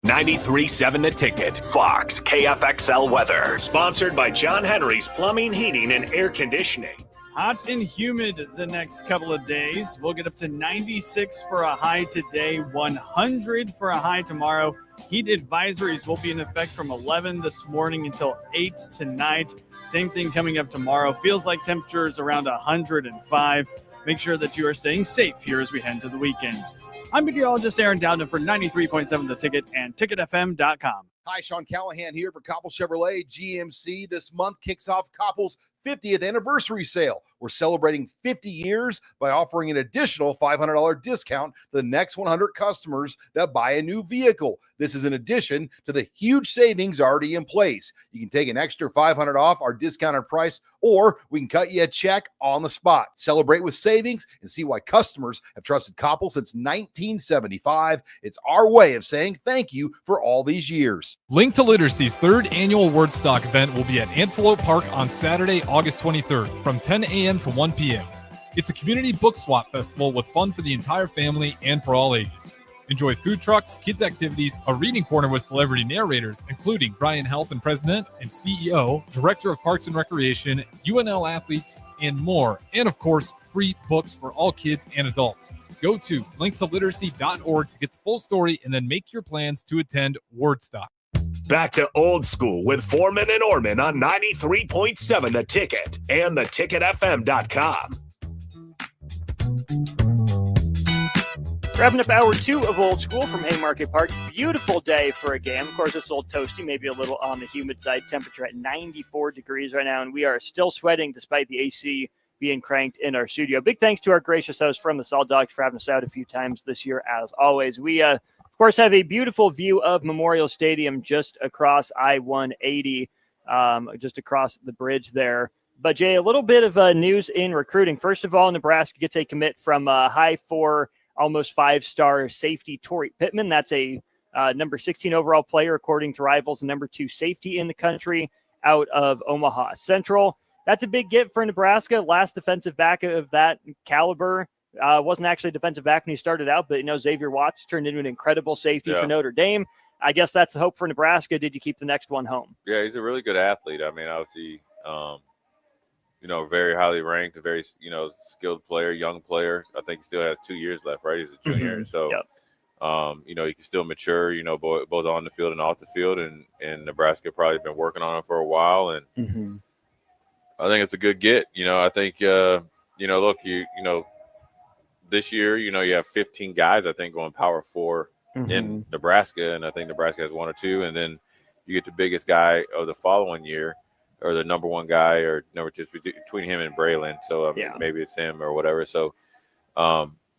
93.7 The Ticket, Fox, KFXL weather. Sponsored by John Henry's Plumbing, Heating, and Air Conditioning. Hot and humid the next couple of days. We'll get up to 96 for a high today, 100 for a high tomorrow. Heat advisories will be in effect from 11 this morning until 8 tonight. Same thing coming up tomorrow. Feels like temperatures around 105. Make sure that you are staying safe here as we head into the weekend. I'm meteorologist Aaron Dowden for 93.7 The Ticket and ticketfm.com. Hi, Sean Callahan here for Koppel Chevrolet GMC. This month kicks off Koppel's 50th anniversary sale. We're celebrating 50 years by offering an additional $500 discount to the next 100 customers that buy a new vehicle. This is in addition to the huge savings already in place. You can take an extra $500 off our discounted price, or we can cut you a check on the spot. Celebrate with savings and see why customers have trusted Koppel since 1975. It's our way of saying thank you for all these years. Link to Literacy's 3rd annual Wordstock event will be at Antelope Park on Saturday, August 23rd from 10 a.m. to 1 p.m. It's a community book swap festival with fun for the entire family and for all ages. Enjoy food trucks, kids' activities, a reading corner with celebrity narrators, including Brian Helton, President and CEO, Director of Parks and Recreation, UNL athletes, and more. And of course, free books for all kids and adults. Go to linktoliteracy.org to get the full story and then make your plans to attend Wordstock. Back to old school with Foreman and Orman on 93.7 The Ticket and theticketfm.com. Wrapping up hour 2 of Old School from Haymarket Park. Beautiful day for a game. Of course, it's a little toasty, maybe a little on the humid side. Temperature at 94 degrees right now, and we are still sweating despite the AC being cranked in our studio. Big thanks to our gracious host from the Salt Dogs for having us out a few times this year, as always. We, of course, have a beautiful view of Memorial Stadium just across I-180, just across the bridge there. But, Jay, a little bit of news in recruiting. First of all, Nebraska gets a commit from High 4 almost 5-star safety Torrey Pittman. That's a number 16 overall player, according to Rivals, number 2 safety in the country out of Omaha Central. That's a big get for Nebraska. Last defensive back of that caliber wasn't actually a defensive back when he started out, but Xavier Watts turned into an incredible safety for Notre Dame. I guess that's the hope for Nebraska. Did you keep the next one home? Yeah, he's a really good athlete. I mean, obviously, very highly ranked, a very, skilled player, young player. I think he still has 2 years left, right? He's a junior. Mhm. So, he can still mature, both on the field and off the field. And Nebraska probably been working on it for a while. And I think it's a good get. I think, look, this year, you have 15 guys, I think, going Power 4 in Nebraska. And I think Nebraska has 1 or 2. And then you get the biggest guy of the following year, or the number 1 guy, or number 2 between him and Braylon. So maybe it's him or whatever. So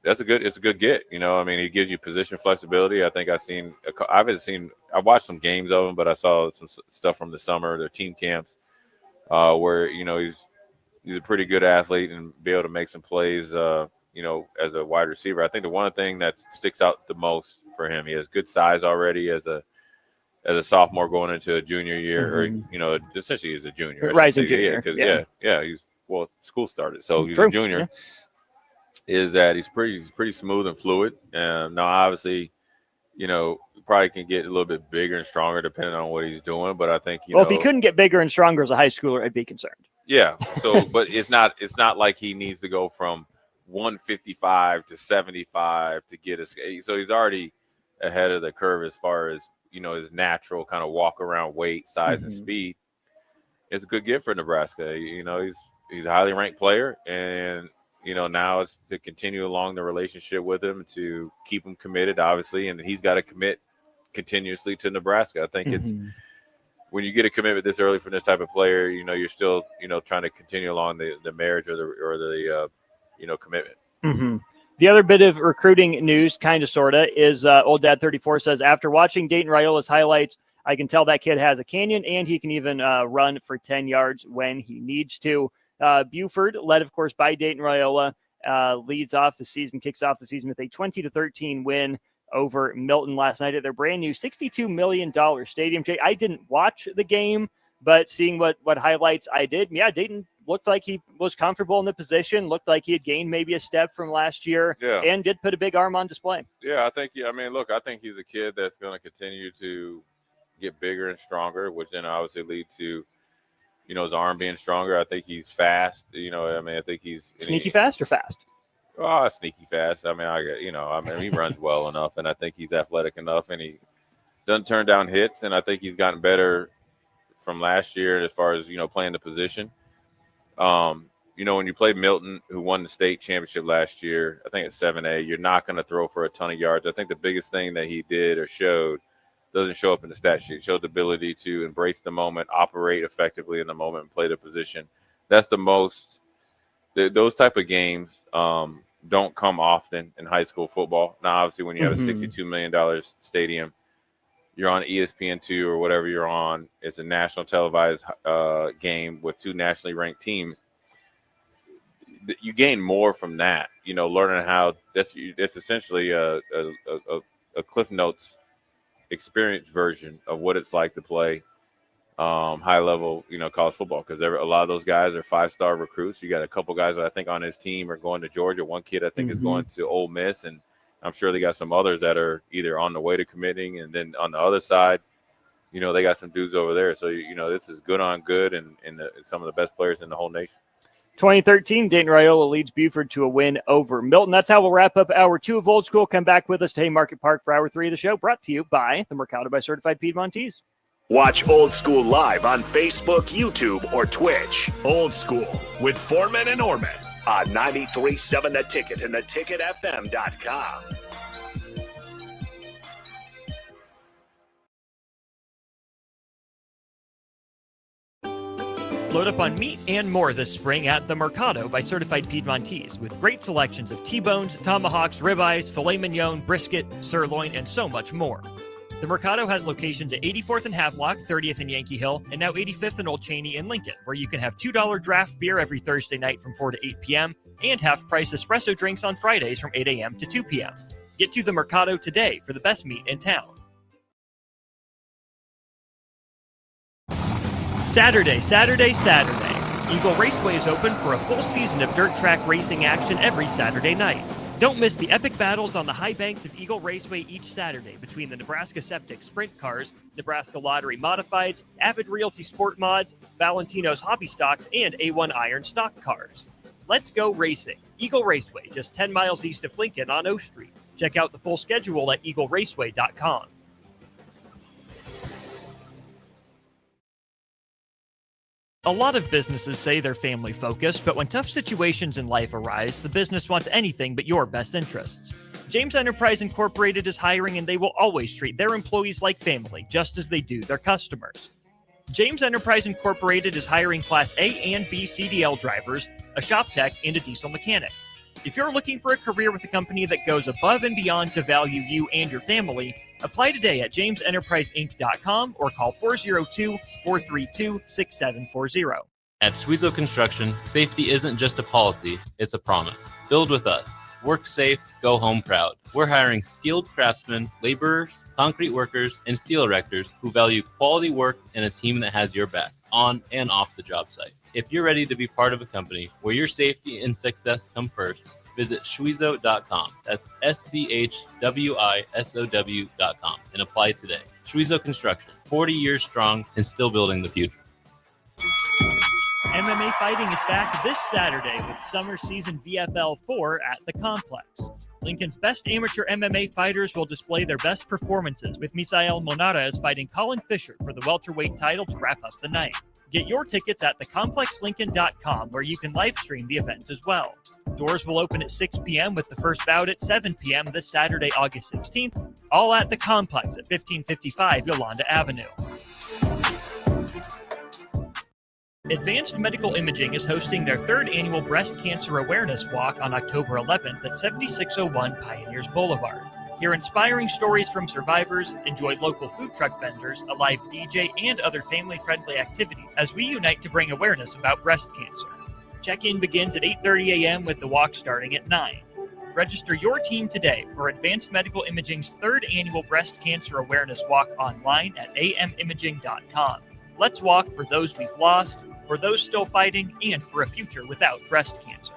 it's a good get. He gives you position flexibility. I think I watched some games of him, but I saw some stuff from the summer, their team camps, where he's a pretty good athlete and be able to make some plays. As a wide receiver, I think the one thing that sticks out the most for him, he has good size already as a sophomore going into a junior year, or essentially he's a junior, rising junior, because school started, so he's a junior. Yeah. Is that he's pretty smooth and fluid, and now obviously, probably can get a little bit bigger and stronger depending on what he's doing. But I think if he couldn't get bigger and stronger as a high schooler, I'd be concerned. Yeah. So, but it's not like he needs to go from 155 to 75 to get a. So he's already ahead of the curve as far as his natural kind of walk around weight, size, and speed. It's a good gift for Nebraska. He's a highly ranked player, and now it's to continue along the relationship with him, to keep him committed, obviously, and he's got to commit continuously to Nebraska. I think it's when you get a commitment this early from this type of player, you're still trying to continue along the marriage or the commitment. The other bit of recruiting news, kind of, sort of, is Old Dad 34 says, after watching Dayton Raiola's highlights, I can tell that kid has a canyon, and he can even run for 10 yards when he needs to. Buford, led, of course, by Dayton Raiola, kicks off the season with a 20-13 win over Milton last night at their brand new $62 million stadium. Jay, I didn't watch the game, but seeing what highlights I did, Dayton looked like he was comfortable in the position, looked like he had gained maybe a step from last year, and did put a big arm on display. Yeah, I think he's a kid that's going to continue to get bigger and stronger, which then obviously lead to, his arm being stronger. I think he's fast. I think he's sneaky fast or fast. Oh, sneaky fast. He runs well enough, and I think he's athletic enough, and he doesn't turn down hits, and I think he's gotten better from last year as far as, playing the position. When you play Milton, who won the state championship last year, I think at 7A, you're not going to throw for a ton of yards. I think the biggest thing that he did or showed doesn't show up in the stat sheet. Showed the ability to embrace the moment, operate effectively in the moment, and play the position. That's the most. Those type of games don't come often in high school football. Now, obviously, when you have a $62 million stadium, you're on ESPN2 or whatever you're on. It's a national televised game with 2 nationally ranked teams. You gain more from that, learning how it's essentially a Cliff Notes experience version of what it's like to play high level, college football, because a lot of those guys are 5-star recruits. You got a couple guys that I think on his team are going to Georgia. One kid I think is going to Ole Miss, and I'm sure they got some others that are either on the way to committing, and then on the other side, they got some dudes over there. So, this is good on good, and some of the best players in the whole nation. 2013, Dayton Raiola leads Buford to a win over Milton. That's how we'll wrap up hour 2 of Old School. Come back with us to Haymarket Park for hour 3 of the show, brought to you by the Mercado by Certified Piedmontese. Watch Old School live on Facebook, YouTube, or Twitch. Old School with Foreman and Orman on 93.7 The Ticket and theticketfm.com. Load up on meat and more this spring at the Mercado by Certified Piedmontese, with great selections of T-bones, tomahawks, ribeyes, filet mignon, brisket, sirloin, and so much more. The Mercado has locations at 84th and Havelock, 30th and Yankee Hill, and now 85th and Old Cheney in Lincoln, where you can have $2 draft beer every Thursday night from 4 to 8 p.m. and half-price espresso drinks on Fridays from 8 a.m. to 2 p.m. Get to the Mercado today for the best meat in town. Saturday. Eagle Raceway is open for a full season of dirt track racing action every Saturday night. Don't miss the epic battles on the high banks of Eagle Raceway each Saturday between the Nebraska Septic Sprint Cars, Nebraska Lottery Modifieds, Avid Realty Sport Mods, Valentino's Hobby Stocks, and A1 Iron Stock Cars. Let's go racing. Eagle Raceway, just 10 miles east of Lincoln on O Street. Check out the full schedule at eagleraceway.com. A lot of businesses say they're family focused, but when tough situations in life arise, the business wants anything but your best interests. James Enterprise Incorporated is hiring, and they will always treat their employees like family, just as they do their customers. James Enterprise Incorporated is hiring Class A and B CDL drivers, a shop tech, and a diesel mechanic. If you're looking for a career with a company that goes above and beyond to value you and your family, apply today at jamesenterpriseinc.com or call 402-432-6740. At Schwezo Construction, safety isn't just a policy, it's a promise. Build with us. Work safe, go home proud. We're hiring skilled craftsmen, laborers, concrete workers, and steel erectors who value quality work and a team that has your back, on and off the job site. If you're ready to be part of a company where your safety and success come first, visit Schwezo.com. That's SCHWISOW.com and apply today. Schwezo Construction, 40 years strong and still building the future. MMA fighting is back this Saturday with Summer Season VFL 4 at the Complex. Lincoln's best amateur MMA fighters will display their best performances, with Misael Monares fighting Colin Fisher for the welterweight title to wrap up the night. Get your tickets at thecomplexlincoln.com, where you can live stream the event as well. Doors will open at 6 p.m. with the first bout at 7 p.m. this Saturday, August 16th, all at the Complex at 1555 Yolanda Avenue. Advanced Medical Imaging is hosting their third annual Breast Cancer Awareness Walk on October 11th at 7601 Pioneers Boulevard. Hear inspiring stories from survivors, enjoy local food truck vendors, a live DJ, and other family-friendly activities as we unite to bring awareness about breast cancer. Check-in begins at 8:30 a.m. with the walk starting at 9. Register your team today for Advanced Medical Imaging's third annual Breast Cancer Awareness Walk online at amimaging.com. Let's walk for those we've lost, for those still fighting, and for a future without breast cancer.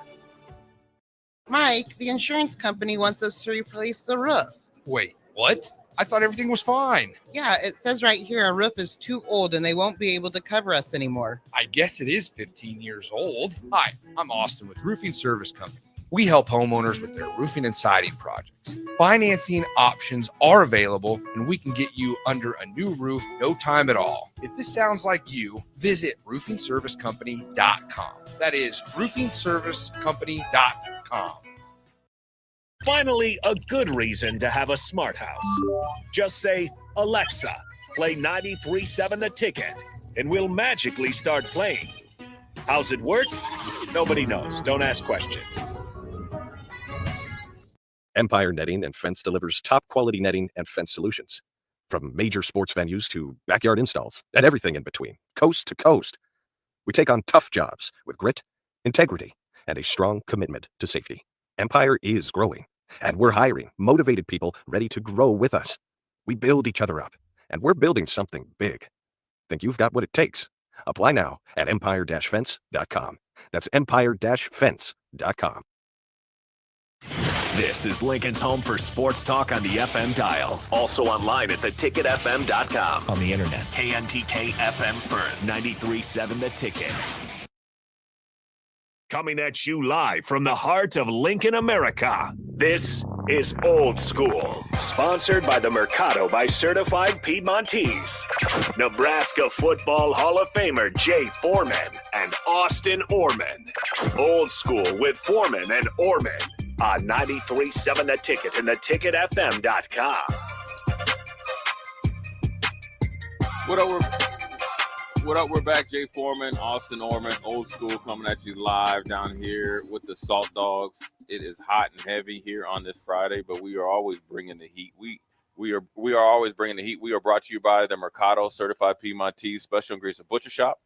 Mike, the insurance company wants us to replace the roof. Wait, what? I thought everything was fine. Yeah, it says right here our roof is too old and they won't be able to cover us anymore. I guess it is 15 years old. Hi, I'm Austin with Roofing Service Company. We help homeowners with their roofing and siding projects. Financing options are available, and we can get you under a new roof no time at all. If this sounds like you, visit roofingservicecompany.com. That is roofingservicecompany.com. Finally, a good reason to have a smart house. Just say, Alexa, play 93.7 The Ticket, and we'll magically start playing. How's it work? Nobody knows. Don't ask questions. Empire Netting and Fence delivers top-quality netting and fence solutions. From major sports venues to backyard installs and everything in between, coast to coast. We take on tough jobs with grit, integrity, and a strong commitment to safety. Empire is growing, and we're hiring motivated people ready to grow with us. We build each other up, and we're building something big. Think you've got what it takes? Apply now at empire-fence.com. That's empire-fence.com. This is Lincoln's home for sports talk on the FM dial. Also online at theticketfm.com. On the internet. KNTK FM Firth, 93.7 The Ticket. Coming at you live from the heart of Lincoln, America. This is Old School. Sponsored by the Mercado by Certified Piedmontese. Nebraska Football Hall of Famer Jay Foreman and Austin Orman. Old School with Foreman and Orman. On 93.7 The Ticket and theticketfm.com. What up? We're back. Jay Foreman, Austin Orman, Old School coming at you live down here with the Salt Dogs. It is hot and heavy here on this Friday, but we are always bringing the heat. We We are always bringing the heat. We are brought to you by the Mercado Certified Piedmontese Special Ingredients Butcher Shop,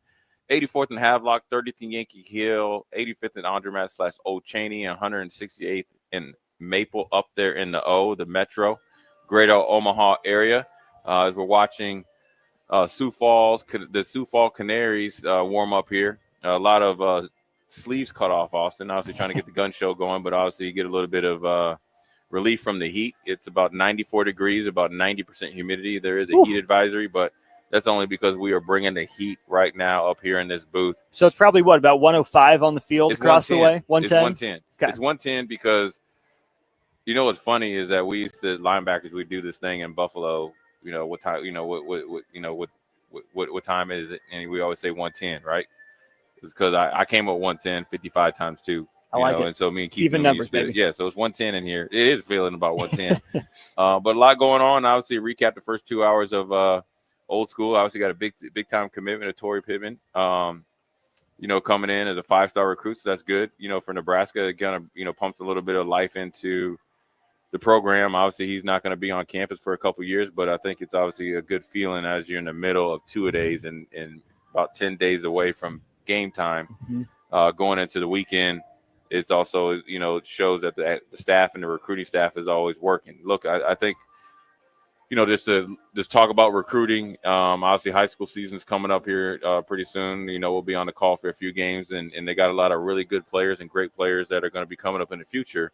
84th and Havelock, 30th and Yankee Hill, 85th and Andermatt / Old Cheney, and 168th and Maple up there in the Metro, Greater Omaha area. As we're watching the Sioux Falls Canaries warm up here. A lot of sleeves cut off, Austin. Obviously trying to get the gun show going, but obviously you get a little bit of relief from the heat. It's about 94 degrees, about 90% humidity. There is a heat advisory, but that's only because we are bringing the heat right now up here in this booth. So it's probably about 105 on the field across the way? 110? It's 110. Okay. It's 110 because you know what's funny is that we used to linebackers. We do this thing in Buffalo. You know what time? You know what time is it? And we always say 110, right? It's because I came up 110, 55 times 2. I like it. And so me and Keith even numbers, baby. Yeah, so it's 110 in here. It is feeling about 110. But a lot going on. Obviously, recap the first 2 hours of old school. Obviously, got a big time commitment of Torrey Pittman. Coming in as a 5-star recruit, so that's good. For Nebraska, it kind of pumps a little bit of life into the program. Obviously, he's not going to be on campus for a couple years, but I think it's obviously a good feeling as you're in the middle of two-a-days and about 10 days away from game time, going into the weekend. It's also, it shows that the staff and the recruiting staff is always working. Look, I think, just to talk about recruiting, obviously high school season's coming up here pretty soon. We'll be on the call for a few games, and they got a lot of really good players and great players that are going to be coming up in the future.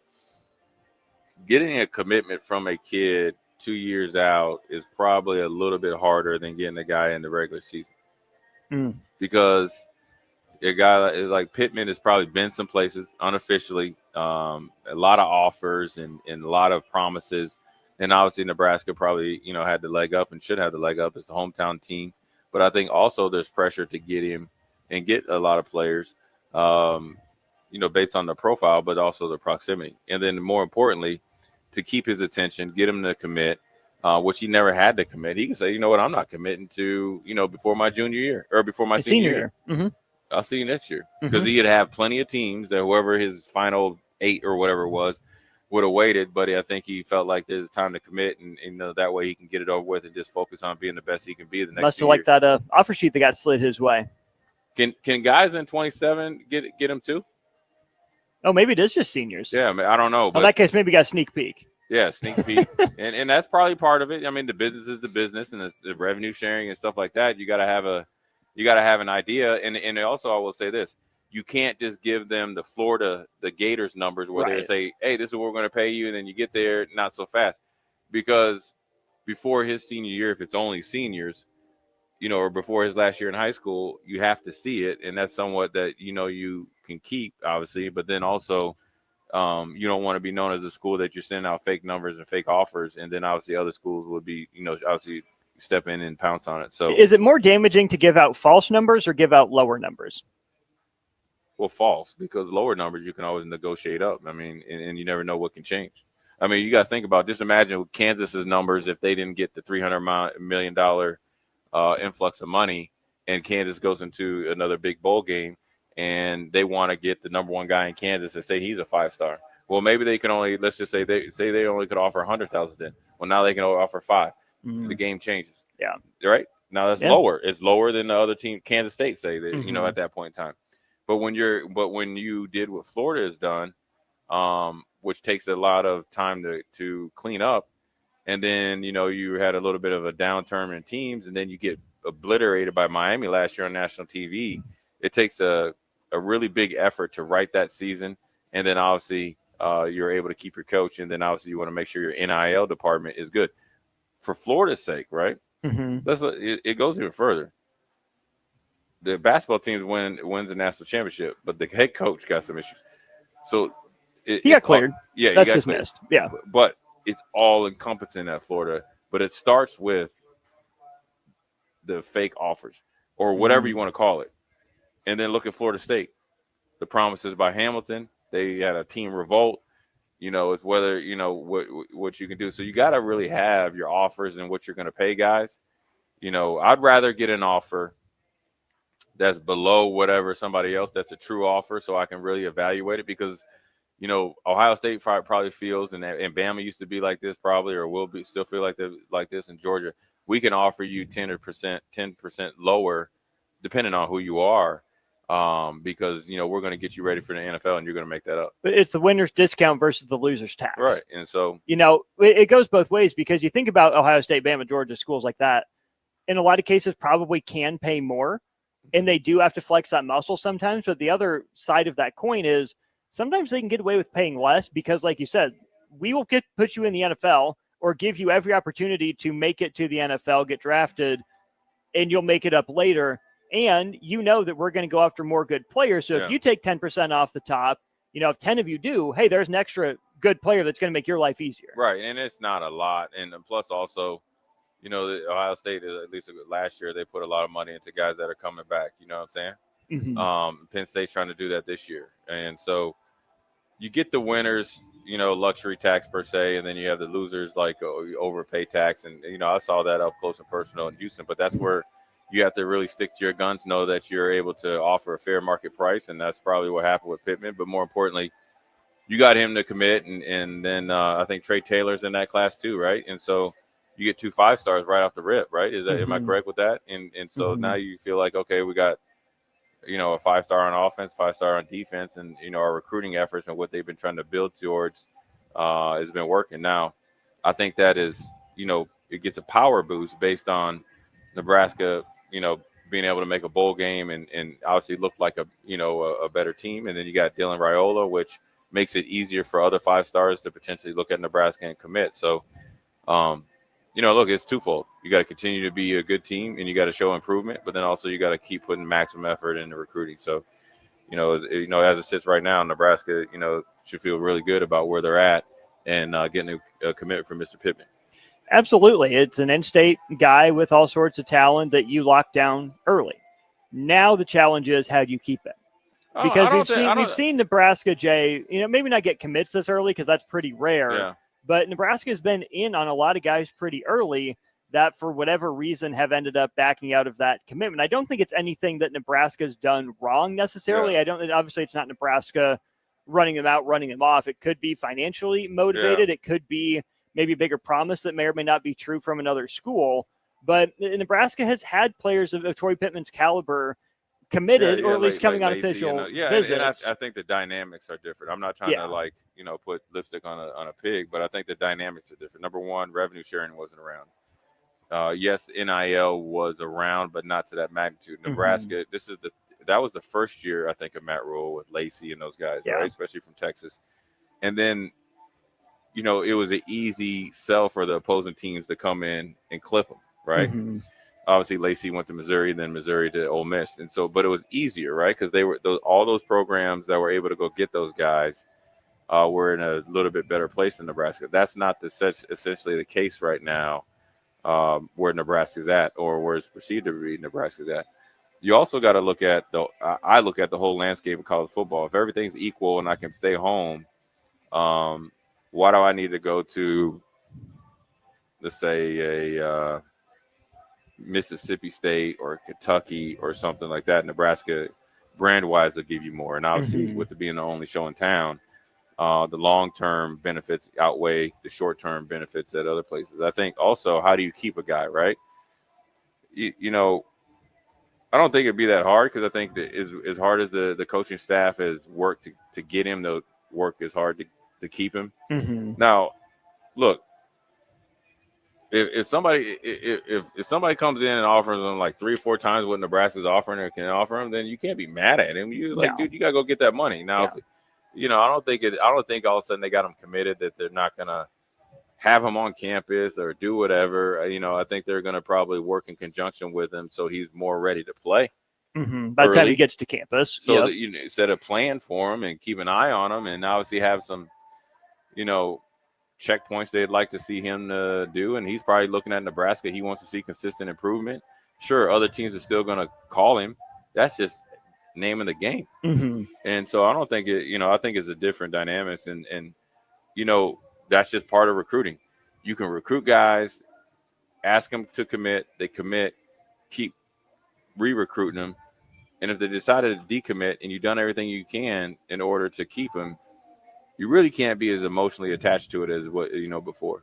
Getting a commitment from a kid 2 years out is probably a little bit harder than getting a guy in the regular season. Because a guy like Pittman has probably been some places unofficially, a lot of offers and a lot of promises. And obviously Nebraska probably, had the leg up and should have the leg up as a hometown team. But I think also there's pressure to get him and get a lot of players, based on the profile, but also the proximity. And then more importantly, to keep his attention, get him to commit, which he never had to commit. He can say, you know what, I'm not committing to, before my junior year or before my senior year. Mm-hmm. I'll see you next year. Because he'd have plenty of teams that whoever his final 8 or whatever it was would have waited. But I think he felt like there's time to commit, and that way he can get it over with and just focus on being the best he can be the next Must few have years. liked that offer sheet that got slid his way. Can guys in 27 get him too? Oh, maybe it is just seniors. Yeah, I don't know. But in that case, maybe got a sneak peek. Yeah, sneak peek. and that's probably part of it. I mean, the business is the business, and the revenue sharing and stuff like that. You got to have an idea. And also, I will say this. You can't just give them the Gators numbers where they say, hey, this is what we're going to pay you. And then you get there not so fast. Because before his senior year, if it's only seniors, or before his last year in high school, you have to see it. And that's somewhat that, you can keep, obviously. But then also, you don't want to be known as a school that you're sending out fake numbers and fake offers. And then obviously other schools would be, obviously step in and pounce on it. So is it more damaging to give out false numbers or give out lower numbers? Well, false, because lower numbers you can always negotiate up. I mean, and you never know what can change. I mean, you got to think about, just imagine Kansas's numbers if they didn't get the $300 million influx of money, and Kansas goes into another big bowl game, and they want to get the number one guy in Kansas and say he's a 5-star. Well, maybe they can only, let's just say they only could offer 100,000 then. Well, now they can only offer 5. The game changes. Yeah. Right? Now that's lower. It's lower than the other team, Kansas State, say that, at that point in time. But when you did what Florida has done, which takes a lot of time to clean up, and then you had a little bit of a downturn in teams, and then you get obliterated by Miami last year on national TV. It takes a really big effort to write that season, and then obviously you're able to keep your coach, and then obviously you want to make sure your NIL department is good for Florida's sake, right? It goes even further. The basketball team wins the national championship, but the head coach got some issues. So he got cleared. Yeah, that's dismissed. Yeah, but it's all encompassing at Florida. But it starts with the fake offers or whatever you want to call it, and then look at Florida State. The promises by Hamilton. They had a team revolt. It's whether what you can do. So you got to really have your offers and what you're going to pay guys. I'd rather get an offer that's below whatever somebody else that's a true offer, so I can really evaluate it, because Ohio State probably feels, and Bama used to be like this probably, or will be still feel like this in Georgia. We can offer you 10% lower, depending on who you are, because we're going to get you ready for the NFL, and you're going to make that up. But it's the winner's discount versus the loser's tax. Right, and so it goes both ways, because you think about Ohio State, Bama, Georgia, schools like that. In a lot of cases, probably can pay more, and they do have to flex that muscle sometimes. But the other side of that coin is sometimes they can get away with paying less because, like you said, we will put you in the NFL or give you every opportunity to make it to the NFL, get drafted, and you'll make it up later. And that we're going to go after more good players. So if you take 10% off the top, if 10 of you do, hey, there's an extra good player that's going to make your life easier. Right, and it's not a lot. And plus also, the Ohio State, at least last year, they put a lot of money into guys that are coming back. You know what I'm saying? Mm-hmm. Penn State's trying to do that this year. And so you get the winners, luxury tax per se, and then you have the losers like overpay tax. And, I saw that up close and personal in Houston. But that's where you have to really stick to your guns, know that you're able to offer a fair market price. And that's probably what happened with Pittman. But more importantly, you got him to commit. And then I think Trey Taylor's in that class too, right? And so you get 2 5-stars right off the rip, right? Am I correct with that? And so now you feel like, okay, we got, a 5-star on offense, 5-star on defense, and, our recruiting efforts and what they've been trying to build towards has been working. Now, I think that is, it gets a power boost based on Nebraska, being able to make a bowl game and obviously look like a better team. And then you got Dylan Raiola, which makes it easier for other 5-stars to potentially look at Nebraska and commit. So, look, it's twofold. You got to continue to be a good team, and you got to show improvement, but then also you got to keep putting maximum effort into recruiting. So, as it sits right now, Nebraska, should feel really good about where they're at and getting a commitment from Mr. Pittman. Absolutely. It's an in-state guy with all sorts of talent that you lock down early. Now the challenge is, how do you keep it? Because we've seen Nebraska, Jay, maybe not get commits this early because that's pretty rare. Yeah. But Nebraska's been in on a lot of guys pretty early that, for whatever reason, have ended up backing out of that commitment. I don't think it's anything that Nebraska's done wrong necessarily. Yeah. Obviously, it's not Nebraska running them out, running them off. It could be financially motivated. Yeah. It could be maybe a bigger promise that may or may not be true from another school. But Nebraska has had players of Troy Pittman's caliber committed, or at least coming on official visits. And I think the dynamics are different. I'm not trying to put lipstick on a pig, but I think the dynamics are different. Number one, revenue sharing wasn't around. Yes, NIL was around, but not to that magnitude. Nebraska, that was the first year, I think, of Matt Rule with Lacey and those guys, right? Especially from Texas. And then, it was an easy sell for the opposing teams to come in and clip them, right? Mm-hmm. Obviously, Lacey went to Missouri, then Missouri to Ole Miss. And so, but it was easier, right? Because they were all those programs that were able to go get those guys were in a little bit better place than Nebraska. That's not essentially the case right now where Nebraska's at, or where it's perceived to be Nebraska's at. You also got to look at I look at the whole landscape of college football. If everything's equal and I can stay home, why do I need to go to, let's say, a Mississippi State or Kentucky or something like that? Nebraska, brand-wise, will give you more. And obviously, with it being the only show in town, the long-term benefits outweigh the short-term benefits at other places. I think also, how do you keep a guy, right? I don't think it'd be that hard, because I think that as hard as the coaching staff has worked to get him to work, is hard to keep him. Mm-hmm. Now, look, if somebody comes in and offers him like 3 or 4 times what Nebraska's offering or can offer him, then you can't be mad at him. You're like, dude, you gotta go get that money. Now, I don't think all of a sudden they got him committed that they're not gonna have him on campus or do whatever. I think they're gonna probably work in conjunction with him so he's more ready to play. Mm-hmm. By the time he gets to campus, so that you set a plan for him and keep an eye on him, and obviously have some, checkpoints they'd like to see him do. And he's probably looking at Nebraska. He wants to see consistent improvement. Sure, other teams are still going to call him. That's just naming the game. Mm-hmm. And so I don't think I think it's a different dynamics, and that's just part of recruiting. You can recruit guys, ask them to commit, they commit, keep re-recruiting them. And if they decided to decommit and you've done everything you can in order to keep them, you really can't be as emotionally attached to it as what before.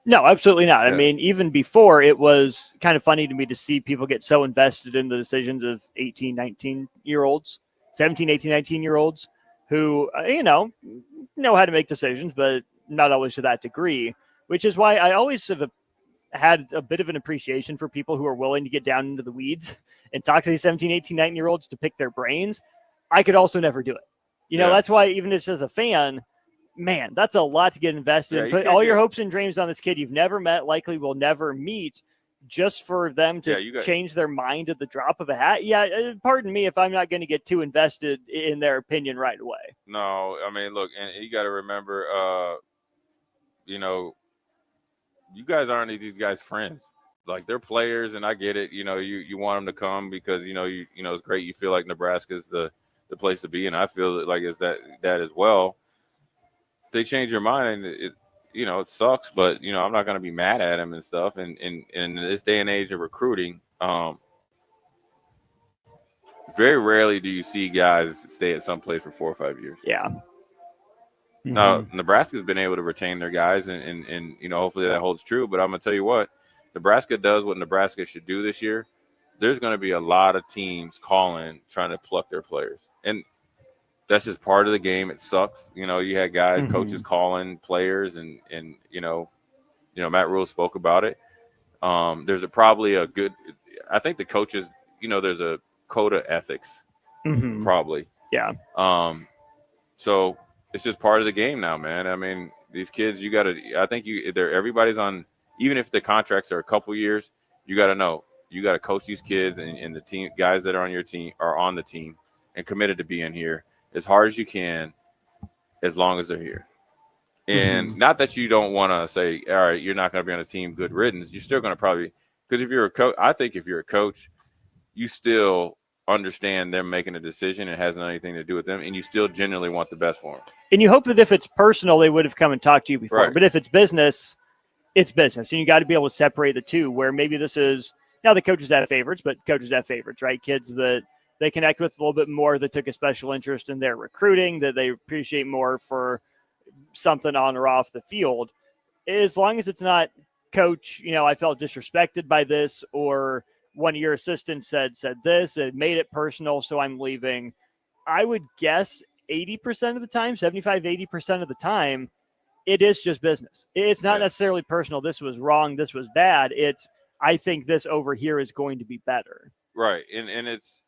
No, absolutely not. I Yeah. mean, even before, it was kind of funny to me to see people get so invested in the decisions of 18, 19-year-olds, 17, 18, 19-year-olds who, know how to make decisions, but not always to that degree, which is why I always have had a bit of an appreciation for people who are willing to get down into the weeds and talk to these 17, 18, 19-year-olds to pick their brains. I could also never do it. That's why even just as a fan, man, that's a lot to get invested in. Put all your hopes and dreams on this kid you've never met, likely will never meet, just for them to change their mind at the drop of a hat. Yeah, pardon me if I'm not going to get too invested in their opinion right away. No, I mean, look, and you got to remember, you guys aren't these guys' friends. Like, they're players, and I get it. You want them to come because it's great. You feel like Nebraska's the place to be, and I feel like it's that as well. They change your mind, and it sucks, but I'm not going to be mad at him and stuff. And in this day and age of recruiting, very rarely do you see guys stay at some place for 4 or 5 years. Yeah. Now, Nebraska's been able to retain their guys, and hopefully that holds true. But I'm going to tell you what, Nebraska does what Nebraska should do this year. There's going to be a lot of teams calling, trying to pluck their players. And that's just part of the game. It sucks. You had guys, coaches calling players, and Matt Rule spoke about it. There's probably a good – I think the coaches, there's a code of ethics, probably. Yeah. So – it's just part of the game now, man. I mean, these kids, you got to – I think everybody's on – even if the contracts are a couple years, you got to know. You got to coach these kids and the team guys that are on your team are on the team and committed to being here as hard as you can as long as they're here. And not that you don't want to say, all right, you're not going to be on a team, good riddance. You're still going to probably – because if you're a coach – I think if you're a coach, you still – understand them making a decision. It hasn't anything to do with them, and you still genuinely want the best for them. And you hope that if it's personal, they would have come and talked to you before. Right. But if it's business, it's business. And you got to be able to separate the two, where maybe this is – now the coaches have favorites, but coaches have favorites, right? Kids that they connect with a little bit more, that took a special interest in their recruiting, that they appreciate more for something on or off the field. As long as it's not, coach, I felt disrespected by this, or – one of your assistants said this, it made it personal, so I'm leaving. I would guess 80% of the time, 75, 80% of the time, it is just business. It's not necessarily personal. This was wrong. This was bad. It's, I think this over here is going to be better. Right. And it's,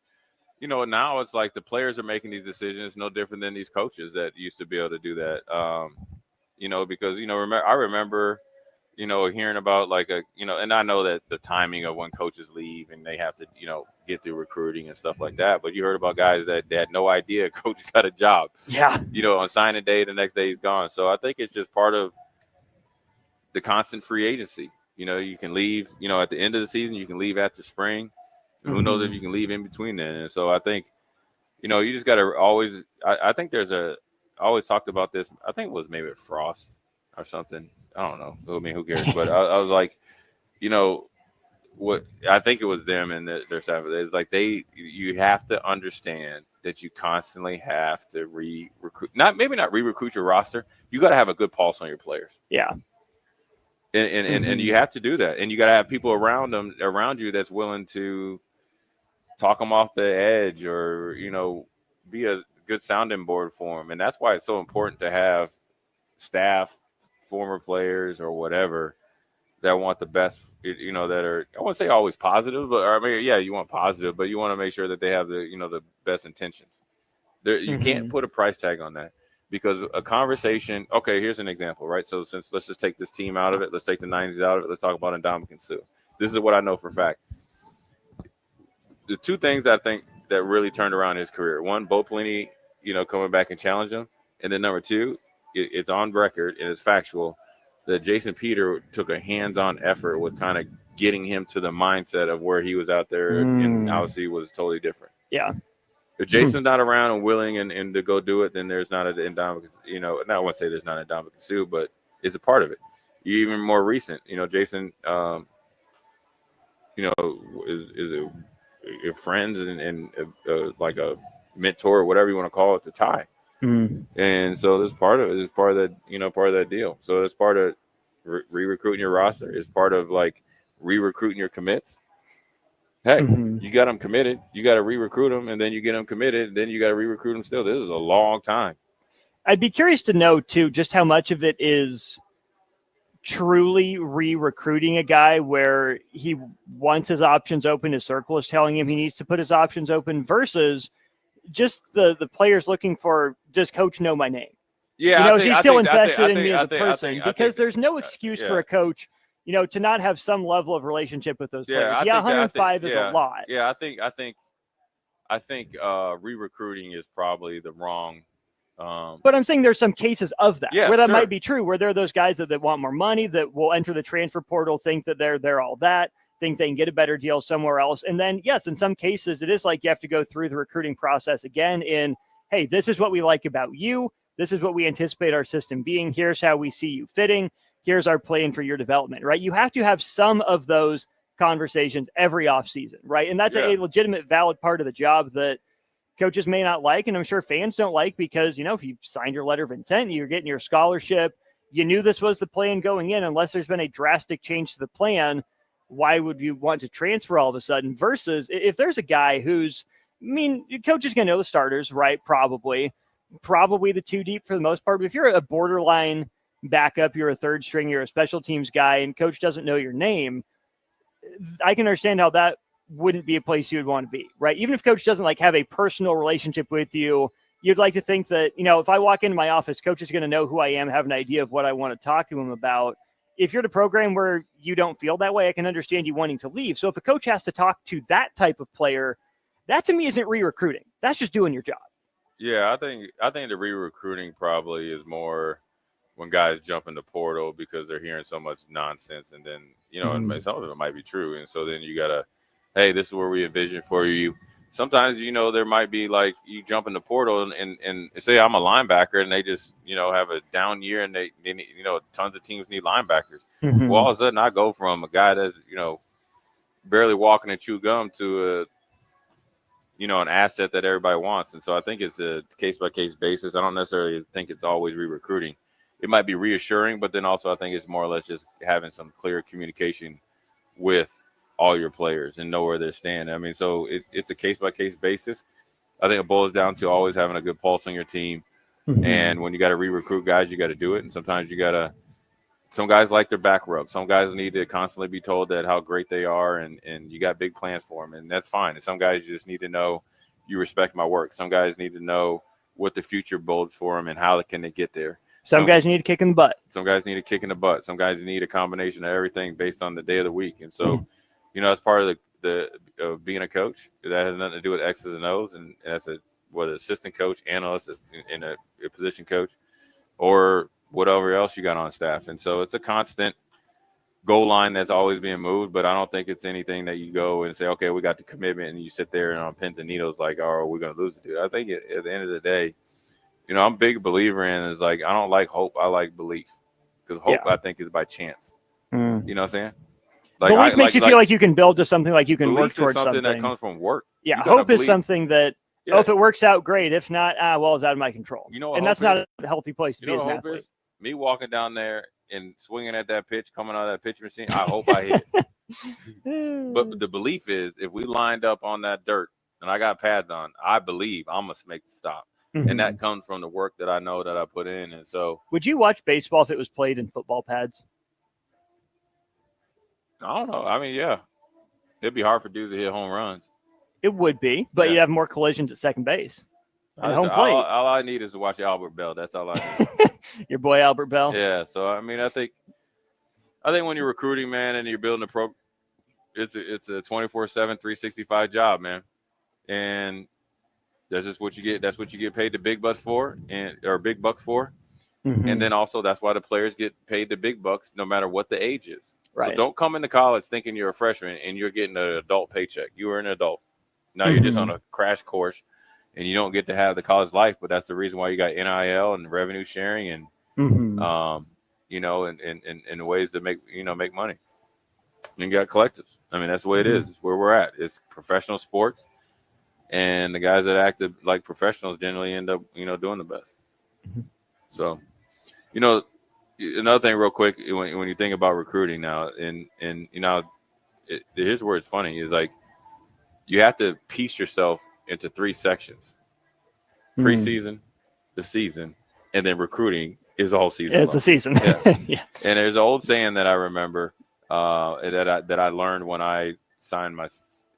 now it's like the players are making these decisions no different than these coaches that used to be able to do that. Because, I remember, hearing about and I know that the timing of when coaches leave and they have to, get through recruiting and stuff like that. But you heard about guys that had no idea a coach got a job. Yeah. On signing day, the next day he's gone. So I think it's just part of the constant free agency. You can leave, at the end of the season, you can leave after spring. Who knows if you can leave in between then. And so I think, you just got to always, I think I always talked about this. I think it was maybe Frost or something. I don't know. I mean, who cares? But I was like, what I think it was them and their staff. It's like you have to understand that you constantly have to recruit. Maybe not re-recruit your roster. You got to have a good pulse on your players. Yeah. And you have to do that. And you got to have people around you that's willing to talk them off the edge, or be a good sounding board for them. And that's why it's so important to have staff, former players or whatever, that want the best, that are, I wouldn't say always positive, but I mean, yeah, you want positive, but you want to make sure that they have the, the best intentions. You can't put a price tag on that, because a conversation, okay, here's an example, right? So let's just take this team out of it. Let's take the 90s out of it. Let's talk about Ndamukong Suh. This is what I know for a fact. The two things I think that really turned around his career: one, Bo Pelini, coming back and challenging him. And then number two, it's on record and it's factual that Jason Peter took a hands-on effort with kind of getting him to the mindset of where he was out there, and obviously was totally different. Yeah. If Jason's not around and willing and to go do it, then there's not an Ndamukong, and I won't say there's not an Ndamukong Suh, but it's a part of it. Even more recent, Jason, is a friend and like a mentor or whatever you want to call it to Ty. And so that's part of it. It's part of that, part of that deal. So it's part of re-recruiting your roster. It's part of like re-recruiting your commits. Hey, you got them committed. You got to re-recruit them, and then you get them committed. Then you got to re-recruit them still. This is a long time. I'd be curious to know, too, just how much of it is truly re-recruiting a guy where he wants his options open, his circle is telling him he needs to put his options open, versus just the players looking for, does coach know my name? Yeah, is he still invested in me as a person? Because there's no excuse for a coach, to not have some level of relationship with those players. 105 is a lot. Yeah, I think re-recruiting is probably the wrong. But I'm saying there's some cases of that where that sure. might be true, where there are those guys that want more money, that will enter the transfer portal, think that they're all that, think they can get a better deal somewhere else. And then, yes, in some cases, it is like you have to go through the recruiting process again in, hey, this is what we like about you. This is what we anticipate our system being. Here's how we see you fitting. Here's our plan for your development, right? You have to have some of those conversations every offseason, right? And that's a legitimate, valid part of the job that coaches may not like, and I'm sure fans don't like, because, if you signed your letter of intent, you're getting your scholarship, you knew this was the plan going in, unless there's been a drastic change to the plan, why would you want to transfer all of a sudden? Versus if there's a guy who's, coach is going to know the starters, right? Probably the two deep for the most part. But if you're a borderline backup, you're a third string, you're a special teams guy, and coach doesn't know your name, I can understand how that wouldn't be a place you would want to be, right? Even if coach doesn't have a personal relationship with you, you'd like to think that, if I walk into my office, coach is going to know who I am, have an idea of what I want to talk to him about. If you're at a program where you don't feel that way, I can understand you wanting to leave. So if a coach has to talk to that type of player, that to me isn't re-recruiting. That's just doing your job. Yeah, I think the re-recruiting probably is more when guys jump in the portal because they're hearing so much nonsense, and then and some of it might be true, and so then you gotta, hey, this is where we envision for you. Sometimes there might be like you jump in the portal and say I'm a linebacker and they just have a down year and they need, tons of teams need linebackers. Well, all of a sudden I go from a guy that's barely walking and chew gum to an asset that everybody wants. And so I think it's a case-by-case basis. I don't necessarily think it's always re-recruiting. It might be reassuring, but then also I think it's more or less just having some clear communication with all your players and know where they stand. So it's a case-by-case basis. I think it boils down to always having a good pulse on your team. And when you got to re-recruit guys, you got to do it. And sometimes you got to – some guys like their back rub. Some guys need to constantly be told that how great they are and you got big plans for them, and that's fine. And some guys you just need to know you respect my work. Some guys need to know what the future bolds for them and how can they get there. Some guys need a kick in the butt. Some guys need a kick in the butt. Some guys need a combination of everything based on the day of the week. And so, that's part of the being a coach. That has nothing to do with X's and O's, and that's whether assistant coach, analyst, in a position coach, or whatever else you got on staff. And so it's a constant goal line that's always being moved, but I don't think it's anything that you go and say, okay, we got the commitment, and you sit there and on pins and needles like, oh, we're going to lose the dude. I think at the end of the day, I'm a big believer in is like, I don't like hope. I like belief, because hope I think is by chance. You know what I'm saying? Like, belief makes you feel like you can build to something, like you can work towards something that comes from work. Yeah. Hope is something that, if it works out, great. If not, it's out of my control. And that's not a healthy place to be as an athlete. Me walking down there and swinging at that pitch, coming out of that pitch machine, I hope I hit it. But the belief is, if we lined up on that dirt and I got pads on, I believe I'm going to make the stop. And that comes from the work that I know that I put in. And so, would you watch baseball if it was played in football pads? I don't know. Yeah. It'd be hard for dudes to hit home runs. It would be, but you have more collisions at second base and home plate. All I need is to watch Albert Bell. That's all I need. Your boy Albert Bell. Yeah. So I think when you're recruiting, man, and you're building a program, it's a 24/7, 365 job, man, and that's just what you get. That's what you get paid the big bucks for, or big bucks for, and then also that's why the players get paid the big bucks, no matter what the age is. Right. So don't come into college thinking you're a freshman and you're getting an adult paycheck. You are an adult. Now you're just on a crash course, and you don't get to have the college life. But that's the reason why you got NIL and revenue sharing, and and ways to make money. And you got collectives. That's the way it is. It's where we're at. It's professional sports. and the guys that acted like professionals generally end up, doing the best. So, another thing real quick, when you think about recruiting now, and here's where it's funny, is like you have to piece yourself into 3 sections: preseason, the season, and then recruiting is all season. It's the season. Yeah. Yeah. And there's an old saying that I remember that I learned when I signed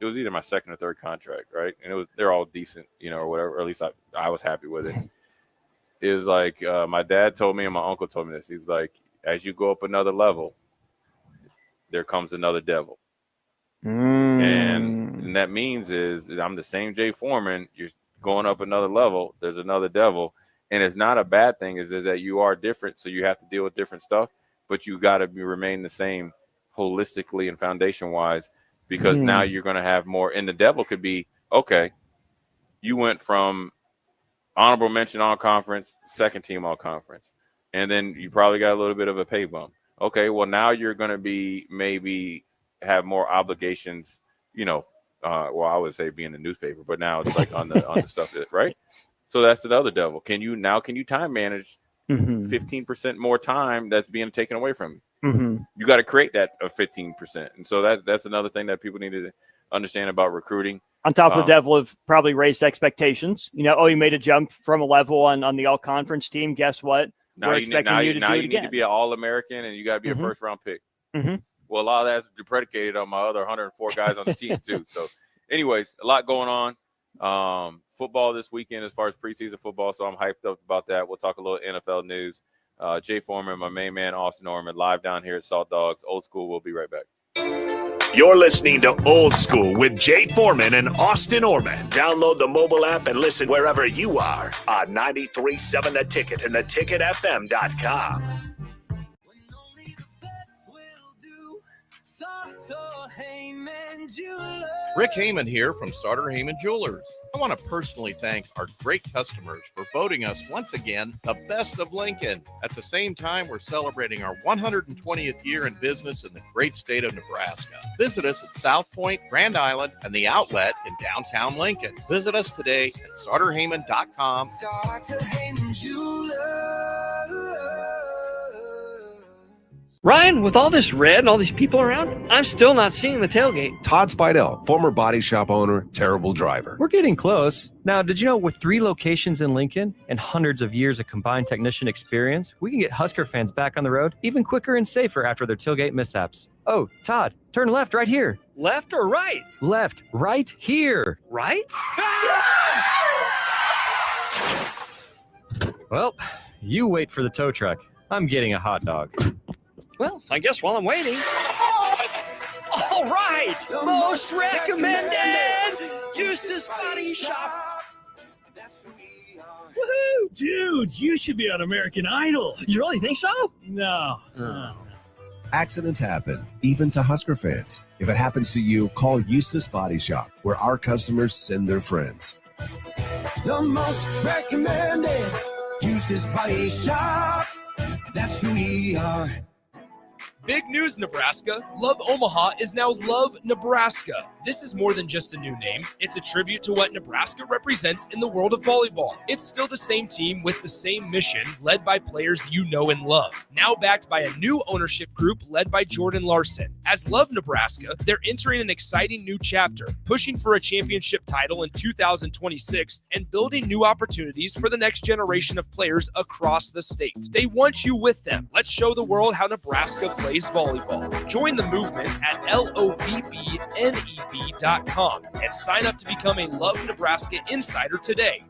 it was either my second or third contract, right? And they're all decent, or whatever, or at least I was happy with it. It was like my dad told me and my uncle told me this. He's like, as you go up another level, there comes another devil. And that means is I'm the same Jay Foreman. You're going up another level. There's another devil. And it's not a bad thing. Is that you are different, so you have to deal with different stuff, but you got to remain the same holistically and foundation-wise, because now you're going to have more. And the devil could be, okay, you went from honorable mention all conference, second team all conference, and then you probably got a little bit of a pay bump. Okay, well, now you're going to be maybe have more obligations, well, I would say be in the newspaper, but now it's like on the stuff that, right? So that's the other devil. Can you time manage 15% more time that's being taken away from you? You got to create that 15%. And so that's another thing that people need to understand about recruiting. On top of the devil have probably raised expectations. You made a jump from a level on the all-conference team. Guess what? Now you need to be an All-American, and you got to be a first-round pick. Well, a lot of that's predicated on my other 104 guys on the team, too. So, anyways, a lot going on. Football this weekend as far as preseason football, so I'm hyped up about that. We'll talk a little NFL news. Jay Foreman, my main man, Austin Orman, live down here at Salt Dogs. Old School, we'll be right back. You're listening to Old School with Jay Foreman and Austin Orman. Download the mobile app and listen wherever you are on 93.7 The Ticket and theticketfm.com. Rick Heyman here from Starter Heyman Jewelers. I want to personally thank our great customers for voting us once again the best of Lincoln. At the same time, we're celebrating our 120th year in business in the great state of Nebraska. Visit us at South Point, Grand Island, and the Outlet in downtown Lincoln. Visit us today at StarterHeyman.com. Starter Heyman Jewelers. Ryan, with all this red and all these people around, I'm still not seeing the tailgate. Todd Spidell, former body shop owner, terrible driver. We're getting close. Now, did you know with 3 locations in Lincoln and hundreds of years of combined technician experience, we can get Husker fans back on the road even quicker and safer after their tailgate mishaps? Oh, Todd, turn left right here. Left or right? Left, right here. Right? Well, you wait for the tow truck. I'm getting a hot dog. Well, I guess while I'm waiting. All right, most recommended Eustace Body Shop. Woohoo! Dude, you should be on American Idol. You really think so? No. Accidents happen, even to Husker fans. If it happens to you, call Eustace Body Shop, where our customers send their friends. The most recommended Eustace Body Shop. That's who we are. Big news, Nebraska. Love Omaha is now Love Nebraska. This is more than just a new name. It's a tribute to what Nebraska represents in the world of volleyball. It's still the same team with the same mission, led by players you know and love. Now backed by a new ownership group led by Jordan Larson. As Love Nebraska, they're entering an exciting new chapter, pushing for a championship title in 2026 and building new opportunities for the next generation of players across the state. They want you with them. Let's show the world how Nebraska plays volleyball. Join the movement at lovneb.com and sign up to become a Love Nebraska Insider today.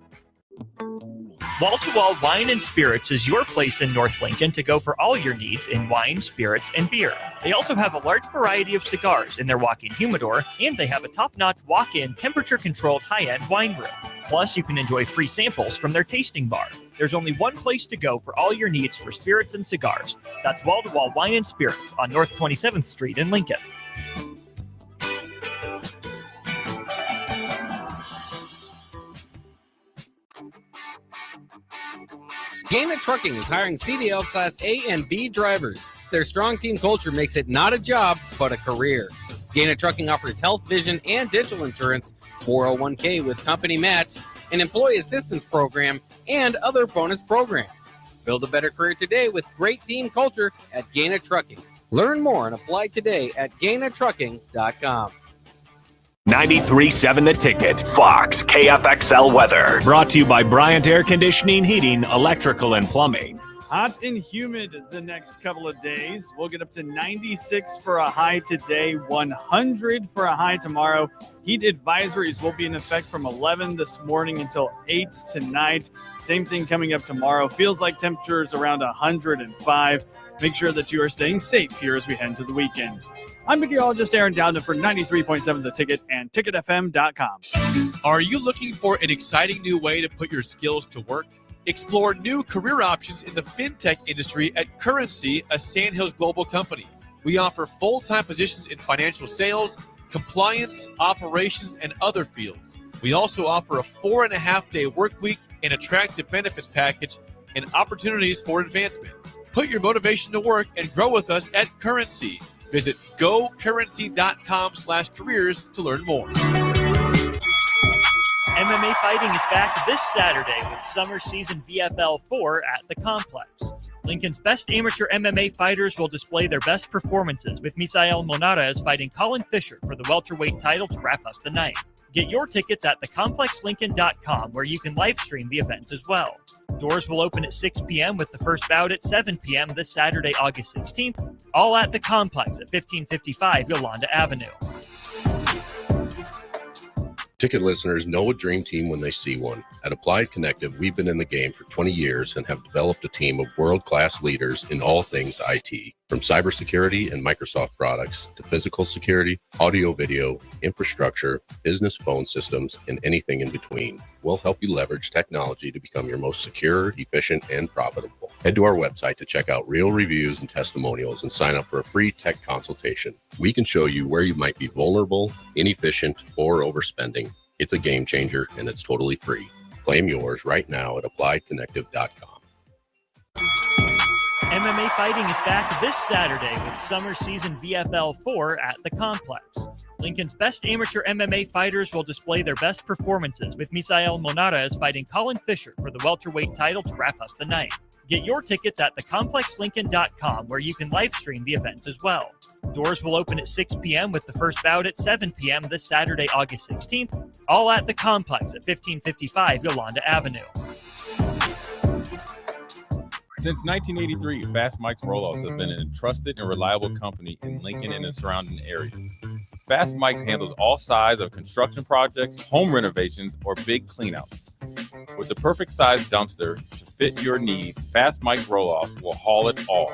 Wall to Wall Wine and Spirits is your place in North Lincoln to go for all your needs in wine, spirits, and beer. They also have a large variety of cigars in their walk-in humidor, and they have a top-notch walk-in temperature-controlled high-end wine room. Plus, you can enjoy free samples from their tasting bar. There's only one place to go for all your needs for spirits and cigars. That's Wall to Wall Wine and Spirits on North 27th Street in Lincoln. Gannett Trucking is hiring CDL Class A and B drivers. Their strong team culture makes it not a job, but a career. Gannett Trucking offers health, vision, and dental insurance, 401k with company match, an employee assistance program, and other bonus programs. Build a better career today with great team culture at Gaina Trucking. Learn more and apply today at GainaTrucking.com. 93.7 The Ticket, Fox, KFXL weather. Brought to you by Bryant Air Conditioning, Heating, Electrical, and Plumbing. Hot and humid the next couple of days. We'll get up to 96 for a high today, 100 for a high tomorrow. Heat advisories will be in effect from 11 this morning until 8 tonight. Same thing coming up tomorrow. Feels like temperatures around 105. Make sure that you are staying safe here as we head into the weekend. I'm meteorologist Aaron Dowden for 93.7 The Ticket and TicketFM.com. Are you looking for an exciting new way to put your skills to work? Explore new career options in the fintech industry at Currency, a Sandhills global company. We offer full-time positions in financial sales, compliance, operations, and other fields. We also offer a 4.5-day work week, an attractive benefits package, and opportunities for advancement. Put your motivation to work and grow with us at Currency. Visit gocurrency.com/careers to learn more. MMA fighting is back this Saturday with summer season VFL 4 at the Complex. Lincoln's best amateur MMA fighters will display their best performances, with Misael Monares fighting Colin Fisher for the welterweight title to wrap up the night. Get your tickets at thecomplexlincoln.com, where you can live stream the event as well. Doors will open at 6 p.m. with the first bout at 7 p.m. this Saturday, August 16th, all at the Complex at 1555 Yolanda Avenue. Ticket listeners know a dream team when they see one. At Applied Connective, we've been in the game for 20 years and have developed a team of world-class leaders in all things IT. From cybersecurity and Microsoft products to physical security, audio-video, infrastructure, business phone systems, and anything in between, we'll help you leverage technology to become your most secure, efficient, and profitable. Head to our website to check out real reviews and testimonials and sign up for a free tech consultation. We can show you where you might be vulnerable, inefficient, or overspending. It's a game changer, and it's totally free. Claim yours right now at appliedconnective.com. MMA fighting is back this Saturday with summer season VFL 4 at the Complex. Lincoln's best amateur MMA fighters will display their best performances, with Misael Monares fighting Colin Fisher for the welterweight title to wrap up the night. Get your tickets at thecomplexlincoln.com, where you can live stream the event as well. Doors will open at 6 p.m. with the first bout at 7 p.m. this Saturday, August 16th, all at the Complex at 1555 Yolanda Avenue. Since 1983, Fast Mike's Roll-Offs has been a trusted and reliable company in Lincoln and the surrounding areas. Fast Mike's handles all sides of construction projects, home renovations, or big cleanouts. With the perfect size dumpster to fit your needs, Fast Mike's Roll-Offs will haul it all.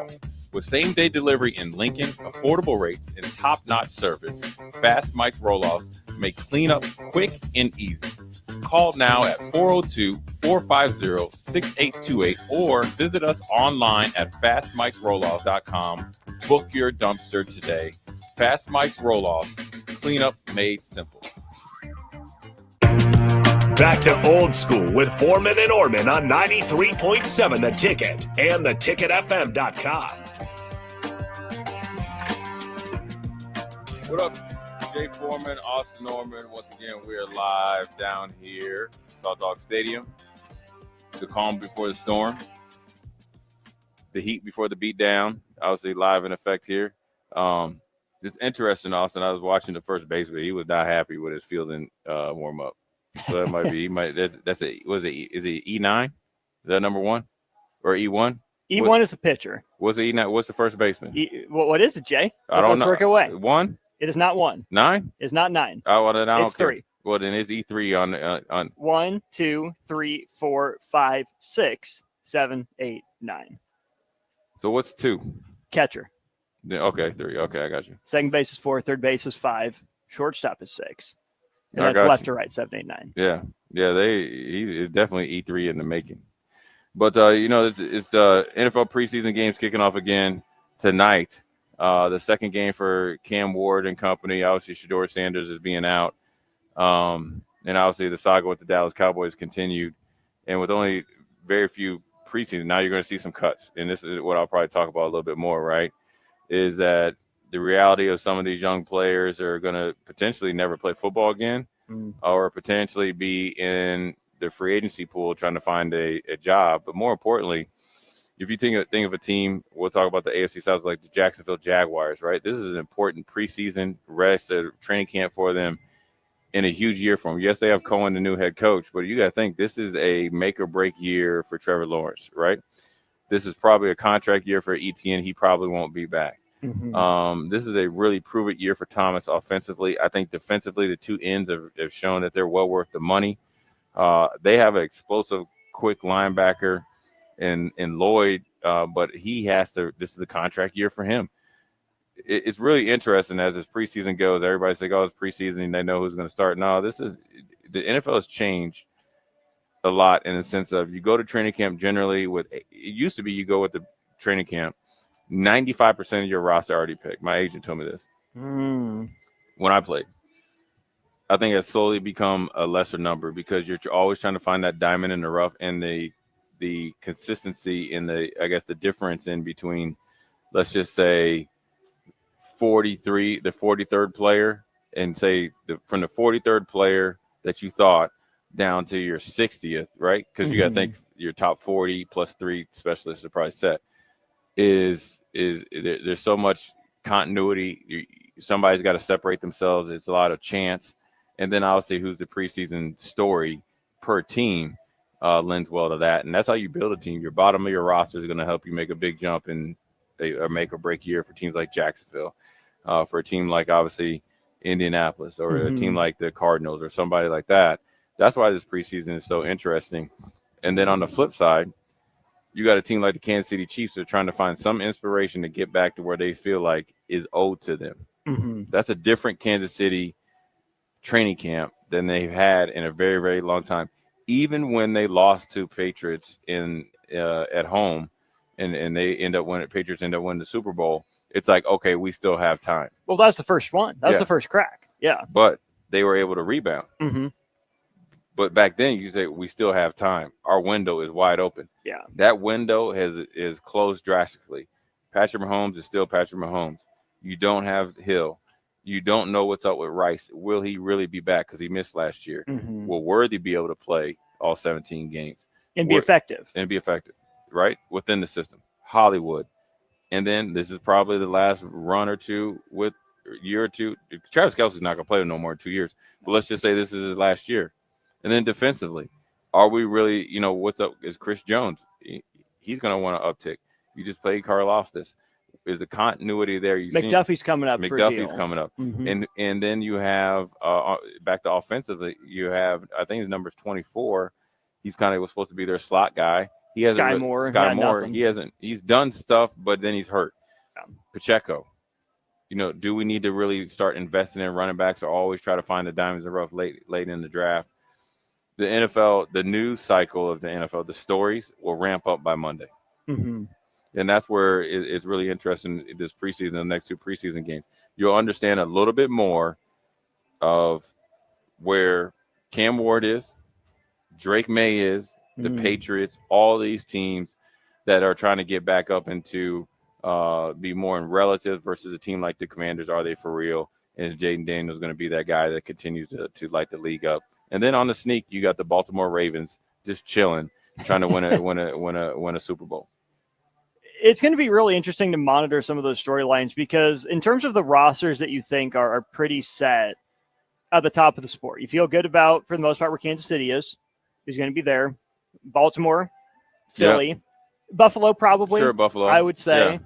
With same-day delivery in Lincoln, affordable rates, and top-notch service, Fast Mike's Roll-Offs make cleanup quick and easy. Call now at 402-450-6828 or visit us online at fastmikesrolloffs.com. Book your dumpster today. Fast Mike's Roll-Offs, cleanup made simple. Back to old school with Foreman and Orman on 93.7 The Ticket and theticketfm.com. What up, Jay Foreman, Austin Norman? Once again, we are live down here, Salt Dog Stadium. The calm before the storm, the heat before the beat down. Obviously, live in effect here. It's interesting, Austin. I was watching the first baseman. He was not happy with his fielding warm up. So that might be. He might. That's a. Was it? Is it E9? Is that number one or E1? E1 is the pitcher. What's the E9? What's the first baseman? What is it, Jay? I don't know. Let's work away. 1. It is not 1. 9. It's not 9. Oh, well, then I don't It's care. 3. Well, then it's E3 on 1, 2, 3, 4, 5, 6, 7, 8, 9. So what's 2? Catcher. Yeah, okay, 3. Okay, I got you. Second base is 4. Third base is 5. Shortstop is 6. And I that's got left you. to right, 7, 8, 9. Yeah. He is definitely E3 in the making. But it's the NFL preseason games kicking off again tonight. The second game for Cam Ward and company. Obviously, Shedeur Sanders is being out. And obviously, the saga with the Dallas Cowboys continued. And with only very few preseason, now you're going to see some cuts. And this is what I'll probably talk about a little bit more, right? Is that the reality of some of these young players are going to potentially never play football again. or potentially be in the free agency pool trying to find a job. But more importantly, if you think of a team, we'll talk about the AFC South, like the Jacksonville Jaguars, right? This is an important preseason rest, a training camp for them, and a huge year for them. Yes, they have Cohen, the new head coach, but you got to think this is a make or break year for Trevor Lawrence, right? This is probably a contract year for Etienne. He probably won't be back. This is a really prove-it year for Thomas offensively. I think defensively, the two ends have shown that they're well worth the money. They have an explosive, quick linebacker in Lloyd, but he has to – this is a contract year for him. It's really interesting as this preseason goes. Everybody's like, oh, it's preseason, and they know who's going to start. No, this is – the NFL has changed a lot in the sense of you go to training camp generally with – it used to be you go with the training camp, 95% of your roster already picked. My agent told me this when I played. I think it's slowly become a lesser number because you're always trying to find that diamond in the rough, and the consistency in the, I guess, the difference in between, let's just say, the 43rd player, and say from the 43rd player that you thought down to your 60th, right? Because you got to think your top 40 plus 3 specialists are probably set. There's so much continuity. Somebody's got to separate themselves. It's a lot of chance. And then obviously who's the preseason story per team lends well to that. And that's how you build a team. Your bottom of your roster is going to help you make a big jump in a make or break year for teams like Jacksonville, for a team like obviously Indianapolis, or a team like the Cardinals or somebody like that. That's why this preseason is so interesting. And then on the flip side, you got a team like the Kansas City Chiefs that are trying to find some inspiration to get back to where they feel like is owed to them. That's a different Kansas City training camp than they've had in a very, very long time. Even when they lost to Patriots at home, and they Patriots end up winning the Super Bowl, it's like, okay, we still have time. Well, that's the first one. That was the first crack. Yeah. But they were able to rebound. But back then, you say we still have time. Our window is wide open. Yeah. That window is closed drastically. Patrick Mahomes is still Patrick Mahomes. You don't have Hill. You don't know what's up with Rice. Will he really be back because he missed last year? Will Worthy be able to play all 17 games? And be effective. And be effective, right? Within the system. Hollywood. And then this is probably the last run or two with year or two. Travis Kelce's not going to play no more than 2 years. But let's just say this is his last year. And then defensively, are we really, what's up? Is Chris Jones? He's going to want to uptick. You just played Karlaftis. Is the continuity there? McDuffie's coming up. McDuffie's coming up. And then you have, back to offensively, you have, I think his number's 24. He's was supposed to be their slot guy. He hasn't. Sky Moore. He hasn't. He's done stuff, but then he's hurt. Pacheco. Do we need to really start investing in running backs, or always try to find the diamonds in the rough late in the draft? The NFL, the news cycle of the NFL, the stories will ramp up by Monday. And that's where it's really interesting this preseason, the next 2 preseason games. You'll understand a little bit more of where Cam Ward is, Drake May is, the Patriots, all these teams that are trying to get back up into be more in relative versus a team like the Commanders. Are they for real? And is Jaden Daniels going to be that guy that continues to light the league up? And then on the sneak, you got the Baltimore Ravens just chilling, trying to win a Super Bowl. It's going to be really interesting to monitor some of those storylines, because in terms of the rosters that you think are pretty set at the top of the sport, you feel good about, for the most part, where Kansas City is. Who's going to be there? Baltimore, Philly, Buffalo, probably. Sure, Buffalo. I would say. Yeah.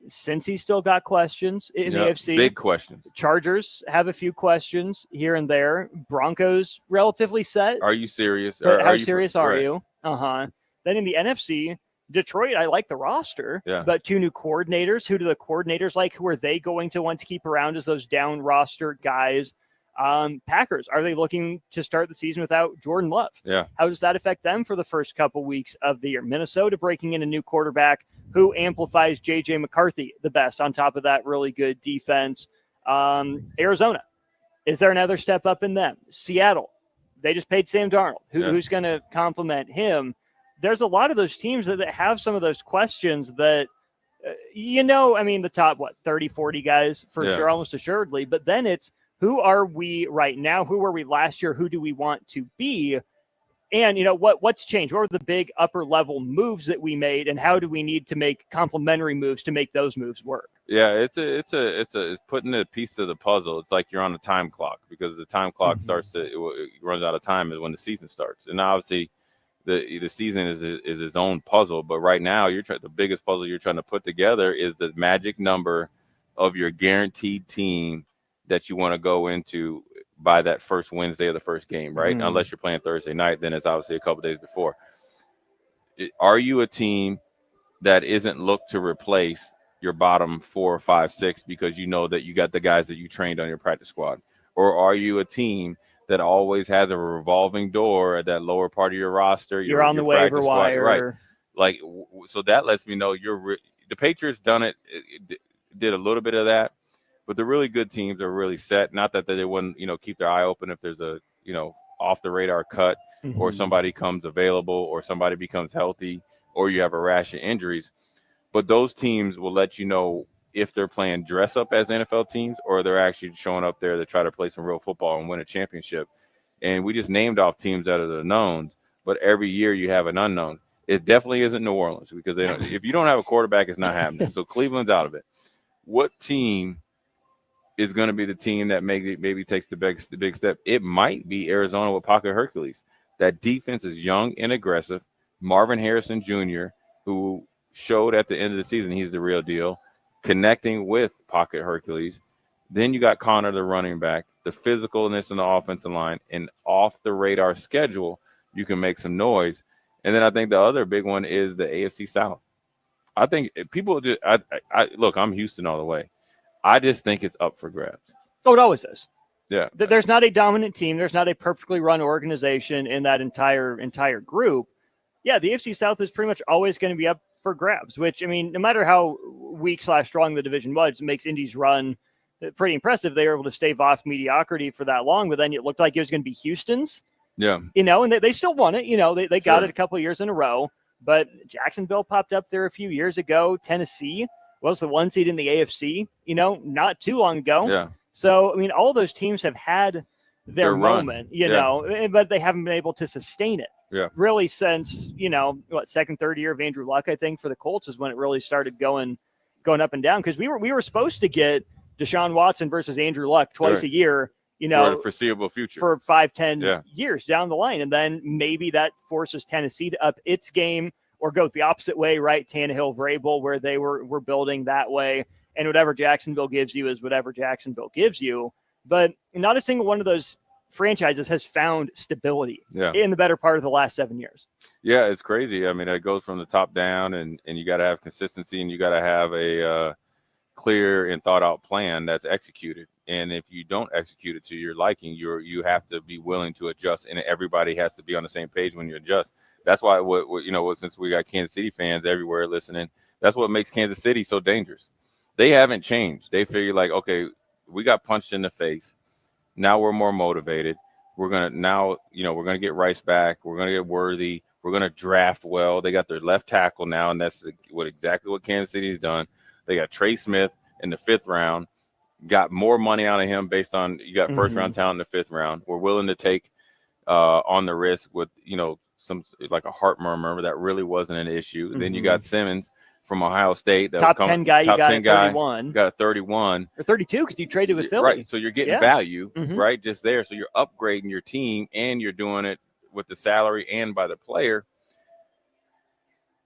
Since he's still got questions in the AFC. Big questions. Chargers have a few questions here and there. Broncos relatively set. Are you serious? How serious are you? Then in the NFC, Detroit, I like the roster, but 2 new coordinators. Who do the coordinators like? Who are they going to want to keep around as those down roster guys? Packers, are they looking to start the season without Jordan Love? Yeah. How does that affect them for the first couple weeks of the year? Minnesota breaking in a new quarterback who amplifies J.J. McCarthy the best, on top of that really good defense. Arizona, is there another step up in them? Seattle, they just paid Sam Darnold. Who's going to complement him? There's a lot of those teams that have some of those questions that, the top, 30, 40 guys for sure, almost assuredly. But then it's, who are we right now? Who were we last year? Who do we want to be? And, what's changed? What were the big upper level moves that we made, and how do we need to make complementary moves to make those moves work? Yeah, it's putting a piece of the puzzle. It's like you're on a time clock, because the time clock it runs out of time is when the season starts. And obviously the season is its own puzzle, but right now the biggest puzzle you're trying to put together is the magic number of your guaranteed team that you want to go into by that first Wednesday of the first game, right? Unless you're playing Thursday night, then it's obviously a couple days before. Are you a team that isn't looked to replace your bottom 4, 5, 6 because you know that you got the guys that you trained on your practice squad? Or are you a team that always has a revolving door at that lower part of your roster? You're on the waiver wire. Right. Like, so that lets me know the Patriots did a little bit of that. But the really good teams are really set. Not that they wouldn't, keep their eye open if there's a, off the radar cut or somebody comes available or somebody becomes healthy or you have a rash of injuries. But those teams will let you know if they're playing dress up as NFL teams or they're actually showing up there to try to play some real football and win a championship. And we just named off teams that are the knowns, but every year you have an unknown. It definitely isn't New Orleans because if you don't have a quarterback, it's not happening. So Cleveland's out of it. What team is going to be the team that maybe takes the big step? It might be Arizona with Pocket Hercules. That defense is young and aggressive. Marvin Harrison Jr., who showed at the end of the season he's the real deal, connecting with Pocket Hercules. Then you got Connor, the running back, the physicalness in the offensive line, and off the radar schedule, you can make some noise. And then I think the other big one is the AFC South. I think people just look, I'm Houston all the way. I just think it's up for grabs. Oh, it always is. Yeah. There's not a dominant team. There's not a perfectly run organization in that entire group. Yeah, the AFC South is pretty much always going to be up for grabs, which, I mean, no matter how weak/strong the division was, it makes Indy's run pretty impressive. They were able to stave off mediocrity for that long, but then it looked like it was going to be Houston's. Yeah. And they still won it. They got it a couple of years in a row, but Jacksonville popped up there a few years ago. Tennessee was the 1 seed in the AFC, not too long ago. Yeah. So, I mean, all those teams have had their moment, run. but they haven't been able to sustain it. Yeah. Really since, second, third year of Andrew Luck, I think, for the Colts is when it really started going up and down. Because we were supposed to get Deshaun Watson versus Andrew Luck twice a year, for the foreseeable future. For 5-10 years down the line. And then maybe that forces Tennessee to up its game or go the opposite way, right? Tannehill, Vrabel, where they were building that way. And whatever Jacksonville gives you is whatever Jacksonville gives you. But not a single one of those franchises has found stability in the better part of the last 7 years. Yeah, it's crazy. I mean, it goes from the top down, and you got to have consistency, and you got to have a clear and thought out plan that's executed. And if you don't execute it to your liking, you have to be willing to adjust, and everybody has to be on the same page when you adjust. That's why since we got Kansas City fans everywhere listening, that's what makes Kansas City so dangerous. They haven't changed. They figure like, okay, we got punched in the face. Now we're more motivated. We're gonna get Rice back. We're gonna get Worthy. We're gonna draft well. They got their left tackle now, and that's exactly what Kansas City's done. They got Trey Smith in the 5th round. Got more money out of him based on you got first round talent in the 5th round. We're willing to take on the risk with some like a heart murmur that really wasn't an issue. Then you got Simmons from Ohio State. That top 10 guy, you got 31. Got a 31. Or 32 because you traded with Philly. Right, so you're getting value, right, just there. So you're upgrading your team, and you're doing it with the salary and by the player.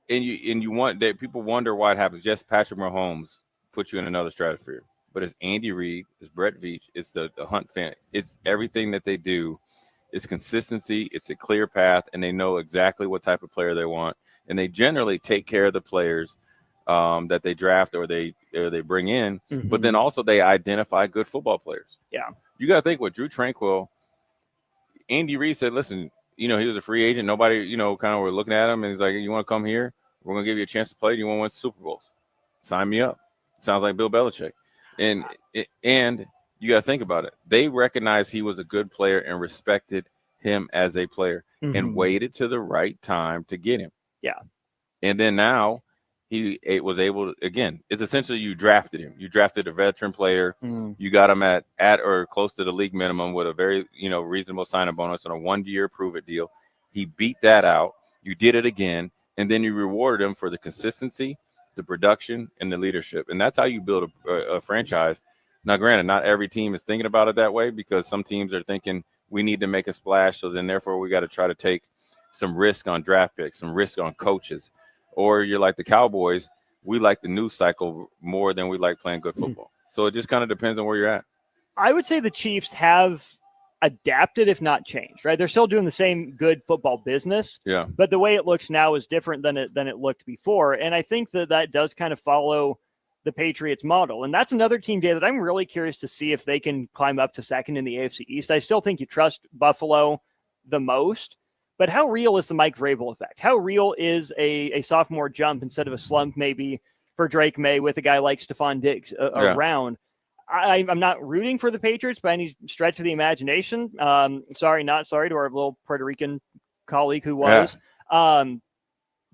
And you want that people wonder why it happens. Just Patrick Mahomes put you in another stratosphere. But it's Andy Reid, it's Brett Veach, it's the Hunt fan. It's everything that they do. It's consistency. It's a clear path, and they know exactly what type of player they want. And they generally take care of the players that they draft or they bring in, but then also they identify good football players. Yeah. You got to think with Drew Tranquill, Andy Reid said, listen, he was a free agent. Nobody, kind of were looking at him, and he's like, you want to come here? We're going to give you a chance to play. You want to win Super Bowls? Sign me up. Sounds like Bill Belichick. And you got to think about it. They recognized he was a good player and respected him as a player and waited to the right time to get him. Yeah. And then now he was able to, again, it's essentially you drafted him. You drafted a veteran player. Mm. You got him at or close to the league minimum with a very, reasonable sign-on bonus on a 1-year prove-it deal. He beat that out. You did it again, and then you rewarded him for the consistency, the production, and the leadership. And that's how you build a franchise. Now, granted, not every team is thinking about it that way, because some teams are thinking we need to make a splash, so then therefore we got to try to take some risk on draft picks, some risk on coaches. Or you're like the Cowboys, we like the news cycle more than we like playing good football. So it just kind of depends on where you're at. I would say the Chiefs have adapted, if not changed, right? They're still doing the same good football business. Yeah. But the way it looks now is different than it looked before. And I think that does kind of follow the Patriots model. And that's another team, Jay, that I'm really curious to see if they can climb up to second in the AFC East. I still think you trust Buffalo the most. But how real is the Mike Vrabel effect? How real is a sophomore jump instead of a slump maybe for Drake May with a guy like Stephon Diggs around? I'm not rooting for the Patriots by any stretch of the imagination. Sorry, not sorry to our little Puerto Rican colleague who was. Yeah.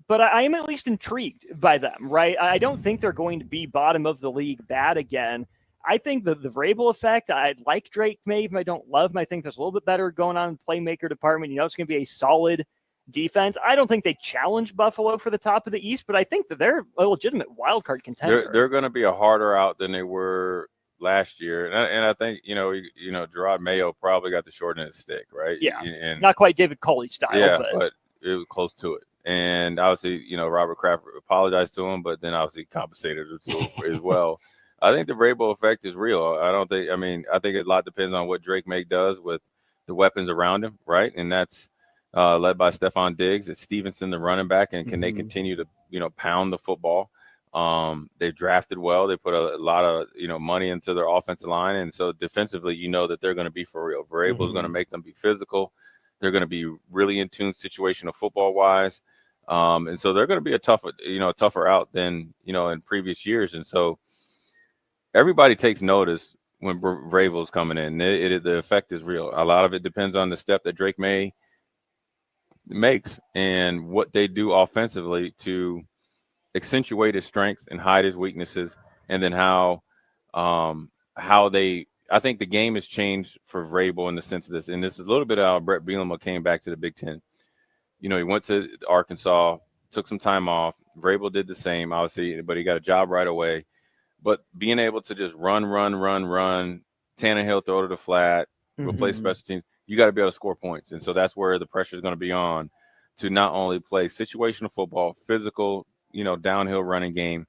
But I am at least intrigued by them, right? I don't think they're going to be bottom of the league bad again. I think the Vrabel effect, I like Drake May, even I don't love him. I think there's a little bit better going on in the playmaker department. It's going to be a solid defense. I don't think they challenge Buffalo for the top of the East, but I think that they're a legitimate wild card contender. They're going to be a harder out than they were last year. And I think, Gerard Mayo probably got the short end of the stick, right? Yeah. And not quite David Culley style. Yeah, but it was close to it. And obviously, Robert Kraft apologized to him, but then obviously compensated him to as well. I think the Vrabel effect is real. I think a lot depends on what Drake May does with the weapons around him, right? And that's led by Stephon Diggs. It's Stevenson, the running back, and can they continue to, pound the football? They've drafted well. They put a lot of, money into their offensive line. And so defensively, that they're going to be for real. Vrabel is going to make them be physical. They're going to be really in tune situational football wise. And so they're going to be a tougher out than, in previous years. And so everybody takes notice when Vrabel's coming in. The effect is real. A lot of it depends on the step that Drake May makes and what they do offensively to accentuate his strengths and hide his weaknesses, and then how they. I think the game has changed for Vrabel in the sense of this, and this is a little bit how Brett Bielema came back to the Big Ten. He went to Arkansas, took some time off. Vrabel did the same, obviously, but he got a job right away. But being able to just run, Tannehill throw to the flat, replace special teams, you got to be able to score points. And so that's where the pressure is going to be on to not only play situational football, physical, downhill running game,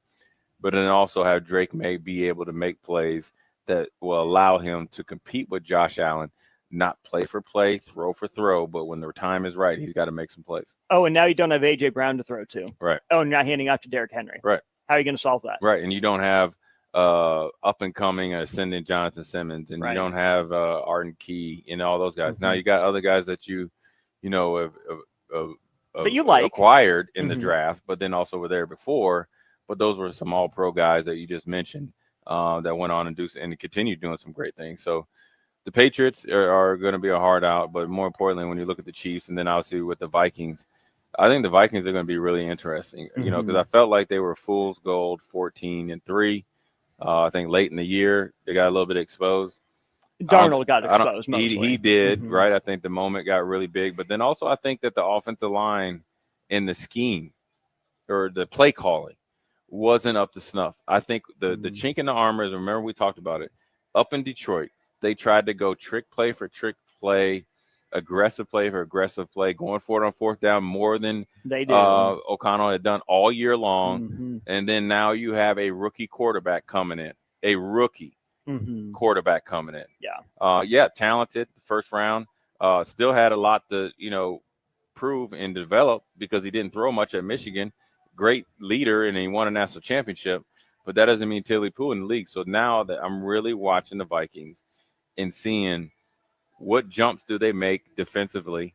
but then also have Drake May be able to make plays that will allow him to compete with Josh Allen, not play for play, throw for throw, but when the time is right, he's got to make some plays. Oh, and now you don't have A.J. Brown to throw to. Right. Oh, and not handing off to Derrick Henry. Right. How are you going to solve that? Right, and you don't have up and coming ascending Jonathan Simmons, and you don't have Arden Key and all those guys. Now you got other guys that but you like acquired in the draft, but then also were there before. But those were some all-pro guys that you just mentioned that went on and continued doing some great things. So the Patriots are going to be a hard out, but more importantly, when you look at the Chiefs and then obviously with the Vikings, I think the Vikings are going to be really interesting, because I felt like they were fool's gold 14-3. I think late in the year, they got a little bit exposed. Darnold got exposed mostly. He did, right? I think the moment got really big. But then also I think that the offensive line and the scheme or the play calling wasn't up to snuff. I think the chink in the armor is, remember we talked about it, up in Detroit, they tried to go trick play for trick play, aggressive play for aggressive play, going for it on fourth down more than they did. O'Connell had done all year long. And then now you have a rookie quarterback coming in, quarterback coming in. Yeah. Talented first round, still had a lot to, prove and develop because he didn't throw much at Michigan. Great leader, and he won a national championship, but that doesn't mean Tilly Poo in the league. So now that I'm really watching the Vikings and seeing what jumps do they make defensively,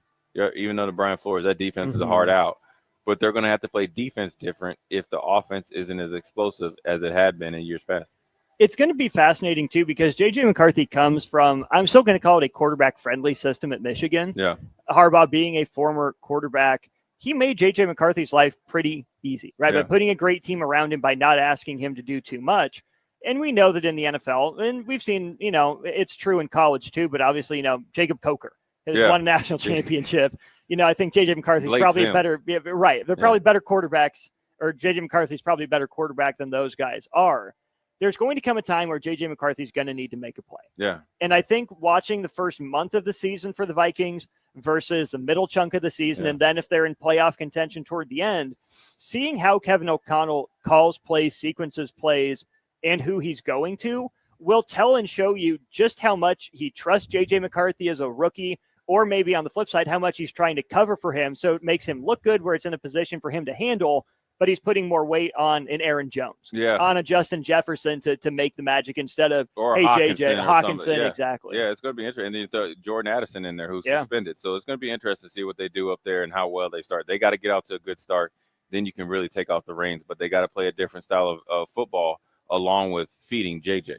even though the Brian Flores, that defense is a hard out, but they're going to have to play defense different if the offense isn't as explosive as it had been in years past. It's going to be fascinating, too, because J.J. McCarthy comes from, I'm still going to call it a quarterback-friendly system at Michigan. Yeah. Harbaugh being a former quarterback, he made J.J. McCarthy's life pretty easy, right? Yeah. By putting a great team around him, by not asking him to do too much. And we know that in the NFL, and we've seen, it's true in college too, but obviously, Jacob Coker has won a national championship. I think J.J. McCarthy's probably better. Yeah, right. They're probably better quarterbacks, or J.J. McCarthy's probably a better quarterback than those guys are. There's going to come a time where J.J. McCarthy's going to need to make a play. Yeah. And I think watching the first month of the season for the Vikings versus the middle chunk of the season, and then if they're in playoff contention toward the end, seeing how Kevin O'Connell calls plays, sequences plays, and who he's going to will tell and show you just how much he trusts J.J. McCarthy as a rookie, or maybe on the flip side, how much he's trying to cover for him so it makes him look good where it's in a position for him to handle, but he's putting more weight on an Aaron Jones, on a Justin Jefferson to make the magic instead of, hey, Hawkinson, exactly. Yeah, it's going to be interesting. And then you throw Jordan Addison in there who's suspended. So it's going to be interesting to see what they do up there and how well they start. They got to get out to a good start. Then you can really take off the reins, but they got to play a different style of football along with feeding JJ,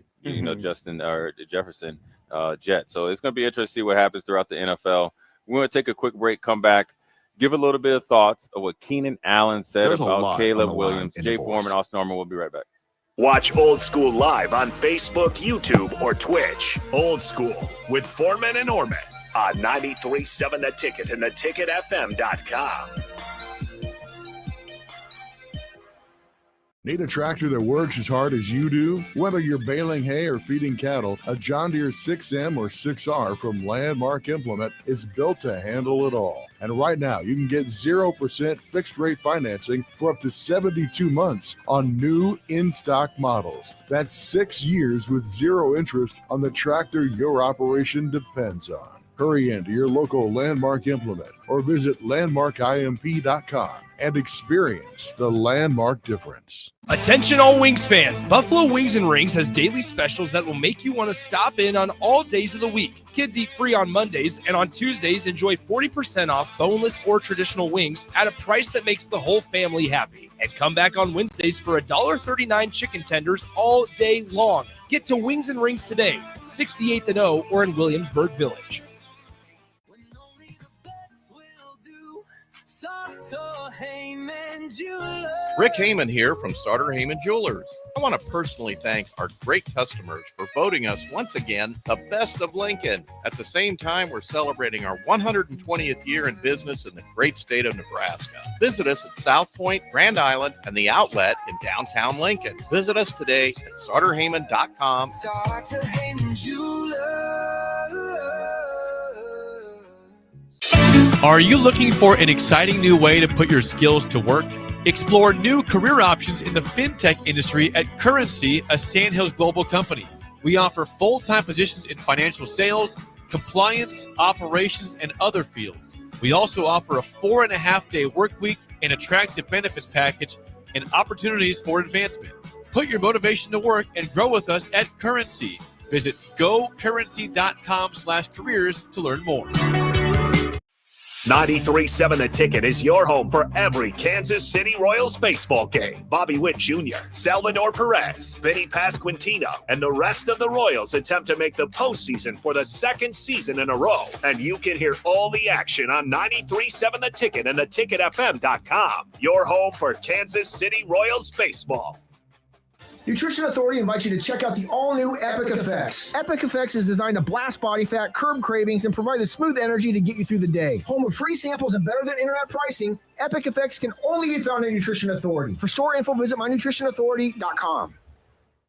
Justin or Jefferson Jet. So it's going to be interesting to see what happens throughout the NFL. We're going to take a quick break, come back, give a little bit of thoughts of what Keenan Allen said about Caleb Williams. Jay Foreman, Austin Norman will be right back. Watch Old School live on Facebook, YouTube, or Twitch. Old School with Foreman and Orman on 93.7 The Ticket and theticketfm.com. Need a tractor that works as hard as you do? Whether you're baling hay or feeding cattle, a John Deere 6M or 6R from Landmark Implement is built to handle it all. And right now, you can get 0% fixed rate financing for up to 72 months on new in-stock models. That's 6 years with zero interest on the tractor your operation depends on. Hurry into your local Landmark Implement or visit landmarkimp.com and experience the Landmark difference. Attention all Wings fans. Buffalo Wings and Rings has daily specials that will make you want to stop in on all days of the week. Kids eat free on Mondays, and on Tuesdays, enjoy 40% off boneless or traditional wings at a price that makes the whole family happy. And come back on Wednesdays for $1.39 chicken tenders all day long. Get to Wings and Rings today, 68th and O, or in Williamsburg Village. Rick Heyman here from Starter Heyman Jewelers. I want to personally thank our great customers for voting us once again the best of Lincoln. At the same time, we're celebrating our 120th year in business in the great state of Nebraska. Visit us at South Point, Grand Island, and the Outlet in downtown Lincoln. Visit us today at starterheyman.com. Starter Heyman Jewelers. Are you looking for an exciting new way to put your skills to work? Explore new career options in the fintech industry at Currency, a Sandhills global company. We offer full-time positions in financial sales, compliance, operations, and other fields. We also offer a 4.5-day work week, an attractive benefits package, and opportunities for advancement. Put your motivation to work and grow with us at Currency. Visit gocurrency.com/careers to learn more. 93.7 The Ticket is your home for every Kansas City Royals baseball game. Bobby Witt Jr., Salvador Perez, Vinny Pasquantino, and the rest of the Royals attempt to make the postseason for the second season in a row. And you can hear all the action on 93.7 The Ticket and theticketfm.com. Your home for Kansas City Royals baseball. Nutrition Authority invites you to check out the all-new Epic Effects. Epic Effects is designed to blast body fat, curb cravings, and provide the smooth energy to get you through the day. Home of free samples and better than internet pricing, Epic Effects can only be found at Nutrition Authority. For store info, visit mynutritionauthority.com.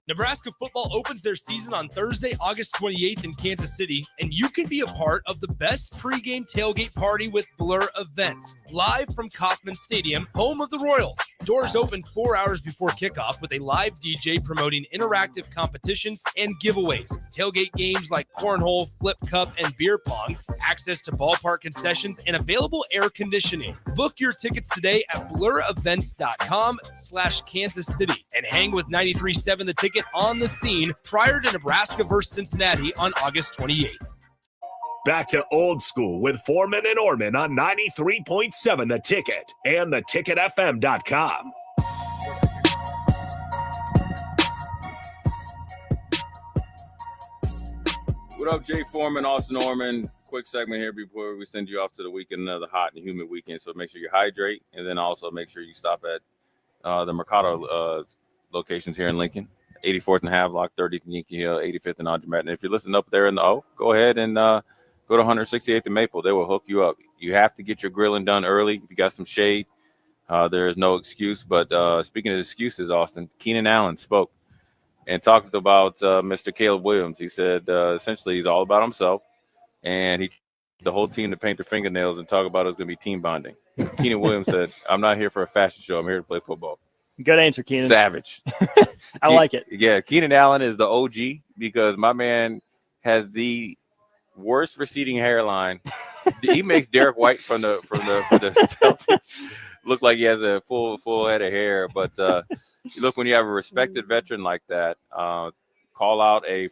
Nebraska football opens their season on Thursday, August 28th in Kansas City, and you can be a part of the best pregame tailgate party with Blur Events, live from Kauffman Stadium, home of the Royals. Doors open 4 hours before kickoff with a live DJ promoting interactive competitions and giveaways, tailgate games like cornhole, flip cup, and beer pong, access to ballpark concessions, and available air conditioning. Book your tickets today at blurevents.com/Kansas City and hang with 93.7 The Ticket on the scene prior to Nebraska versus Cincinnati on August 28th. Back to Old School with Foreman and Orman on 93.7 The Ticket and theticketfm.com. What up, Jay Foreman, Austin Norman? Quick segment here before we send you off to the weekend, another hot and humid weekend. So make sure you hydrate, and then also make sure you stop at the Mercado locations here in Lincoln, 84th and Havelock, 30th and Yankee Hill, 85th and Andremet. And if you're listening up there in the O, go ahead and go to 168th and Maple. They will hook you up. You have to get your grilling done early. If you got some shade, there is no excuse. But speaking of excuses, Austin, Keenan Allen spoke and talked about Mr. Caleb Williams. He said essentially he's all about himself, and he the whole team to paint their fingernails and talk about it's going to be team bonding. Keenan Williams said, "I'm not here for a fashion show. I'm here to play football." Good answer, Keenan. Savage. I like it. Yeah, Keenan Allen is the OG because my man has the worst receding hairline. He makes Derek White for the Celtics look like he has a full head of hair. But look, when you have a respected veteran like that, call out a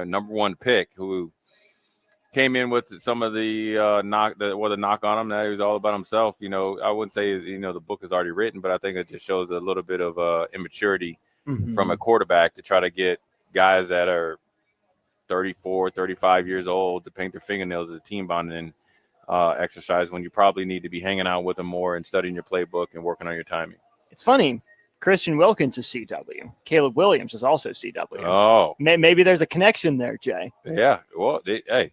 number one pick who came in with some of the knock on him that he was all about himself. You know, I wouldn't say the book is already written, but I think it just shows a little bit of immaturity from a quarterback to try to get guys that are 34, 35 years old to paint their fingernails as a team bonding exercise when you probably need to be hanging out with them more and studying your playbook and working on your timing. It's funny. Christian Wilkins is CW. Caleb Williams is also CW. Oh. Maybe there's a connection there, Jay. Yeah. Well, hey.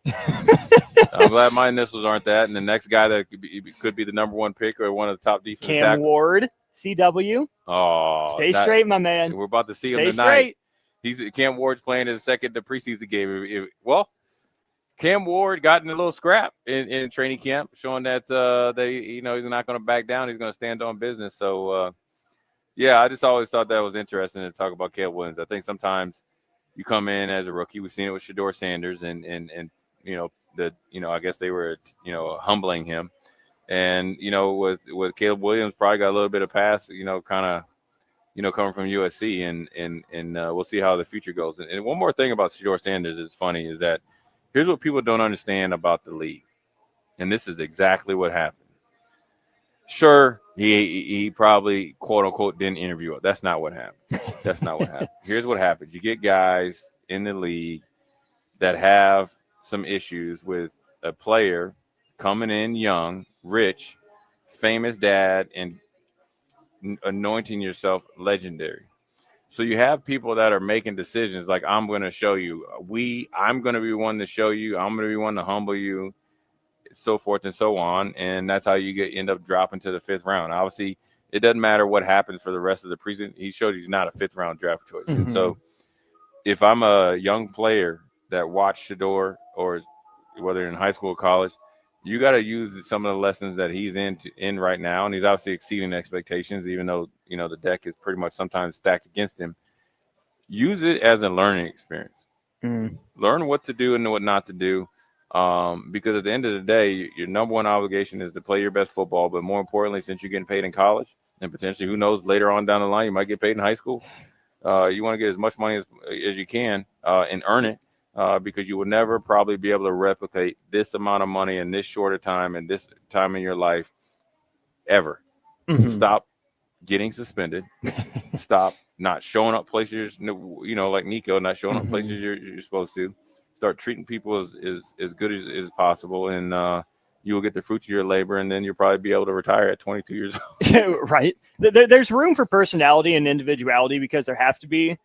I'm glad my initials aren't that. And the next guy that could be the number one pick or one of the top defensive Cam tackles. Ward, CW. Oh. Stay straight, my man. We're about to see Stay him tonight. Straight. Cam Ward's playing his second preseason game. Cam Ward got in a little scrap in training camp, showing that he's not going to back down. He's going to stand on business. So, I just always thought that was interesting to talk about Caleb Williams. I think sometimes you come in as a rookie. We've seen it with Shedeur Sanders, and I guess they were humbling him, and with Caleb Williams probably got a little bit of pass, coming from USC, and we'll see how the future goes. And one more thing about Shedeur Sanders is funny is that here's what people don't understand about the league, and this is exactly what happened. Sure, he probably, quote unquote, didn't interview it. That's not what happened. Here's what happens. You get guys in the league that have some issues with a player coming in young, rich, famous dad, and anointing yourself legendary. So you have people that are making decisions like, I'm going to show you. I'm going to be one to show you. I'm going to be one to humble you, so forth and so on. And that's how you end up dropping to the fifth round. Obviously, it doesn't matter what happens for the rest of the preseason. He showed he's not a fifth round draft choice. Mm-hmm. And so if I'm a young player that watched Shedeur, or whether in high school or college, you got to use some of the lessons that he's in right now. And he's obviously exceeding expectations, even though, the deck is pretty much sometimes stacked against him. Use it as a learning experience. Learn what to do and what not to do. Because at the end of the day, your number one obligation is to play your best football. But more importantly, since you're getting paid in college and potentially, who knows, later on down the line, you might get paid in high school. You want to get as much money as you can and earn it. Because you will never probably be able to replicate this amount of money in this short a time and this time in your life ever. So stop getting suspended. Stop not showing up places, like Nico, not showing up places you're supposed to. Start treating people as good as possible, and you will get the fruits of your labor, and then you'll probably be able to retire at 22 years old. Right. There's room for personality and individuality because there have to be.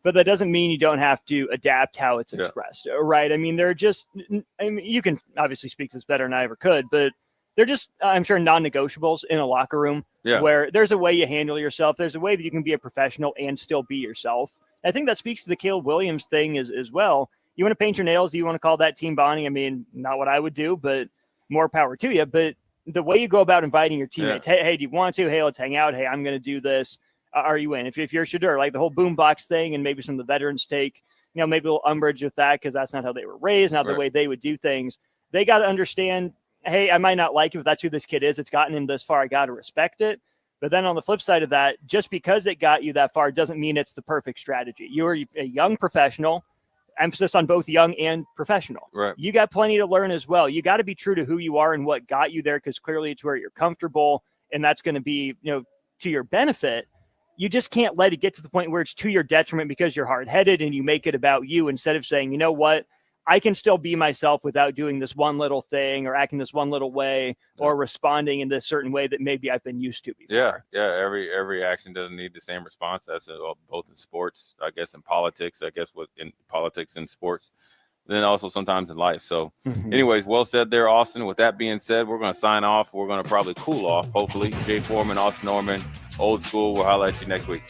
But that doesn't mean you don't have to adapt how it's expressed, right? I mean, you can obviously speak this better than I ever could, but they're just, I'm sure, non-negotiables in a locker room where there's a way you handle yourself. There's a way that you can be a professional and still be yourself. I think that speaks to the Caleb Williams thing as well. You want to paint your nails? Do you want to call that team bonding? I mean, not what I would do, but more power to you. But the way you go about inviting your teammates, hey, do you want to? Hey, let's hang out. Hey, I'm going to do this. Are you in? If you're Shedeur, like the whole boombox thing, and maybe some of the veterans take, maybe a little umbrage with that because that's not how they were raised, not the way they would do things. They got to understand, hey, I might not like it, but that's who this kid is. It's gotten him this far. I got to respect it. But then on the flip side of that, just because it got you that far doesn't mean it's the perfect strategy. You're a young professional, emphasis on both young and professional. Right. You got plenty to learn as well. You got to be true to who you are and what got you there, because clearly it's where you're comfortable, and that's going to be, to your benefit. You just can't let it get to the point where it's to your detriment because you're hard-headed and you make it about you instead of saying, you know what, I can still be myself without doing this one little thing or acting this one little way or responding in this certain way that maybe I've been used to before. Yeah. Every action doesn't need the same response. That's both in sports, I guess, in politics, in politics and sports, then also sometimes in life. So anyways, well said there, Austin. With that being said, we're going to sign off. We're going to probably cool off, hopefully. Jay Foreman, Austin Norman, Old School. We'll holler at you next week.